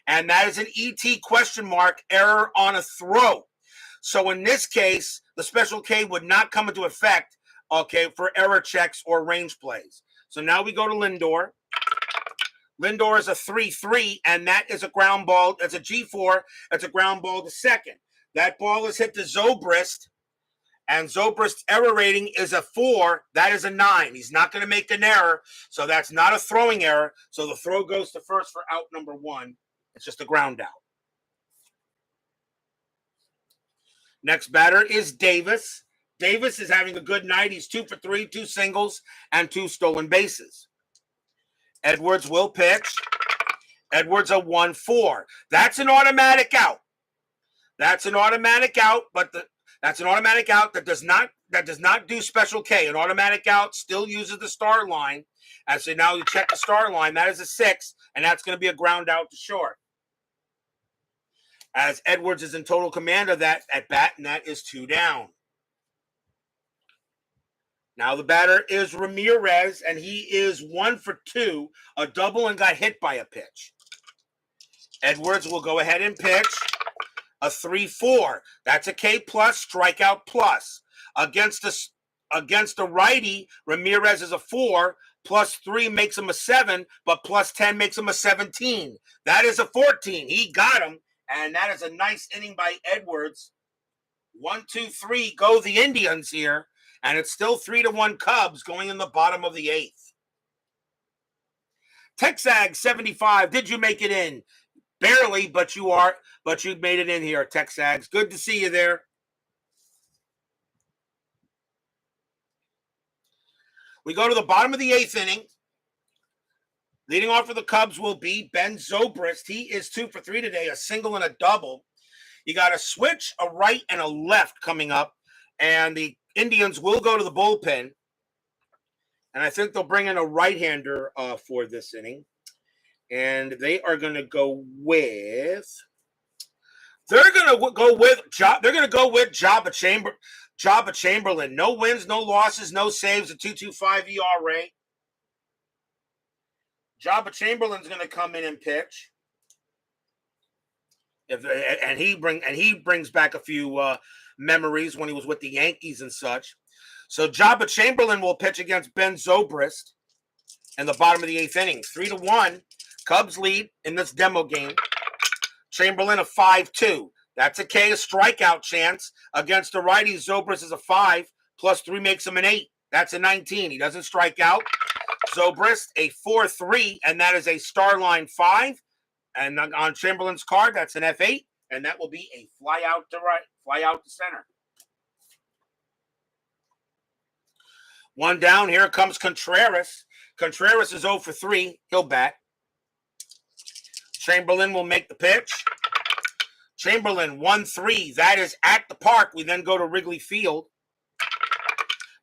And that is an ET question mark, error on a throw. So in this case, the special K would not come into effect, okay, for error checks or range plays. So now we go to Lindor. Lindor is a 3-3, and that is a ground ball. It's a G4. It's a ground ball to second. That ball is hit to Zobrist, and Zobrist's error rating is a 4. That is a 9. He's not going to make an error, so that's not a throwing error. So the throw goes to first for out number 1. It's just a ground out. Next batter is Davis. Davis is having a good night. He's 2 for 3, 2 singles, and 2 stolen bases. Edwards will pitch. Edwards a 1-4. That's an automatic out. That's an automatic out, but that's an automatic out that does not do special K. An automatic out still uses the start line. And so now you check the start line. That is a 6, and that's going to be a ground out to short. As Edwards is in total command of that at bat, and that is 2 down. Now the batter is Ramirez, and he is 1 for 2, a double, and got hit by a pitch. Edwards will go ahead and pitch a 3-4. That's a K plus, strikeout plus. Against a righty, Ramirez is a 4, plus 3 makes him a 7, but plus 10 makes him a 17. That is a 14. He got him, and that is a nice inning by Edwards. 1, 2, 3, go the Indians here. And it's still 3-1 Cubs going in the bottom of the 8th. Texag 75. Did you make it in? Barely, but you made it in here, Texags. Good to see you there. We go to the bottom of the 8th inning. Leading off for the Cubs will be Ben Zobrist. He is 2 for 3 today, a single and a double. You got a switch, a right, and a left coming up. And the Indians will go to the bullpen, and I think they'll bring in a right-hander for this inning, and they are going to go with. They're going to go with Jabba Chamberlain. No wins, no losses, no saves. A 2.25 ERA. Jabba Chamberlain's going to come in and pitch. And he brings back a few memories when he was with the Yankees and such. So Jabba Chamberlain will pitch against Ben Zobrist in the bottom of the 8th inning. 3-1. Cubs lead in this demo game. Chamberlain a 5-2. That's a K, a strikeout chance. Against the righty, Zobrist is a 5. Plus 3 makes him an 8. That's a 19. He doesn't strike out. Zobrist a 4-3, and that is a star line 5. And on Chamberlain's card, that's an F8, and that will be a fly out to right, fly out to center. One down. Here comes Contreras. Contreras is 0 for 3. He'll bat. Chamberlain will make the pitch. Chamberlain 1-3. That is at the park. We then go to Wrigley Field.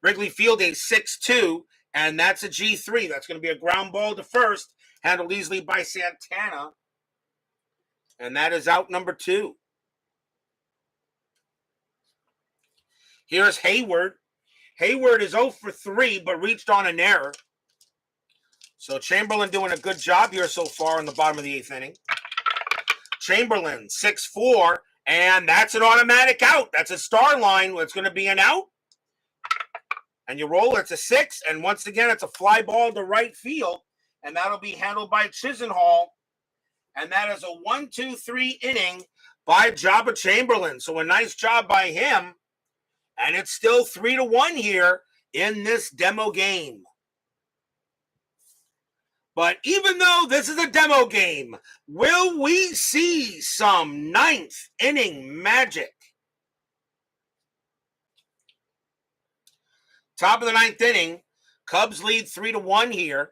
Wrigley Field a 6-2, and that's a G3. That's going to be a ground ball to first, handled easily by Santana. And that is out number 2. Here's Hayward. Hayward is 0 for 3, but reached on an error. So Chamberlain doing a good job here so far in the bottom of the 8th inning. Chamberlain 6-4, and that's an automatic out. That's a star line. It's going to be an out. And you roll, it's a 6, and once again, it's a fly ball to right field, and that'll be handled by Chisenhall. And that is a 1-2-3 inning by Jabba Chamberlain. So a nice job by him. And it's still 3-1 here in this demo game. But even though this is a demo game, will we see some 9th inning magic? Top of the 9th inning, Cubs lead 3-1 here.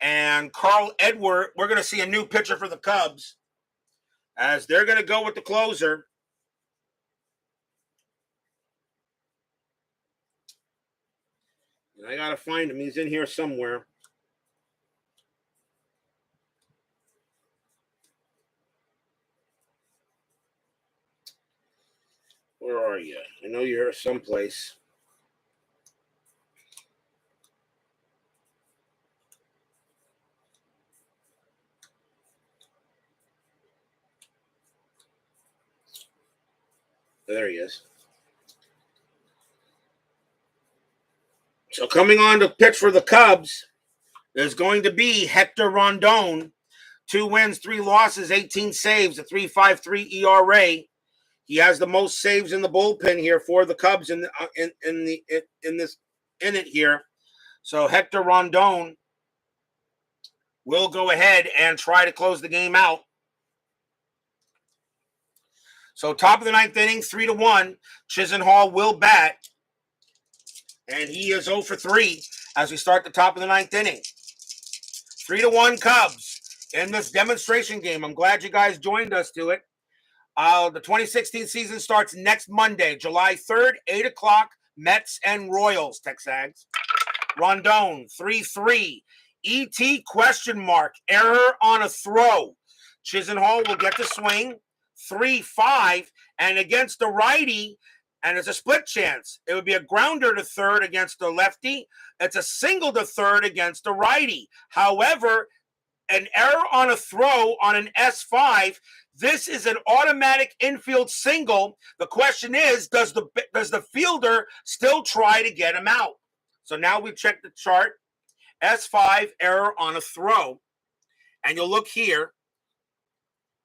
And Carl Edward, we're going to see a new pitcher for the Cubs as they're going to go with the closer. And I got to find him. He's in here somewhere. Where are you? I know you're here someplace. There he is. So coming on to pitch for the Cubs, there's going to be Hector Rondon. 2 wins, 3 losses, 18 saves, a 3.53 ERA. He has the most saves in the bullpen here for the Cubs in it here. So Hector Rondon will go ahead and try to close the game out. So top of the 9th inning, 3-1. Chisenhall will bat. And he is 0 for 3 as we start the top of the 9th inning. 3-1 Cubs in this demonstration game. I'm glad you guys joined us to it. The 2016 season starts next Monday, July 3rd, 8 o'clock, Mets and Royals, Texags. Rondon, 3-3. ET question mark, error on a throw. Chisenhall will get the swing. 3-5, and against the righty, and it's a split chance. It would be a grounder to third against the lefty. It's a single to third against the righty. However, an error on a throw on an S5, this is an automatic infield single. The question is, does the fielder still try to get him out? So now we check the chart. S5, error on a throw. And you'll look here,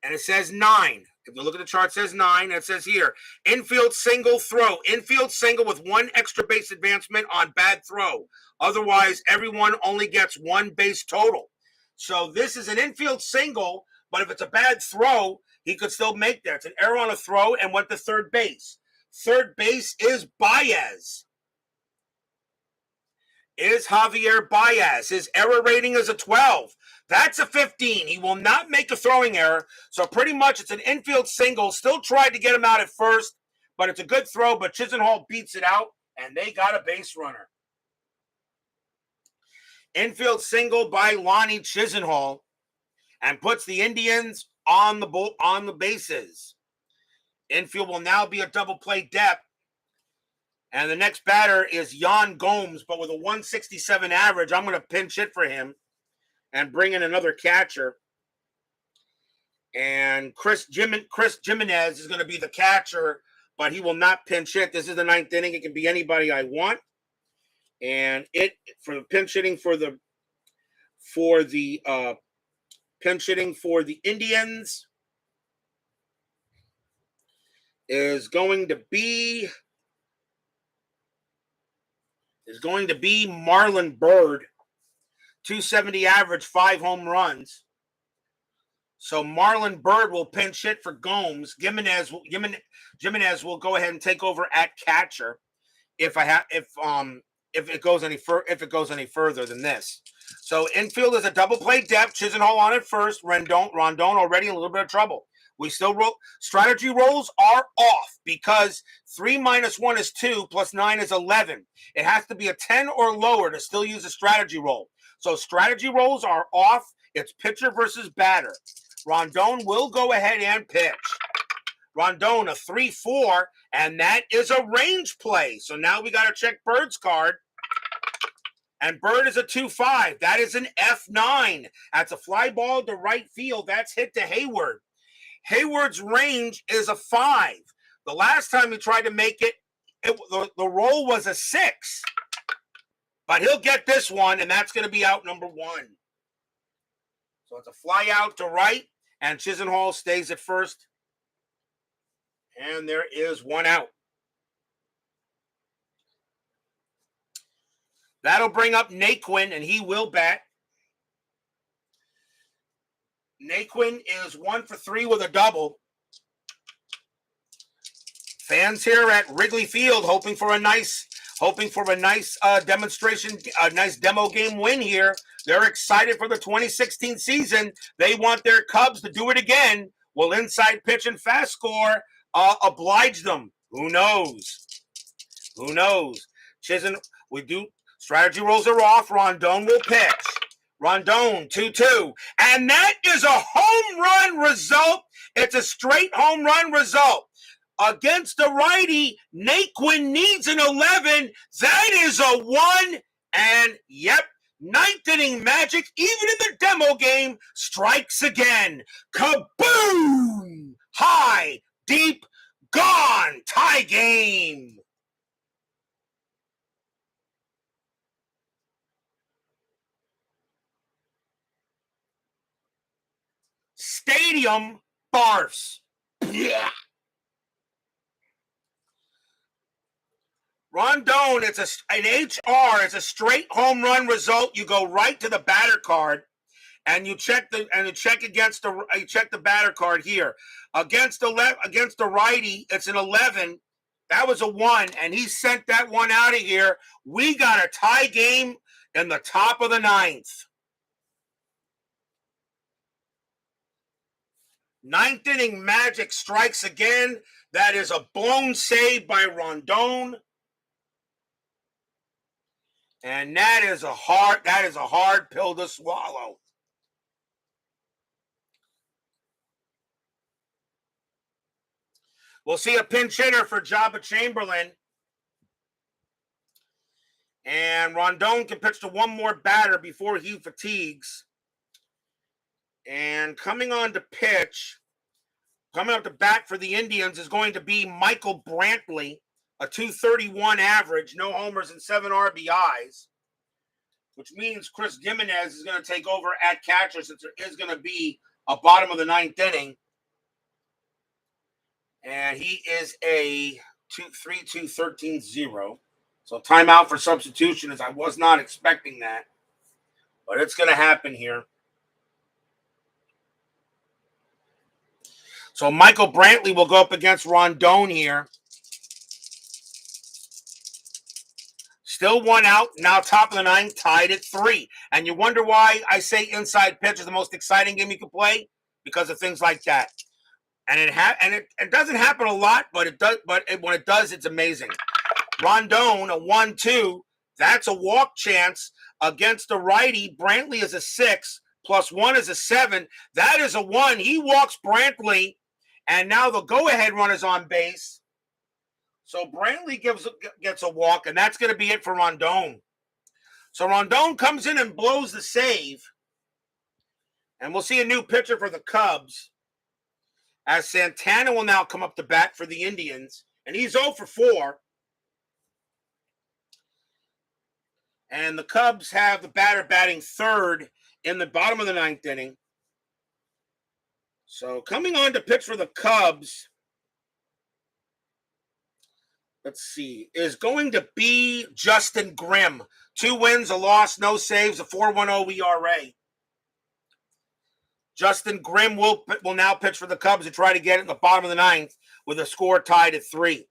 and it says 9. If you look at the chart, it says 9. It says here, infield single throw. Infield single with 1 extra base advancement on bad throw. Otherwise, everyone only gets 1 base total. So this is an infield single, but if it's a bad throw, he could still make that. It's an error on a throw and went to third base. Third base is Baez. Is Javier Baez. His error rating is a 12. That's a 15. He will not make a throwing error. So pretty much it's an infield single. Still tried to get him out at first, but it's a good throw. But Chisenhall beats it out, and they got a base runner. Infield single by Lonnie Chisenhall, and puts the Indians on the bases. Infield will now be a double play depth. And the next batter is Yan Gomes, but with a 167 average, I'm going to pinch hit for him and bring in another catcher. And Chris Jimenez is going to be the catcher, but he will not pinch hit. This is the 9th inning. It can be anybody I want. And it for the pinch hitting for the pinch hitting for the Indians is going to be Marlon Byrd, 270 average, 5 home runs. So Marlon Byrd will pinch hit for Gomes. Jimenez will go ahead and take over at catcher if it goes any further than this. So infield is a double play depth. Chisenhall on at first. Rondon already in a little bit of trouble. We still roll. Strategy rolls are off because 3 minus 1 is 2 plus 9 is 11. It has to be a 10 or lower to still use a strategy roll. So strategy rolls are off. It's pitcher versus batter. Rondon will go ahead and pitch. Rondon, a 3-4, and that is a range play. So now we got to check Bird's card. And Bird is a 2-5. That is an F9. That's a fly ball to right field. That's hit to Hayward. Hayward's range is a 5. The last time he tried to make it, the roll was a 6. But he'll get this one, and that's going to be out number 1. So it's a fly out to right, and Chisenhall stays at first. And there is 1 out. That'll bring up Naquin, and he will bat. Naquin is 1 for 3 with a double. Fans here at Wrigley Field hoping for a nice demonstration, a nice demo game win here. They're excited for the 2016 season. They want their Cubs to do it again. Will Inside Pitch and FastScore oblige them? Who knows? Who knows? Strategy rolls are off. Rondon will pitch. Rondon, 2-2. And that is a home run result. It's a straight home run result. Against the righty, Naquin needs an 11. That is a 1. And, yep, 9th inning magic, even in the demo game, strikes again. Kaboom! High, deep, gone. Tie game. Stadium barfs. Yeah. Rondon, it's an HR. It's a straight home run result. You go right to the batter card, and you check the batter card here against the righty. It's an 11. That was a 1, and he sent that one out of here. We got a tie game in the top of the 9th. 9th inning magic strikes again. That is a blown save by Rondon. And that is a hard pill to swallow. We'll see a pinch hitter for Jabba Chamberlain. And Rondon can pitch to one more batter before he fatigues. And coming up to bat for the Indians is going to be Michael Brantley, a 231 average, no homers and 7 RBIs, which means Chris Jimenez is going to take over at catcher since there is going to be a bottom of the 9th inning. And he is a 3-2-13-0. So timeout for substitution, as I was not expecting that. But it's going to happen here. So Michael Brantley will go up against Rondon here. Still 1 out. Now top of the 9th, tied at 3. And you wonder why I say inside pitch is the most exciting game you can play? Because of things like that. And it doesn't happen a lot, but it does. But when it does, it's amazing. Rondon, a 1-2. That's a walk chance against the righty. Brantley is a 6. Plus 1 is a 7. That is a 1. He walks Brantley. And now the go-ahead run is on base. So Brantley gets a walk, and that's going to be it for Rondon. So Rondon comes in and blows the save. And we'll see a new pitcher for the Cubs. as Santana will now come up to bat for the Indians, and he's 0 for 4. And the Cubs have the batter batting third in the bottom of the ninth inning. So coming on to pitch for the Cubs, let's see, is going to be Justin Grimm. 2 wins, a loss, no saves, a 4.10 ERA. Justin Grimm will now pitch for the Cubs to try to get it in the bottom of the ninth with a score tied at 3.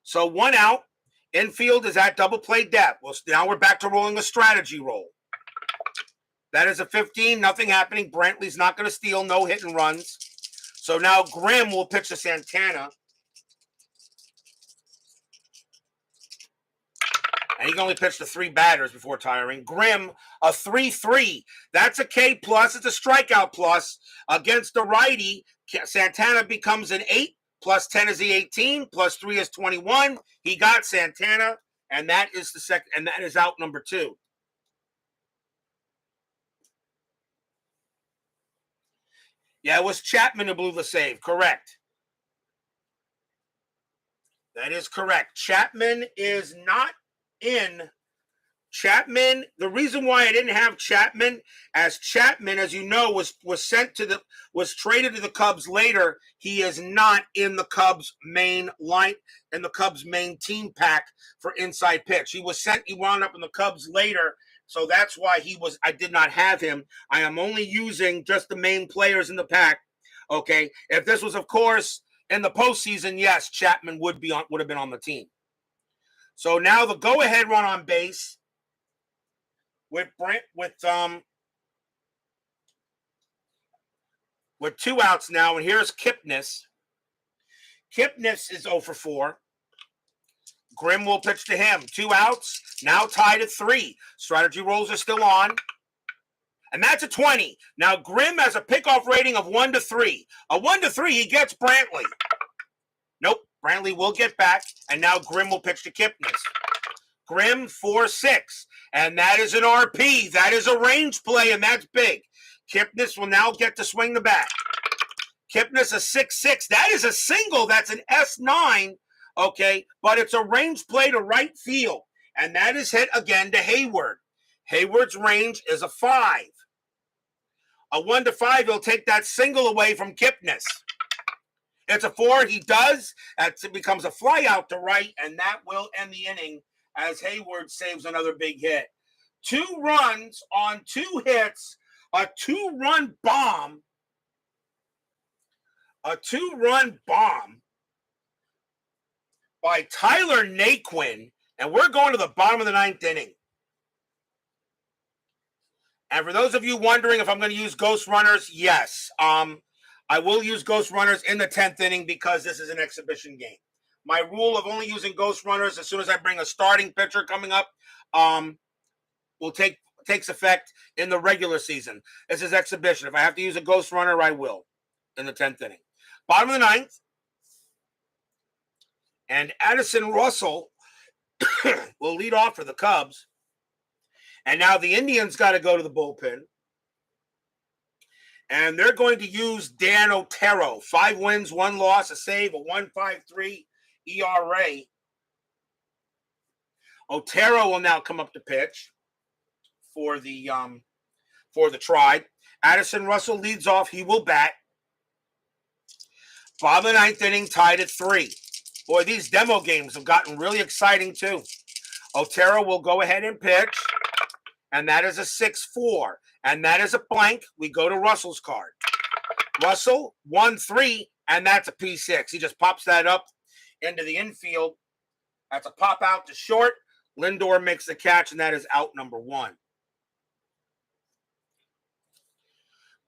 So 1 out. Infield is at double play depth. Well, now we're back to rolling a strategy roll. That is a 15, nothing happening. Brantley's not going to steal, no hit and runs. So now Grimm will pitch to Santana. And he can only pitch to 3 batters before tiring. Grimm, a 3-3. That's a K plus. It's a strikeout plus. Against the righty, Santana becomes an 8. Plus 10 is the 18. Plus 3 is 21. He got Santana, and that is the second, and that is out number 2. Yeah, it was Chapman who blew the save. Correct. That is correct. Chapman is not in. Chapman, the reason why I didn't have Chapman, as Chapman, as you know, was traded to the Cubs later. He is not in the Cubs main line, in the Cubs main team pack for inside pitch. He wound up in the Cubs later, so that's why I did not have him. I am only using just the main players in the pack. Okay. If this was, of course, in the postseason, yes, Chapman would have been on the team. So now the go-ahead run on base with 2 outs now, and here's Kipnis. Kipnis is 0 for 4. Grimm will pitch to him. 2 outs, now tied at 3. Strategy rolls are still on. And that's a 20. Now Grimm has a pickoff rating of 1-3. A 1-3, he gets Brantley. Nope, Brantley will get back, and now Grimm will pitch to Kipnis. Grimm 4-6, and that is an RP. That is a range play, and that's big. Kipnis will now get to swing the bat. Kipnis a 6-6. That is a single. That's an S9, okay, but it's a range play to right field, and that is hit again to Hayward. Hayward's range is a 5. A 1-5, he'll take that single away from Kipnis. It's a 4. He does. It becomes a fly out to right, and that will end the inning as Hayward saves another big hit. 2 runs on 2 hits, a 2-run bomb. A 2-run bomb by Tyler Naquin, and we're going to the bottom of the 9th inning. And for those of you wondering if I'm going to use ghost runners, yes. I will use ghost runners in the 10th inning because this is an exhibition game. My rule of only using ghost runners as soon as I bring a starting pitcher coming up takes effect in the regular season. This is exhibition. If I have to use a ghost runner, I will in the 10th inning. Bottom of the 9th. And Addison Russell will lead off for the Cubs. And now the Indians got to go to the bullpen. And they're going to use Dan Otero. 5 wins, 1 loss, a save, a 1.53 ERA. Otero will now come up to pitch for the Tribe. Addison Russell leads off. He will bat. Bottom of the 9th inning, tied at 3. Boy, these demo games have gotten really exciting too. Otero will go ahead and pitch. And that is a 6-4. And that is a blank. We go to Russell's card. Russell, 1-3, and that's a P6. He just pops that up into the infield. That's a pop out to short. Lindor makes the catch, and that is out number 1.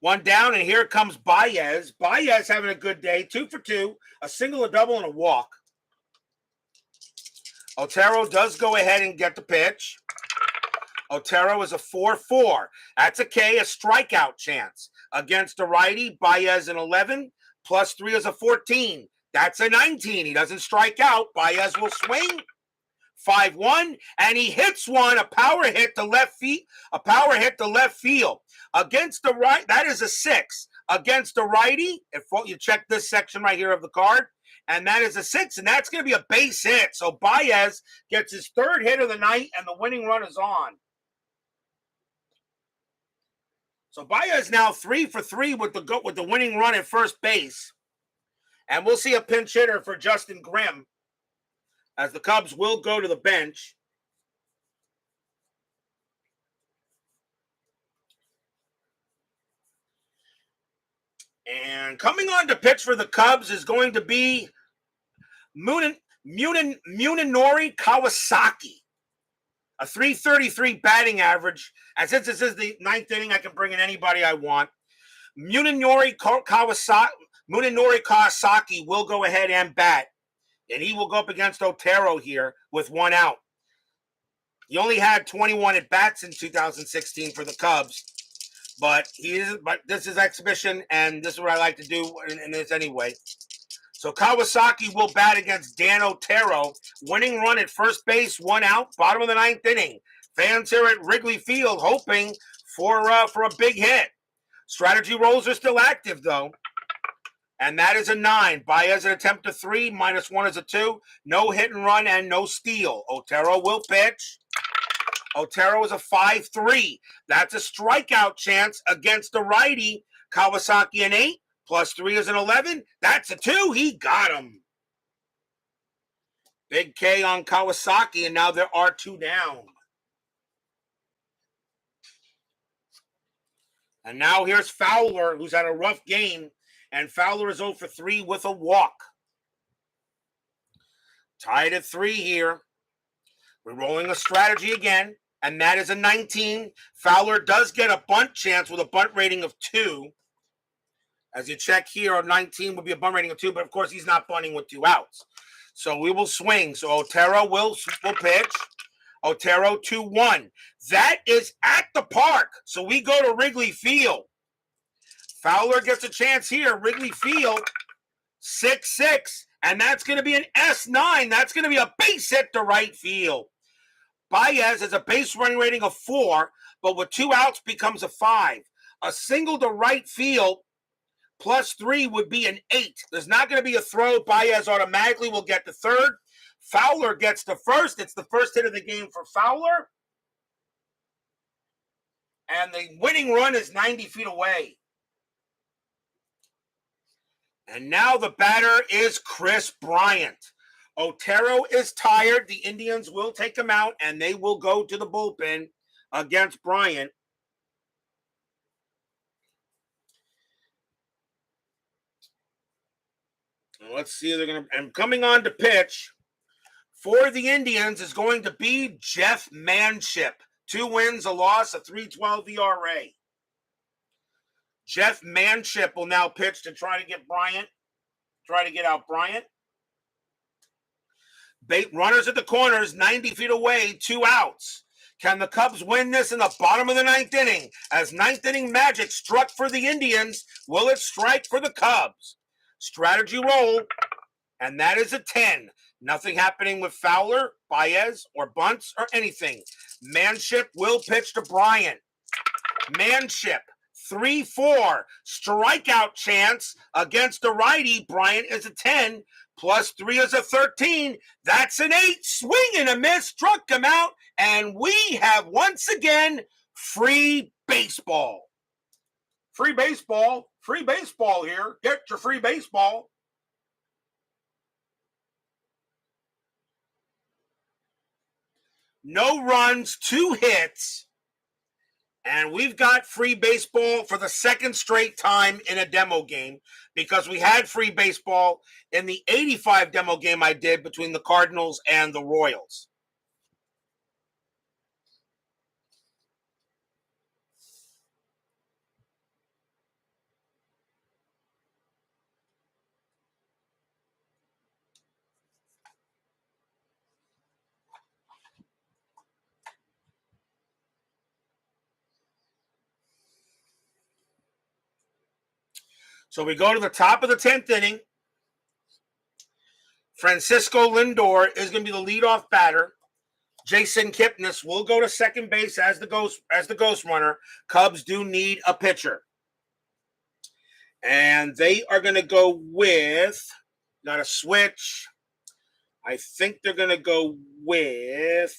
1 down, and here comes Baez. Baez having a good day. 2 for 2, a single, a double, and a walk. Otero does go ahead and get the pitch. Otero is a 4-4. That's a K, a strikeout chance. Against a righty, Baez an 11, plus 3 is a 14. That's a 19. He doesn't strike out. Baez will swing. 5-1, and he hits one, a power hit to left field. Against the right, that is a 6. against the righty. If you check this section right here of the card, and that is a 6, and that's going to be a base hit. So Baez gets his 3rd hit of the night, and the winning run is on. So Baez now 3 for 3 with the winning run at first base. And we'll see a pinch hitter for Justin Grimm as the Cubs will go to the bench. And coming on to pitch for the Cubs is going to be Munenori Kawasaki. A .333 batting average. And since this is the 9th inning, I can bring in anybody I want. Munenori Kawasaki will go ahead and bat. And he will go up against Otero here with 1 out. He only had 21 at-bats in 2016 for the Cubs. But this is exhibition, and this is what I like to do in this anyway. So Kawasaki will bat against Dan Otero. Winning run at first base, 1 out, bottom of the 9th inning. Fans here at Wrigley Field hoping for a big hit. Strategy rolls are still active, though. And that is a 9. Baez an attempt to 3, -1 is a 2. No hit and run and no steal. Otero will pitch. Otero is a 5-3. That's a strikeout chance against the righty. Kawasaki an 8. +3 is an 11. That's a 2. He got him. Big K on Kawasaki, and now there are 2 down. And now here's Fowler, who's had a rough game, and Fowler is 0 for 3 with a walk. Tied at 3 here. We're rolling a strategy again, and that is a 19. Fowler does get a bunt chance with a bunt rating of 2. As you check here, a 19 would be a bunt rating of 2, but of course he's not bunting with 2 outs. So we will swing. So Otero will pitch. Otero 2-1. That is at the park. So we go to Wrigley Field. Fowler gets a chance here. Wrigley Field, 6-6. And that's going to be an S9. That's going to be a base hit to right field. Baez has a base running rating of 4, but with 2 outs becomes a 5. A single to right field +3 would be an 8. There's not going to be a throw. Baez automatically will get the 3rd. Fowler gets the 1st. It's the 1st hit of the game for Fowler. And the winning run is 90 feet away. And now the batter is Chris Bryant. Otero is tired. The Indians will take him out, and they will go to the bullpen against Bryant. Let's see. And coming on to pitch for the Indians is going to be Jeff Manship. 2 wins, a loss, a 3.12 ERA. Jeff Manship will now pitch to try to get out Bryant. Runners at the corners, 90 feet away, 2 outs. Can the Cubs win this in the bottom of the 9th inning? As 9th inning magic struck for the Indians, will it strike for the Cubs? Strategy roll, and that is a 10. Nothing happening with Fowler, Baez, or bunts, or anything. Manship will pitch to Bryant. Manship, 3-4. Strikeout chance against the righty. Bryant is a 10. +3 is a 13. That's an 8. Swing and a miss. Struck him out. And we have once again free baseball. Free baseball. Free baseball here. Get your free baseball. No runs, 2 hits. And we've got free baseball for the 2nd straight time in a demo game, because we had free baseball in the 85 demo game I did between the Cardinals and the Royals. So we go to the top of the 10th inning. Francisco Lindor is going to be the leadoff batter. Jason Kipnis will go to second base as the ghost runner. Cubs do need a pitcher. And they are going to go with, got a switch. I think they're going to go with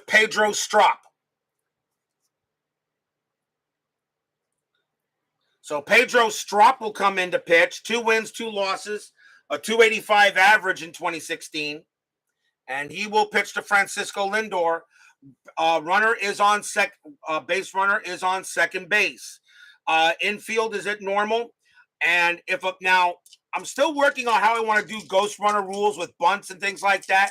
Pedro Strop. So Pedro Strop will come in to pitch. 2 wins, 2 losses, a 285 average in 2016. And he will pitch to Francisco Lindor. Base runner is on second base. Infield is at normal. And now I'm still working on how I want to do ghost runner rules with bunts and things like that,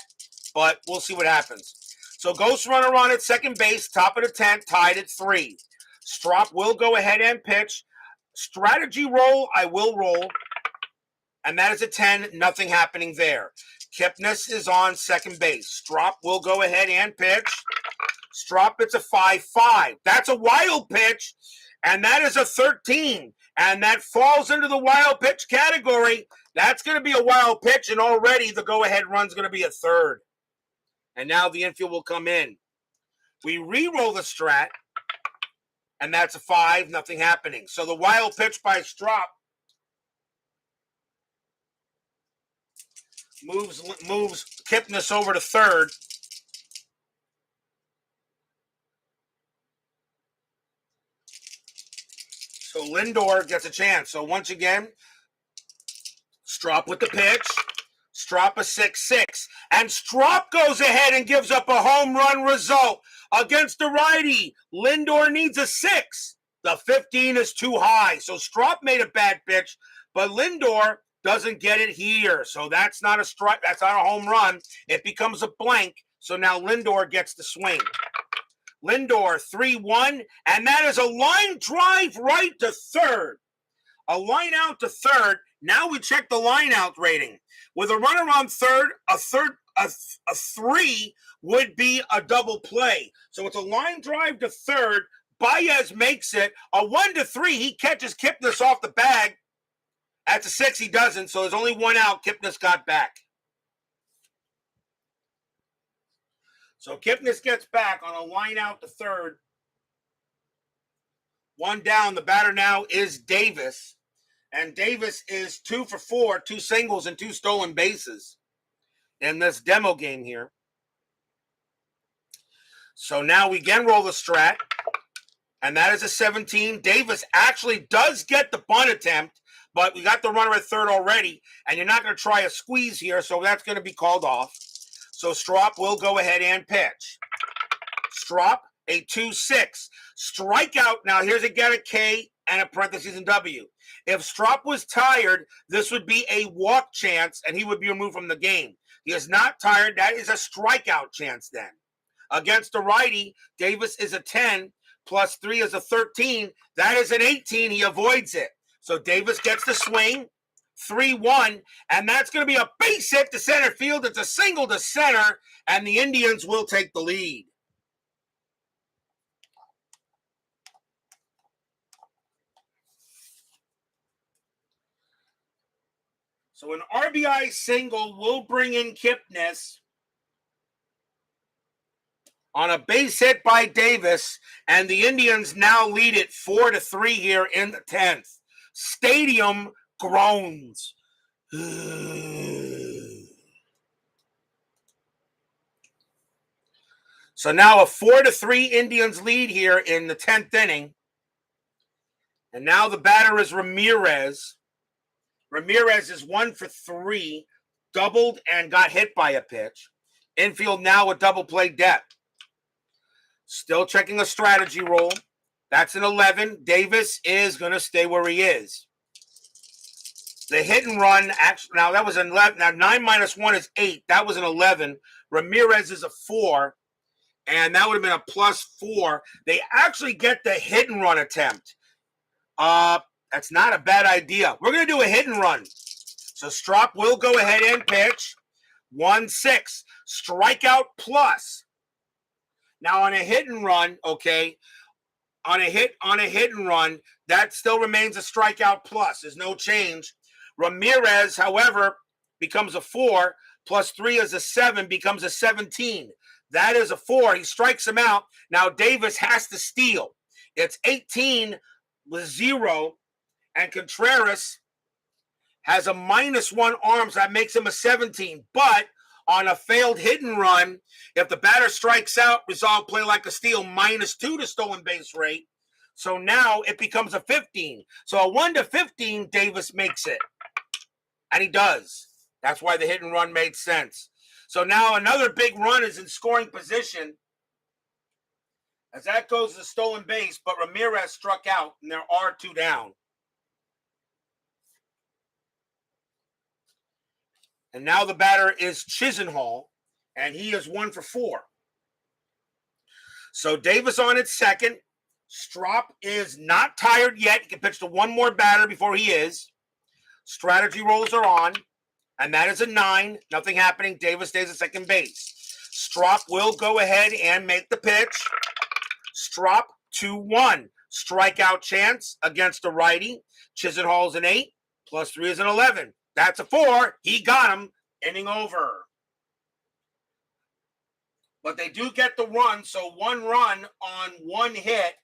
but we'll see what happens. So ghost runner on at second base, top of the 10th, tied at 3. Strop will go ahead and pitch. Strategy roll, I will roll. And that is a 10, nothing happening there. Kipnis is on second base. Strop will go ahead and pitch. Strop, it's a 5-5. That's a wild pitch, and that is a 13. And that falls into the wild pitch category. That's going to be a wild pitch, and already the go-ahead run's going to be a third. And now the infield will come in. We re-roll the strat, and that's a 5, nothing happening. So the wild pitch by Strop moves Kipnis over to third. So Lindor gets a chance. So once again, Strop with the pitch. Strop a 6-6. And Strop goes ahead and gives up a home run result against the righty. Lindor needs a 6. The 15 is too high. So Strop made a bad pitch, but Lindor doesn't get it here. So that's not a strike. That's not a home run. It becomes a blank. So now Lindor gets the swing. Lindor 3-1, and that is a line drive right to third. A line out to third. Now we check the line out rating. With a runner on third, a 3 would be a double play. So it's a line drive to third. Baez makes it a 1-3. He catches Kipnis off the bag. That's a 6. He doesn't. So there's only 1 out. Kipnis got back. So Kipnis gets back on a line out to third. 1 down. The batter now is Davis. And Davis is 2 for 4, 2 singles and 2 stolen bases in this demo game here. So now we again roll the strat. And that is a 17. Davis actually does get the bunt attempt, but we got the runner at third already. And you're not going to try a squeeze here, so that's going to be called off. So Strop will go ahead and pitch. Strop, a 2-6. Strikeout. Now here's again a K and a parentheses and W. If Strop was tired, this would be a walk chance, and he would be removed from the game. He is not tired. That is a strikeout chance then. Against the righty, Davis is a 10, plus 3 is a 13. That is an 18. He avoids it. So Davis gets the swing. 3-1, and that's going to be a base hit to center field. It's a single to center, and the Indians will take the lead. So an RBI single will bring in Kipnis on a base hit by Davis, and the Indians now lead it 4-3 here in the 10th. Stadium groans. So now a 4-3 Indians lead here in the 10th inning. And now the batter is Ramirez. Ramirez is 1 for 3, doubled and got hit by a pitch. Infield now with double play depth. Still checking a strategy roll. That's an 11. Davis is going to stay where he is. The hit and run, actually, now that was an 11. Now 9 minus 1 is 8. That was an 11. Ramirez is a 4. And that would have been a +4. They actually get the hit and run attempt. That's not a bad idea. We're going to do a hit and run. So Strop will go ahead and pitch. 1-6. Strikeout plus. Now on a hit and run, okay, on a hit and run, that still remains a strikeout plus. There's no change. Ramirez, however, becomes a 4. Plus 3 is a 7, becomes a 17. That is a 4. He strikes him out. Now Davis has to steal. It's 18 with 0. And Contreras has a -1 arms. That makes him a 17. But on a failed hit and run, if the batter strikes out, resolve play like a steal, -2 to stolen base rate. So now it becomes a 15. So a 1 to 15, Davis makes it. And he does. That's why the hit and run made sense. So now another big run is in scoring position. As that goes to stolen base, but Ramirez struck out, and there are 2 down. And now the batter is Chisenhall, and he is 1 for 4. So Davis on at second. Strop is not tired yet. He can pitch to one more batter before he is. Strategy rolls are on, and that is a 9. Nothing happening. Davis stays at second base. Strop will go ahead and make the pitch. Strop 2-1. Strikeout chance against the righty. Chisenhall's an 8. +3 is an 11. That's a 4. He got him. Inning over. But they do get the run, so 1 run on 1 hit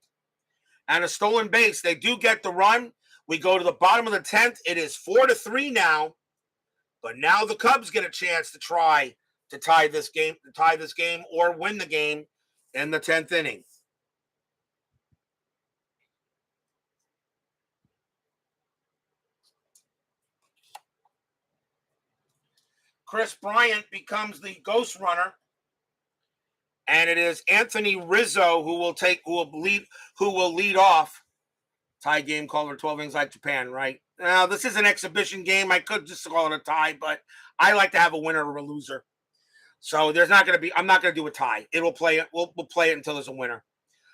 and a stolen base. They do get the run. We go to the bottom of the 10th. It is 4-3 now. But now the Cubs get a chance to try to tie this game or win the game in the 10th inning. Chris Bryant becomes the ghost runner, and it is Anthony Rizzo who will lead off. Tie game called for 12 innings like Japan, right? Now this is an exhibition game. I could just call it a tie, but I like to have a winner or a loser. So I'm not going to do a tie. We'll play it until there's a winner.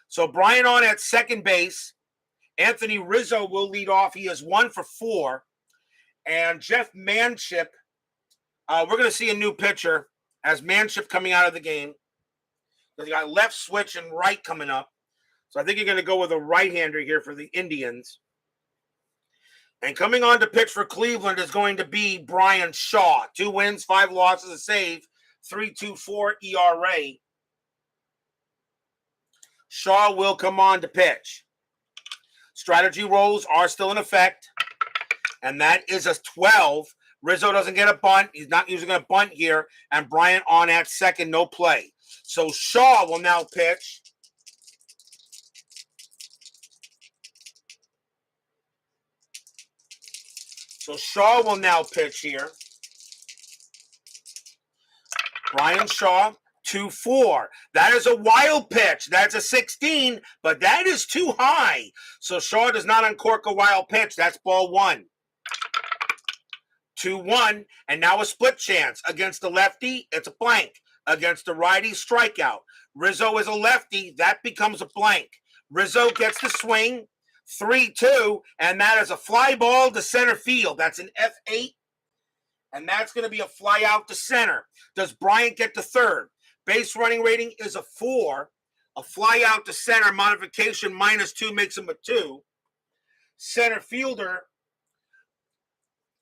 So Bryant on at second base. Anthony Rizzo will lead off. He is 1 for 4, and Jeff Manship. We're going to see a new pitcher as Manship coming out of the game. Because you got left switch and right coming up. So I think you're going to go with a right-hander here for the Indians. And coming on to pitch for Cleveland is going to be Brian Shaw. 2 wins, 5 losses, a save, 3.24 ERA. Shaw will come on to pitch. Strategy rolls are still in effect. And that is a 12. Rizzo doesn't get a bunt. He's not using a bunt here. And Bryant on at second, no play. So Shaw will now pitch. Here. Brian Shaw, 2-4. That is a wild pitch. That's a 16, but that is too high. So Shaw does not uncork a wild pitch. That's ball 1. 2-1, and now a split chance. Against the lefty, it's a blank. Against the righty, strikeout. Rizzo is a lefty. That becomes a blank. Rizzo gets the swing. 3-2, and that is a fly ball to center field. That's an F8, and that's going to be a fly out to center. Does Bryant get to third? Base running rating is a 4. A fly out to center modification -2 makes him a 2. Center fielder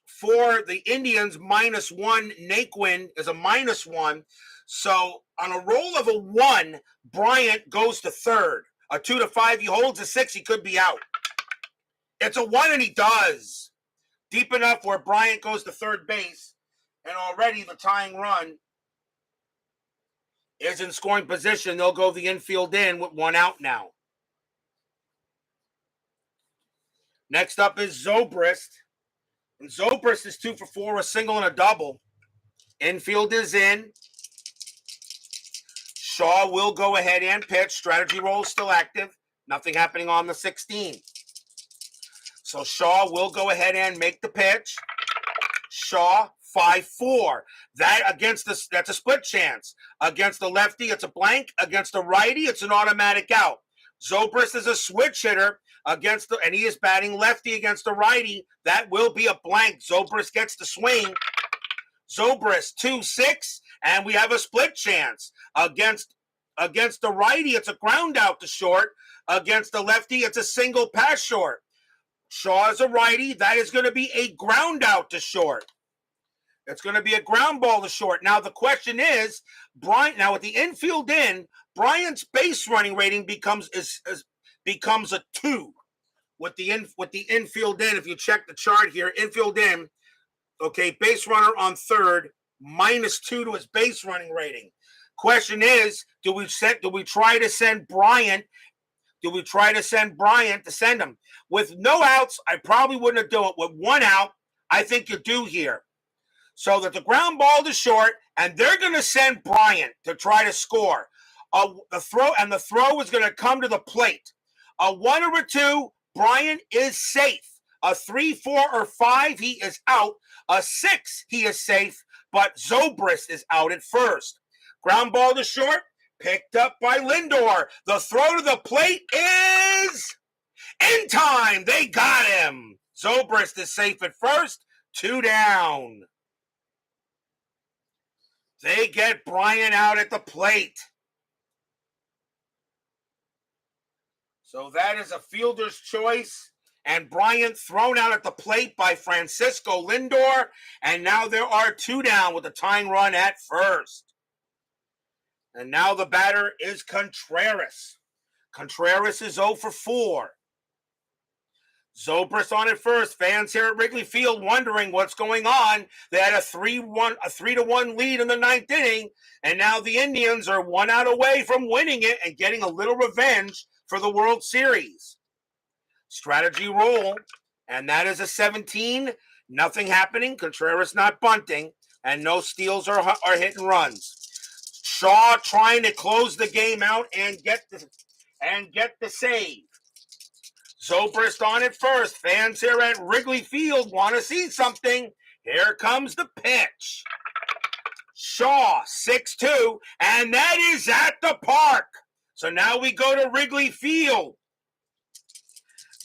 for the Indians, -1. Naquin is a -1. So on a roll of a 1, Bryant goes to third. A 2 to 5, he holds a 6, he could be out. It's a 1, and he does. Deep enough where Bryant goes to third base, and already the tying run is in scoring position. They'll go the infield in with 1 out now. Next up is Zobrist. And Zobrist is 2 for 4, a single and a double. Infield is in. Shaw will go ahead and pitch. Strategy roll still active. Nothing happening on the 16. So Shaw will go ahead and make the pitch. Shaw, 5-4. That's a split chance. Against the lefty, it's a blank. Against the righty, it's an automatic out. Zobrist is a switch hitter and he is batting lefty against the righty. That will be a blank. Zobrist gets the swing. Zobrist, 2-6, and we have a split chance. Against the righty, it's a ground out to short. Against the lefty, it's a single pass short. Shaw is a righty. That is going to be a ground out to short. It's going to be a ground ball to short. Now, the question is, with the infield in, Bryant's base running rating becomes a 2, with the infield in. If you check the chart here, infield in. Okay, base runner on third, -2 to his base running rating. Question is, do we try to send Bryant? Do we try to send Bryant to send him? With no outs, I probably wouldn't do it. With one out, I think you do here. So that the ground ball is short, and they're going to send Bryant to try to score. The throw is going to come to the plate. A 1 or a 2, Bryant is safe. A 3, 4, or 5, he is out. A 6, he is safe, but Zobrist is out at first. Ground ball to short, picked up by Lindor. The throw to the plate is in time. They got him. Zobrist is safe at first. 2 down. They get Bryant out at the plate. So that is a fielder's choice. And Bryant thrown out at the plate by Francisco Lindor. And now there are 2 down with a tying run at first. And now the batter is Contreras. Contreras is 0 for 4. Zobrist on at first. Fans here at Wrigley Field wondering what's going on. They had a 3-1 lead in the 9th inning. And now the Indians are 1 out away from winning it and getting a little revenge for the World Series. Strategy roll, and that is a 17. Nothing happening. Contreras not bunting, and no steals or hit and runs. Shaw trying to close the game out and get the save. Zobrist on at first. Fans here at Wrigley Field want to see something. Here comes the pitch. Shaw 6-2, and that is at the park. So now we go to Wrigley Field.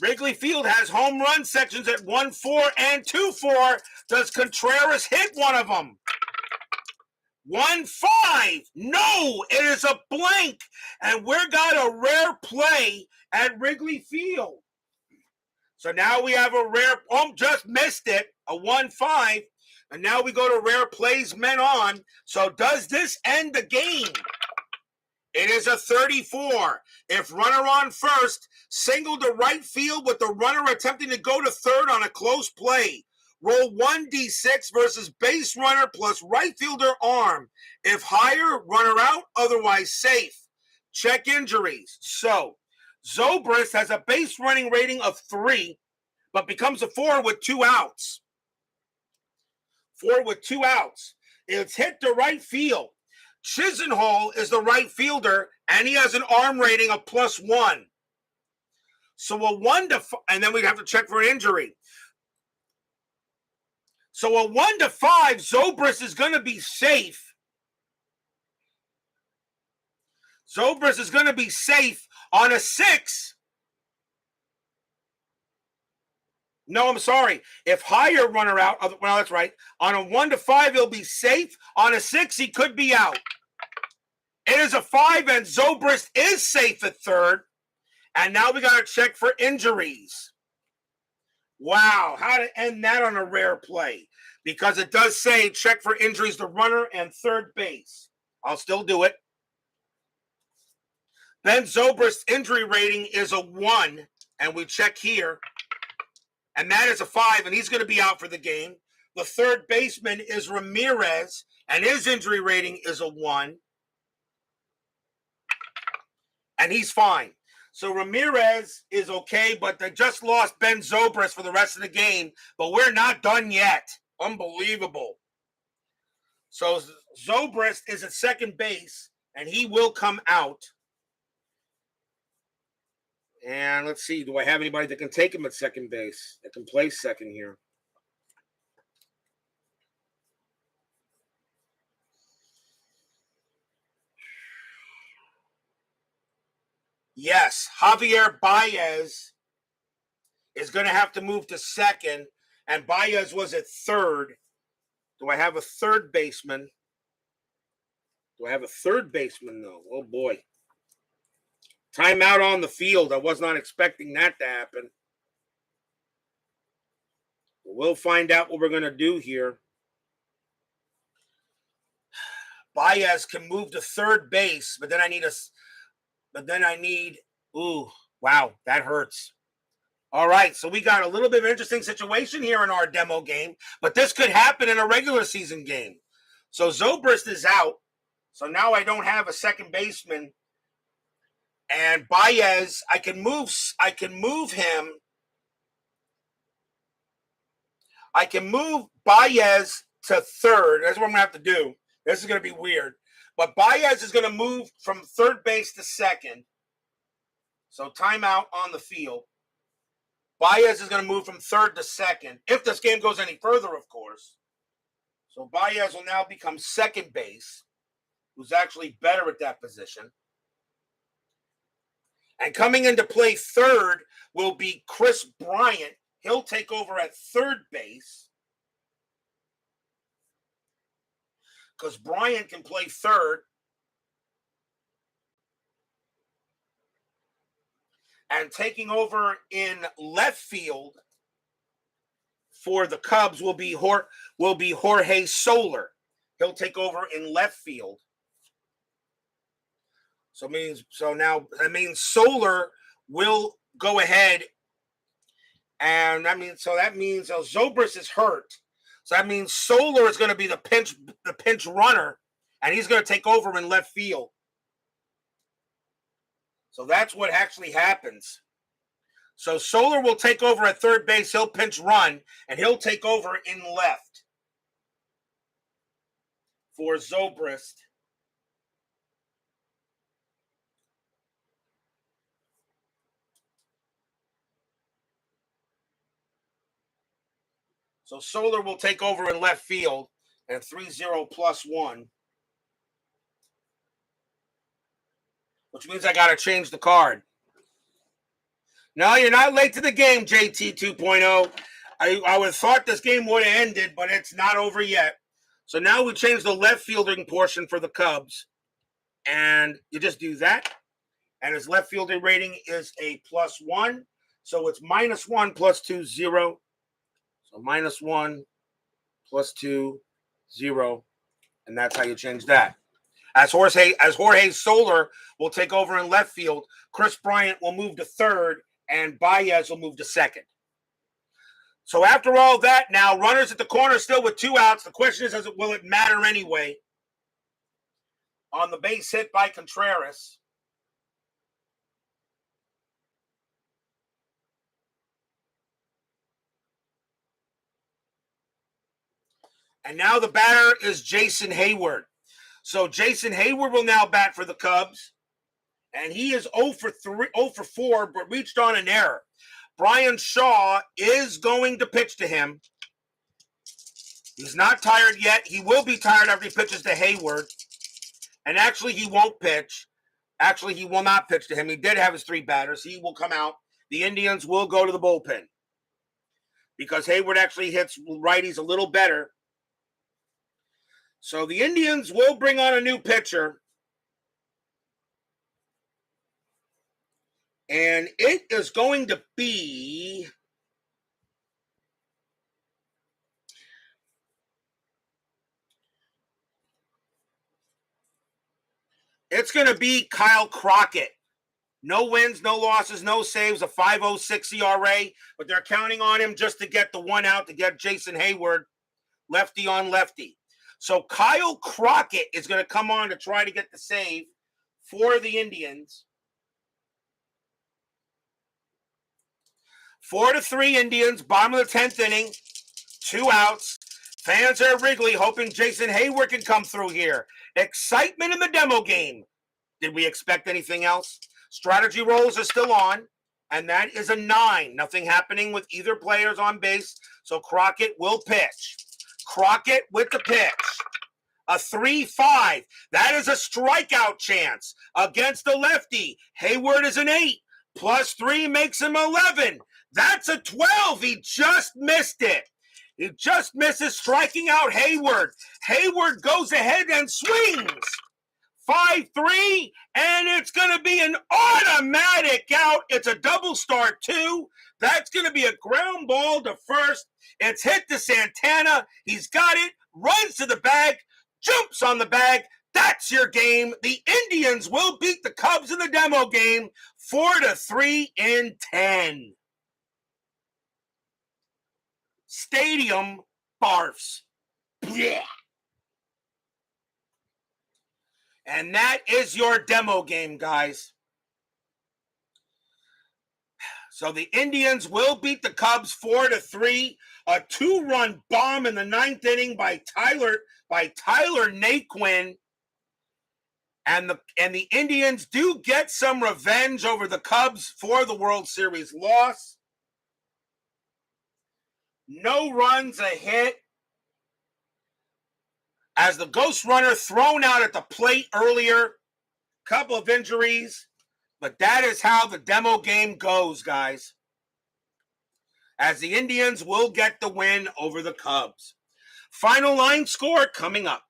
Wrigley Field has home run sections at 1-4 and 2-4. Does Contreras hit one of them? 1-5. No, it is a blank. And we've got a rare play at Wrigley Field. So now we have a rare, just missed it, a 1-5. And now we go to rare plays, men on. So does this end the game? It is a 34. If runner on first, single to right field with the runner attempting to go to third on a close play. Roll 1d6 versus base runner plus right fielder arm. If higher, runner out, otherwise safe. Check injuries. So, Zobrist has a base running rating of 3, but becomes a 4 with 2 outs. 4 with 2 outs. It's hit to right field. Chisenhall is the right fielder, and he has an arm rating of +1. So a 1 to 5, and then we'd have to check for injury. So a 1 to 5, Zobrist is going to be safe. Zobrist is going to be safe on a 6. No, I'm sorry. If higher runner out, well, that's right. On a 1 to 5, he'll be safe. On a 6, he could be out. It is a 5, and Zobrist is safe at third. And now we got to check for injuries. Wow, how to end that on a rare play. Because it does say check for injuries to runner and third base. I'll still do it. Ben Zobrist's injury rating is a 1, and we check here. And that is a 5, and he's going to be out for the game. The third baseman is Ramirez, and his injury rating is a 1. And he's fine. So Ramirez is okay, but they just lost Ben Zobrist for the rest of the game. But we're not done yet. Unbelievable. So Zobrist is at second base, and he will come out. And let's see, do I have anybody that can take him at second base, that can play second here? Yes, Javier Baez is going to have to move to second, and Baez was at third. Do I have a third baseman? Do I have a third baseman, though? Oh, boy. Timeout on the field. I was not expecting that to happen. We'll find out what we're going to do here. Baez can move to third base, but then I need ooh, wow, that hurts. All right, so we got a little bit of an interesting situation here in our demo game, but this could happen in a regular season game. So Zobrist is out, so now I don't have a second baseman, and Baez, I can move him. I can move Baez to third. That's what I'm gonna have to do. This is gonna be weird, but Baez is gonna move from third base to second. So timeout on the field. Baez is going to move from third to second, if this game goes any further, of course. So Baez will now become second base, who's actually better at that position. And coming into play third will be Chris Bryant. He'll take over at third base, because Bryant can play third. And taking over in left field for the Cubs will be Jorge Soler. He'll take over in left field. That means Soler will go ahead, and that means Zobrist is hurt. So that means Soler is going to be the pinch runner, and he's going to take over in left field. So that's what actually happens. So Soler will take over at third base. He'll pinch run, and he'll take over in left for Zobrist. So Soler will take over in left field, and 3-0 +1. Which means I got to change the card. No, you're not late to the game, JT 2.0. I would have thought this game would have ended, but it's not over yet. So now we change the left fielding portion for the Cubs. And you just do that. And his left fielding rating is a +1. So it's -1 +2, 0. So -1 +2, 0. And that's how you change that. As Jorge Soler will take over in left field, Chris Bryant will move to third, and Baez will move to second. So after all that, now runners at the corner still with 2 outs. The question is, will it matter anyway? On the base hit by Contreras. And now the batter is Jason Hayward. So Jason Hayward will now bat for the Cubs. And he is 0 for 4, but reached on an error. Brian Shaw is going to pitch to him. He's not tired yet. He will be tired after he pitches to Hayward. And actually, he won't pitch. Actually, he will not pitch to him. He did have his 3 batters. He will come out. The Indians will go to the bullpen, because Hayward actually hits righties a little better. So the Indians will bring on a new pitcher. And it is going to be Kyle Crockett. No wins, no losses, no saves, a 5.06 ERA, but they're counting on him just to get the 1 out to get Jason Hayward lefty on lefty. So Kyle Crockett is going to come on to try to get the save for the Indians. 4-3 Indians, bottom of the 10th inning, 2 outs. Fans are at Wrigley hoping Jason Hayward can come through here. Excitement in the demo game. Did we expect anything else? Strategy rolls are still on, and that is a 9. Nothing happening with either players on base, so Crockett will pitch. Crockett with the pitch. A 3-5. That is a strikeout chance against the lefty. Hayward is an 8. +3 makes him 11. That's a 12. He just missed it. He just misses striking out Hayward. Hayward goes ahead and swings. 5-3, and it's going to be an automatic out. It's a double start, too. That's going to be a ground ball to first. It's hit to Santana. He's got it, runs to the bag, jumps on the bag. That's your game. The Indians will beat the Cubs in the demo game 4-3 in 10. Stadium barfs. Yeah. And that is your demo game, guys. So the Indians will beat the Cubs 4-3. A 2-run bomb in the ninth inning by Tyler Naquin. And the Indians do get some revenge over the Cubs for the World Series loss. No runs, a hit. As the ghost runner thrown out at the plate earlier. Couple of injuries. But that is how the demo game goes, guys. As the Indians will get the win over the Cubs. Final line score coming up.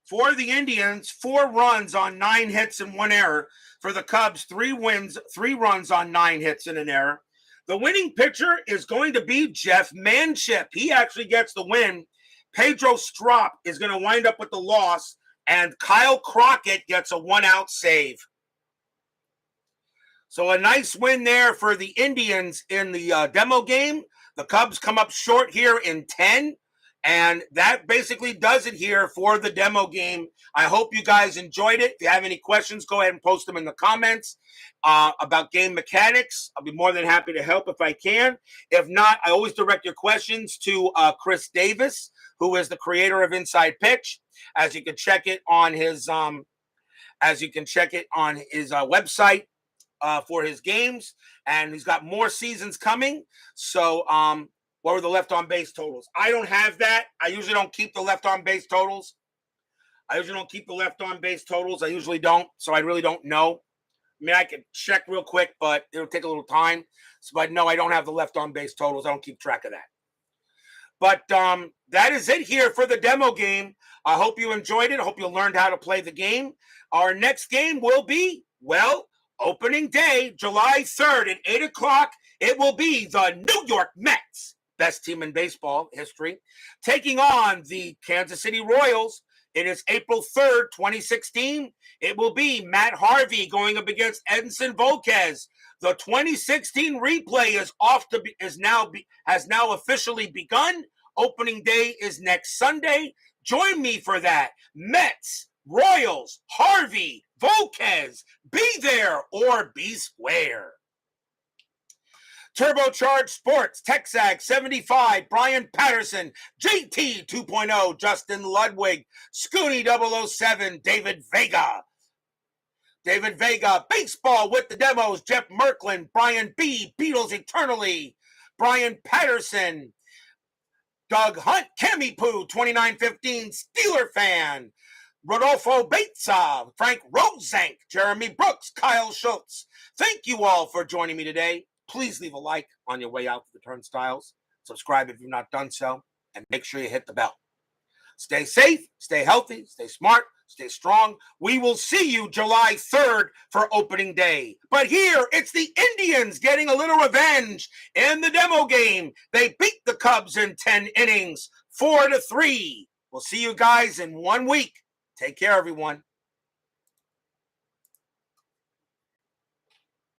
For the Indians, 4 runs on 9 hits and 1 error. For the Cubs, 3 wins, 3 runs on 9 hits and an error. The winning pitcher is going to be Jeff Manship. He actually gets the win. Pedro Strop is going to wind up with the loss, and Kyle Crockett gets a 1-out save. So a nice win there for the Indians in the demo game. The Cubs come up short here in 10. And that basically does it here for the demo game. I hope you guys enjoyed it. If you have any questions, go ahead and post them in the comments about game mechanics. I'll be more than happy to help if I can. If not, I always direct your questions to Chris Davis, who is the creator of Inside Pitch. As you can check it on his website for his games, and he's got more seasons coming. So what were the left on base totals? I don't have that. I usually don't keep the left on base totals. I usually don't. So I really don't know. I mean, I could check real quick, but it'll take a little time. So, but no, I don't have the left on base totals. I don't keep track of that. But that is it here for the demo game. I hope you enjoyed it. I hope you learned how to play the game. Our next game will be, opening day, July 3rd at 8 o'clock. It will be the New York Mets, best team in baseball history, taking on the Kansas City Royals. It is April 3rd, 2016. It will be Matt Harvey going up against Edinson Volquez. The 2016 replay has now officially begun. Opening day is next Sunday. Join me for that. Mets, Royals, Harvey, Volquez, be there or be square. Turbocharged Sports, Texag 75, Brian Patterson, JT 2.0, Justin Ludwig, Scooney 007, David Vega, Baseball with the Demos, Jeff Merklin, Brian B, Beatles Eternally, Brian Patterson, Doug Hunt, Cammy Poo 2915, Steeler Fan, Rodolfo Baitza, Frank Rosenk, Jeremy Brooks, Kyle Schultz. Thank you all for joining me today. Please leave a like on your way out to the turnstiles. Subscribe if you've not done so. And make sure you hit the bell. Stay safe, stay healthy, stay smart, stay strong. We will see you July 3rd for opening day. But here, it's the Indians getting a little revenge in the demo game. They beat the Cubs in 10 innings, 4-3. We'll see you guys in 1 week. Take care, everyone.